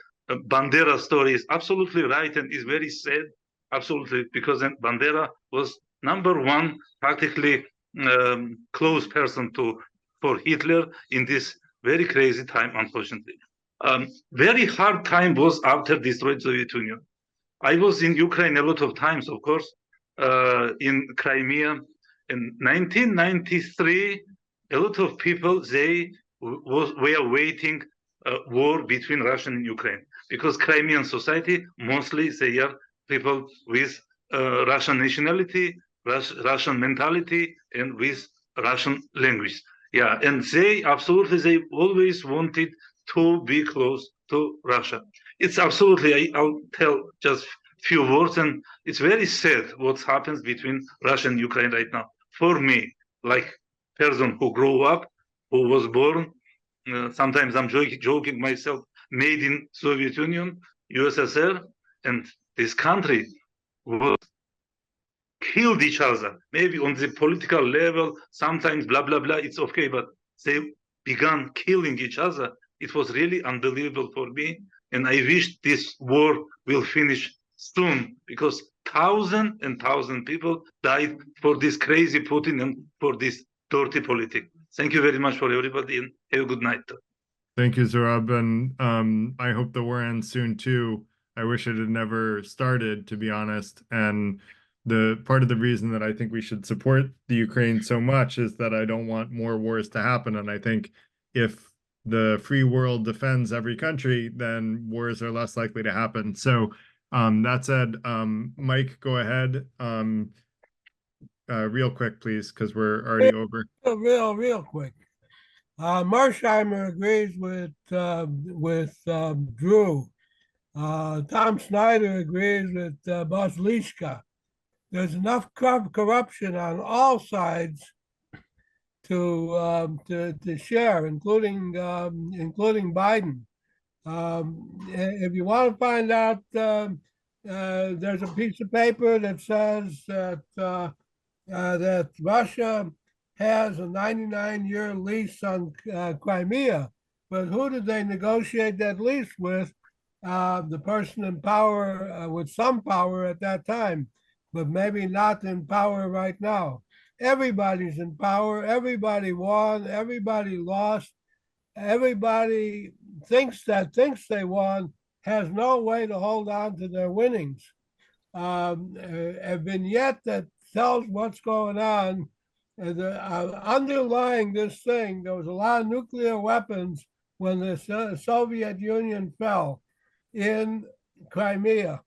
Bandera story, is absolutely right and is very sad, absolutely, because Bandera was #1 practically close person for Hitler in this very crazy time, unfortunately. Very hard time was after destroyed Soviet Union. I was in Ukraine a lot of times, of course, in Crimea. In 1993, a lot of people, they were waiting war between Russia and Ukraine, because Crimean society, mostly they are people with Russian nationality, Russian mentality, and with Russian language. Yeah, and they absolutely, they always wanted to be close to Russia. It's absolutely, I'll tell just few words, and it's very sad what happens between Russia and Ukraine right now. For me, like person who grew up, who was born, sometimes I'm joking myself, made in Soviet Union, USSR, and this country was killed each other. Maybe on the political level, sometimes blah, blah, blah, it's okay, but they began killing each other. It was really unbelievable for me. And I wish this war will finish soon, because thousands and thousands of people died for this crazy Putin and for this dirty politics. Thank you very much for everybody, and have a good night. Thank you, Zurab, and I hope the war ends soon too. I wish it had never started, to be honest. And the part of the reason that I think we should support the Ukraine so much is that I don't want more wars to happen. And I think if the free world defends every country, then wars are less likely to happen. So that said, Mike, go ahead. Real quick, please, because we're already over. Real quick. Mersheimer agrees with Drew. Tom Snyder agrees with Boslishka. There's enough corruption on all sides to share, including Biden. If you want to find out, there's a piece of paper that says that Russia has a 99-year lease on Crimea, but who did they negotiate that lease with? The person in power, with some power at that time, but maybe not in power right now. Everybody's in power. Everybody won. Everybody lost. Everybody thinks they won, has no way to hold on to their winnings. A vignette that tells what's going on. Underlying this thing, there was a lot of nuclear weapons when the Soviet Union fell in Crimea,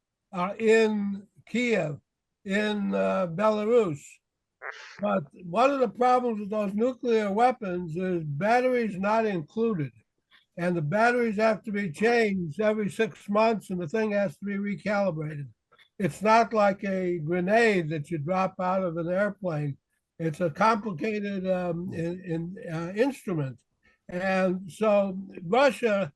in Kiev, in Belarus. But one of the problems with those nuclear weapons is batteries not included. And the batteries have to be changed every 6 months, and the thing has to be recalibrated. It's not like a grenade that you drop out of an airplane. It's a complicated instrument. And so Russia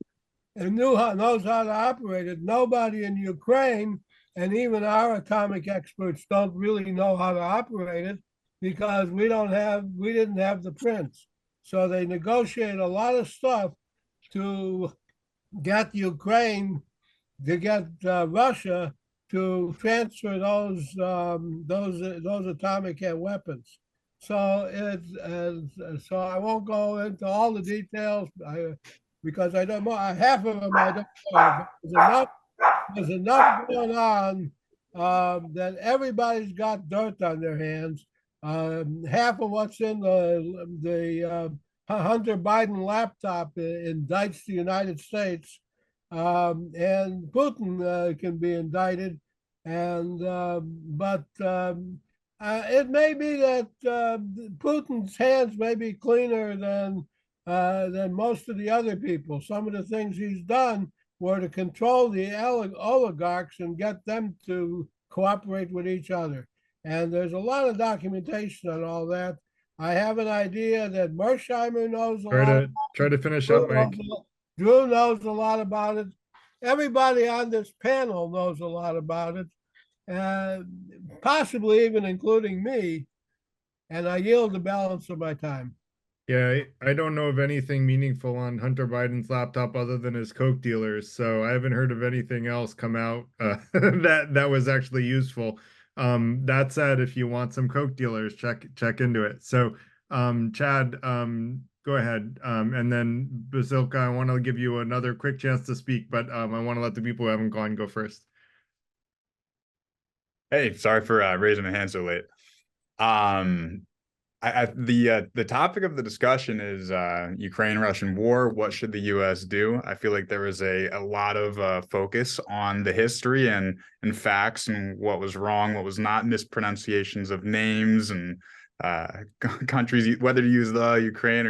knows how to operate it. Nobody in Ukraine, and even our atomic experts, don't really know how to operate it because we didn't have the prints. So they negotiate a lot of stuff to get Ukraine, to get Russia to transfer those atomic weapons. So so I won't go into all the details because I don't know half of them I don't know. But there's enough going on that everybody's got dirt on their hands. Half of what's in the Hunter Biden laptop indicts the United States, and Putin can be indicted. And but it may be that Putin's hands may be cleaner than most of the other people. Some of the things he's done were to control the oligarchs and get them to cooperate with each other. And there's a lot of documentation on all that. I have an idea that Mersheimer knows a lot. Try to finish up, Mike. Drew knows a lot about it. Everybody on this panel knows a lot about it, possibly even including me. And I yield the balance of my time. Yeah, I don't know of anything meaningful on Hunter Biden's laptop other than his Coke dealers. So I haven't heard of anything else come out that was actually useful. That said, if you want some Coke dealers, check into it. So Chad, go ahead. And then Basilka, I want to give you another quick chance to speak, but I want to let the people who haven't gone go first. Hey, sorry for raising my hand so late. The topic of the discussion is Ukraine-Russian war. What should the U.S. do? I feel like there was a lot of focus on the history and facts and what was wrong, what was not, mispronunciations of names and countries, whether to use the Ukraine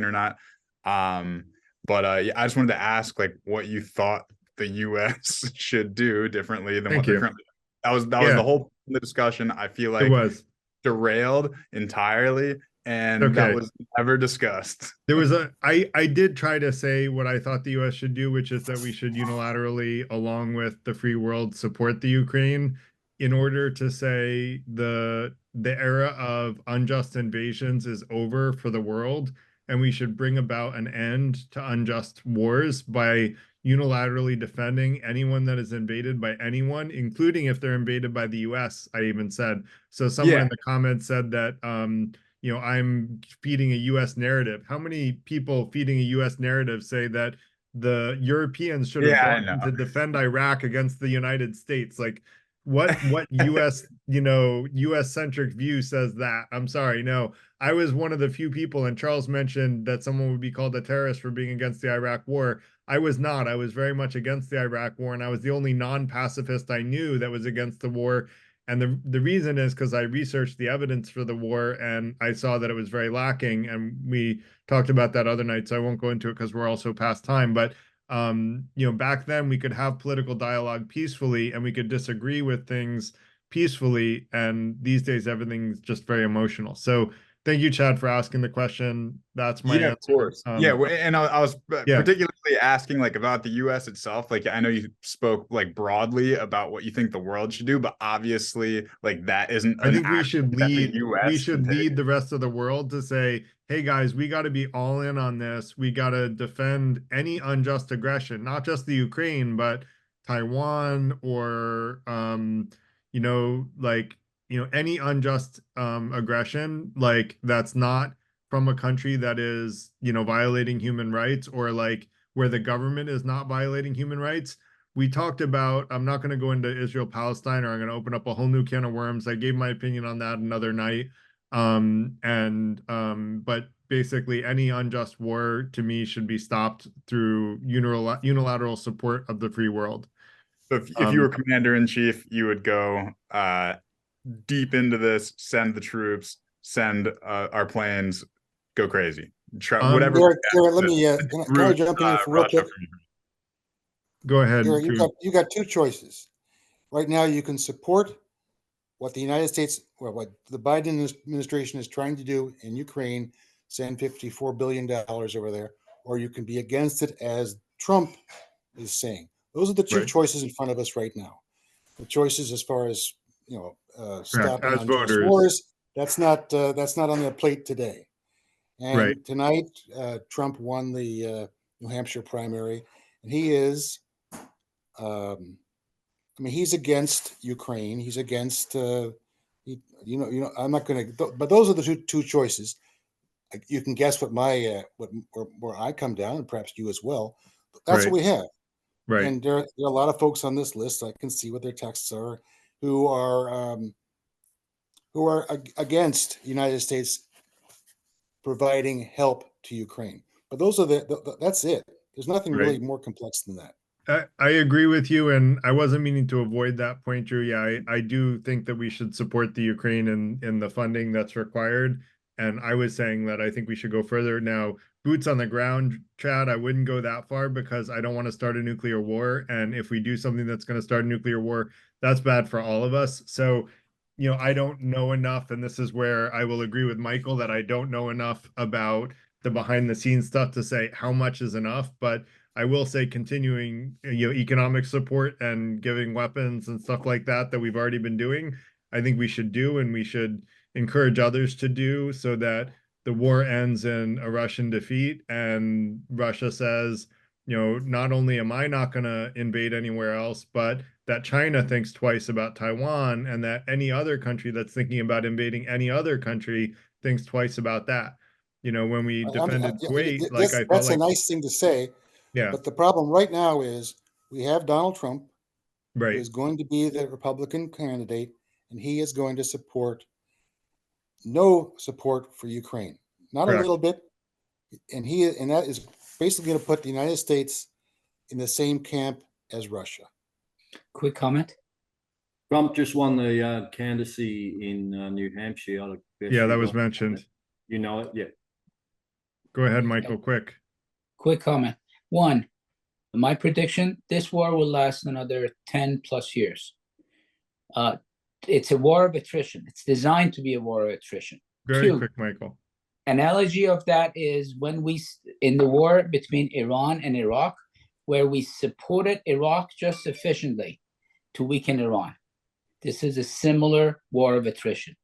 or not. But I just wanted to ask, like, what you thought the U.S. should do differently than what they're currently. That was the whole point of the discussion. I feel like it was derailed entirely, and that was never discussed. There was I did try to say what I thought the US should do, which is that we should unilaterally, along with the free world, support the Ukraine in order to say the era of unjust invasions is over for the world, and we should bring about an end to unjust wars by unilaterally defending anyone that is invaded by anyone, including if they're invaded by the US, I even said. So someone in the comments said that you know, I'm feeding a US narrative. How many people feeding a US narrative say that the Europeans should have gone to defend Iraq against the United States? Like what US, you know, US centric view says that? I'm sorry, no. I was one of the few people, and Charles mentioned that someone would be called a terrorist for being against the Iraq war. I was not. I was very much against the Iraq war, and I was the only non-pacifist I knew that was against the war. And the reason is because I researched the evidence for the war and I saw that it was very lacking. And we talked about that other night, so I won't go into it because we're also past time. But you know, back then we could have political dialogue peacefully and we could disagree with things peacefully. And these days everything's just very emotional. So thank you, Chad, for asking the question. That's my answer. Of course. And I was particularly asking like about the U.S. itself. Like I know you spoke like broadly about what you think the world should do, but obviously like that isn't. I think we should lead. We should lead the rest of the world to say, "Hey guys, we got to be all in on this. We got to defend any unjust aggression, not just the Ukraine, but Taiwan or you know, like." You know, any unjust aggression, like that's not from a country that is, you know, violating human rights or like where the government is not violating human rights. We talked about, I'm not going to go into Israel-Palestine or I'm going to open up a whole new can of worms. I gave my opinion on that another night. But basically any unjust war to me should be stopped through unilateral support of the free world. So if you were commander-in-chief, you would go deep into this, send the troops, send our planes, go crazy. Try whatever. Garrett, let me can I jump in here for real quick? Go ahead. Garrett, you got two choices. Right now you can support what the United States, or what the Biden administration is trying to do in Ukraine, send $54 billion over there, or you can be against it as Trump is saying. Those are the two choices in front of us right now. The choices as far as, stopping as unjust voters. wars, that's not on the plate today. And tonight, Trump won the New Hampshire primary, and he is, he's against Ukraine. He's against, I'm not going to. But those are the two choices. You can guess what my where I come down, and perhaps you as well. That's what we have. Right. And there are a lot of folks on this list. I can see what their texts are, who are against the United States providing help to Ukraine. But those are that's it. There's nothing really more complex than that. I agree with you, and I wasn't meaning to avoid that point, Drew. Yeah, I do think that we should support the Ukraine in the funding that's required. And I was saying that I think we should go further. Now, boots on the ground, Chad, I wouldn't go that far because I don't want to start a nuclear war. And if we do something that's going to start a nuclear war, that's bad for all of us. So, I don't know enough, and this is where I will agree with Michael that I don't know enough about the behind the scenes stuff to say how much is enough, but I will say continuing, economic support and giving weapons and stuff like that we've already been doing, I think we should do, and we should encourage others to do, so that the war ends in a Russian defeat and Russia says, not only am I not going to invade anywhere else, but that China thinks twice about Taiwan, and that any other country that's thinking about invading any other country thinks twice about that. When we defended Kuwait, I felt that's like a nice thing to say. Yeah. But the problem right now is we have Donald Trump, who right. is going to be the Republican candidate, and he is going to support no support for Ukraine, not Correct. a little bit, and that is basically going to put the United States in the same camp as Russia. Quick comment. Trump just won the candidacy in New Hampshire. Yeah, that was mentioned. You know it, yeah. Go ahead, Michael. Quick comment. One, my prediction: this war will last another 10 plus years. It's a war of attrition. It's designed to be a war of attrition. Very quick, Michael. Analogy of that is when in the war between Iran and Iraq, where we supported Iraq just sufficiently to weaken Iran. This is a similar war of attrition.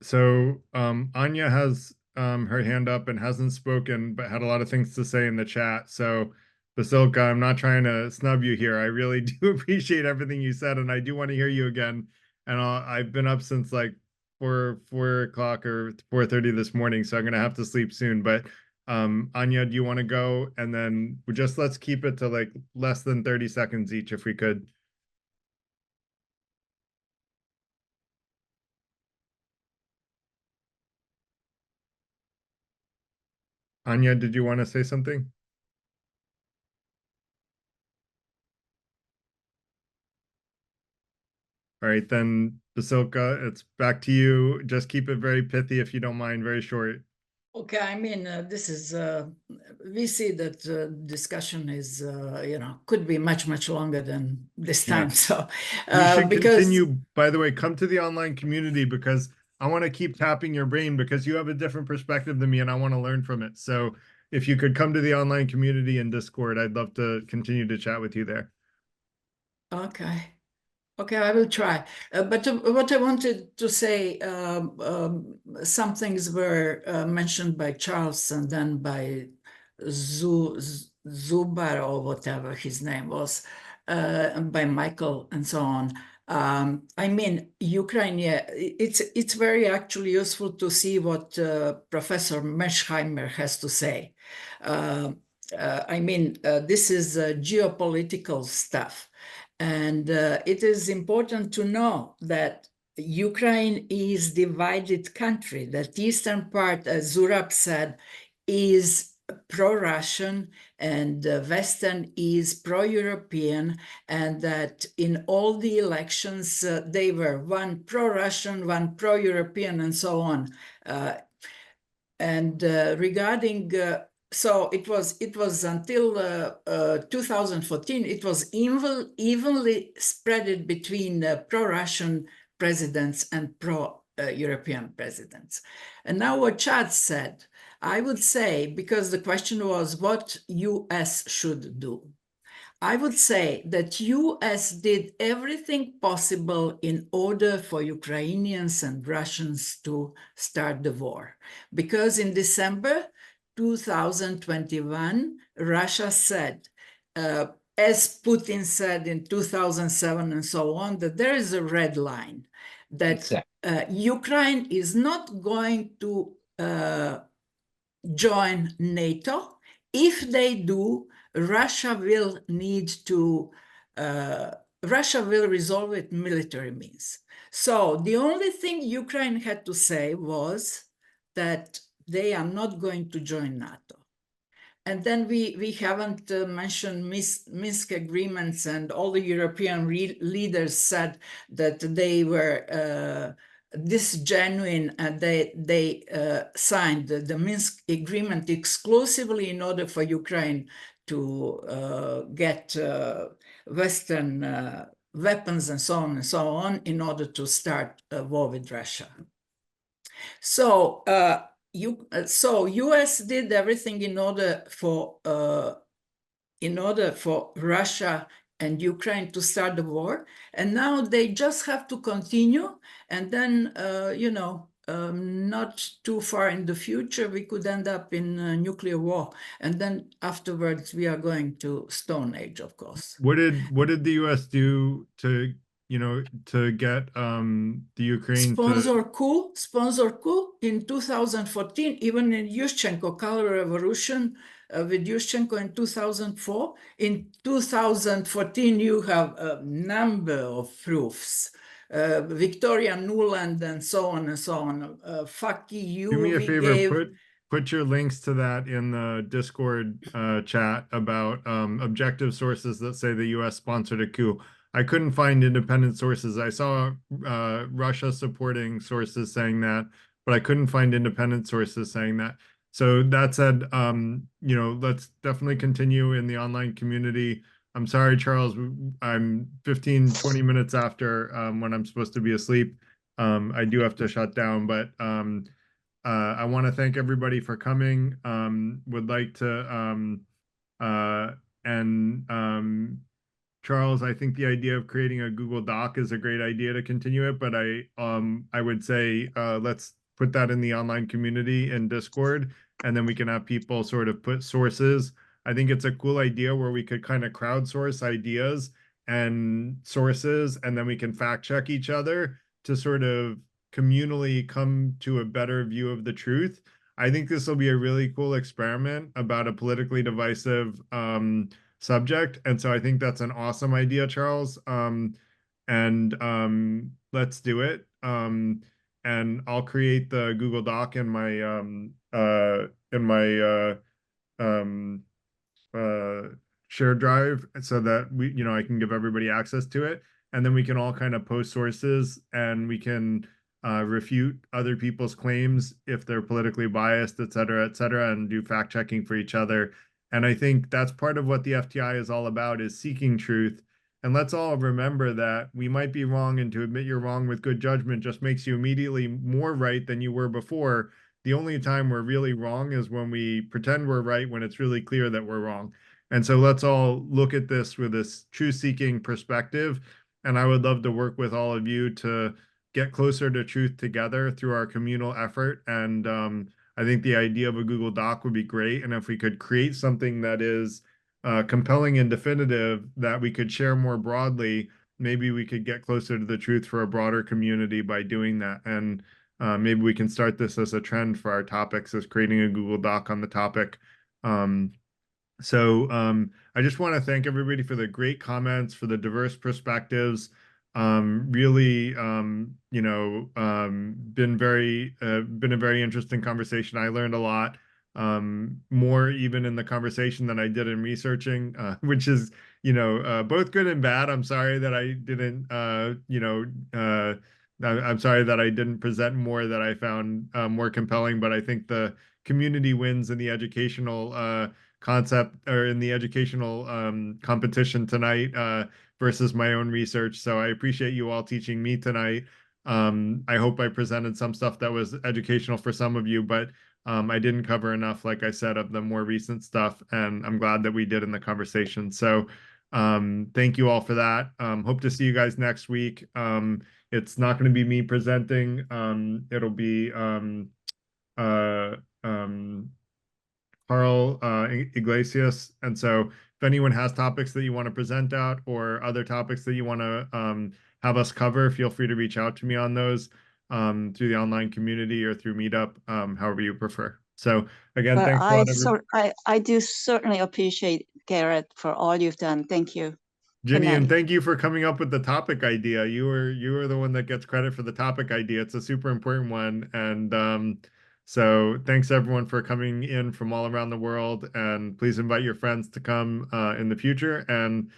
So Anya has her hand up and hasn't spoken, but had a lot of things to say in the chat. So Basilka, I'm not trying to snub you here. I really do appreciate everything you said, and I do want to hear you again. And I've been up since like 4 o'clock or 4:30 this morning, so I'm gonna have to sleep soon. But Anya, do you want to go? And then let's keep it to like less than 30 seconds each, if we could. Anya, did you want to say something? All right, then Basilka, it's back to you. Just keep it very pithy if you don't mind, very short. Okay, I mean, this is, we see that discussion is, could be much, much longer than this time. So we should continue, by the way, come to the online community, because I want to keep tapping your brain, because you have a different perspective than me and I want to learn from it. So if you could come to the online community in Discord, I'd love to continue to chat with you there. Okay. Okay, I will try. But what I wanted to say, some things were mentioned by Charles and then by Zubar, or whatever his name was, and by Michael and so on. I mean, Ukraine, yeah, it's very actually useful to see what Professor Meschheimer has to say. I mean, this is geopolitical stuff. And it is important to know that Ukraine is a divided country. That eastern part, as Zurab said, is pro-Russian and Western is pro-European, and that in all the elections they were one pro-Russian, one pro-European, and so on. And regarding so it was until 2014, it was evenly spread between pro-Russian presidents and pro-European presidents. And now what Chad said, I would say, because the question was what US should do. I would say that US did everything possible in order for Ukrainians and Russians to start the war. Because in December 2021, Russia said, as Putin said in 2007 and so on, that there is a red line, that Ukraine is not going to join NATO. If they do, Russia will resolve it military means. So the only thing Ukraine had to say was that they are not going to join NATO. And then we haven't mentioned Minsk agreements, and all the European leaders said that they were disingenuine, and they signed the Minsk agreement exclusively in order for Ukraine to get Western weapons and so on in order to start a war with Russia. So US did everything in order for Russia and Ukraine to start the war, and now they just have to continue, and then not too far in the future we could end up in a nuclear war, and then afterwards we are going to Stone Age, of course. What did the US do to get the Ukraine sponsor coup in 2014, even in Yushchenko color revolution with Yushchenko in 2004. In 2014, you have a number of proofs. Victoria Nuland and so on and so on. Fuck you. Do me a favor, put your links to that in the Discord chat about objective sources that say the US sponsored a coup. I couldn't find independent sources. I saw Russia supporting sources saying that, but I couldn't find independent sources saying that. So that said, let's definitely continue in the online community. I'm sorry, Charles, I'm 15-20 minutes after when I'm supposed to be asleep. I do have to shut down, but I want to thank everybody for coming. Would like to Charles, I think the idea of creating a Google Doc is a great idea to continue it, but I would say let's put that in the online community in Discord, and then we can have people sort of put sources. I think it's a cool idea where we could kind of crowdsource ideas and sources, and then we can fact check each other to sort of communally come to a better view of the truth. I think this will be a really cool experiment about a politically divisive subject, and so I think that's an awesome idea, Charles. Let's do it. And I'll create the Google Doc in my shared drive so that I can give everybody access to it, and then we can all kind of post sources, and we can refute other people's claims if they're politically biased, et cetera, and do fact checking for each other. And I think that's part of what the FTI is all about, is seeking truth. And let's all remember that we might be wrong, and to admit you're wrong with good judgment just makes you immediately more right than you were before. The only time we're really wrong is when we pretend we're right when it's really clear that we're wrong. And so let's all look at this with this truth-seeking perspective. And I would love to work with all of you to get closer to truth together through our communal effort. And I think the idea of a Google Doc would be great. And if we could create something that is compelling and definitive that we could share more broadly, maybe we could get closer to the truth for a broader community by doing that. And maybe we can start this as a trend for our topics, as creating a Google Doc on the topic. I just want to thank everybody for the great comments, for the diverse perspectives. Really, been a very interesting conversation. I learned a lot, more even in the conversation than I did in researching, which is, both good and bad. I'm sorry that I didn't, I'm sorry that I didn't present more that I found more compelling, but I think the community wins in the educational concept or in the educational competition tonight versus my own research. So I appreciate you all teaching me tonight. I hope I presented some stuff that was educational for some of you, but I didn't cover enough, like I said, of the more recent stuff, and I'm glad that we did in the conversation. So thank you all for that. Hope to see you guys next week. It's not going to be me presenting. It'll be Carl Iglesias. And so if anyone has topics that you want to present out or other topics that you want to have us cover, feel free to reach out to me on those through the online community or through Meetup, however you prefer. So again, Well, thanks a lot. I do certainly appreciate Garrett for all you've done. Thank you. Ginny, and thank you for coming up with the topic idea. You were the one that gets credit for the topic idea. It's a super important one. And so thanks everyone for coming in from all around the world. And please invite your friends to come in the future. And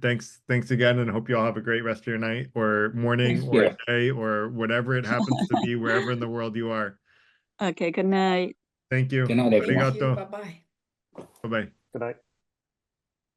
thanks again, and hope you all have a great rest of your night or morning Thanks, or Garrett. day or whatever it happens to be, wherever in the world you are. Okay, good night. Thank you. Good night, everyone. Arigato. Bye-bye. Bye-bye. Good night.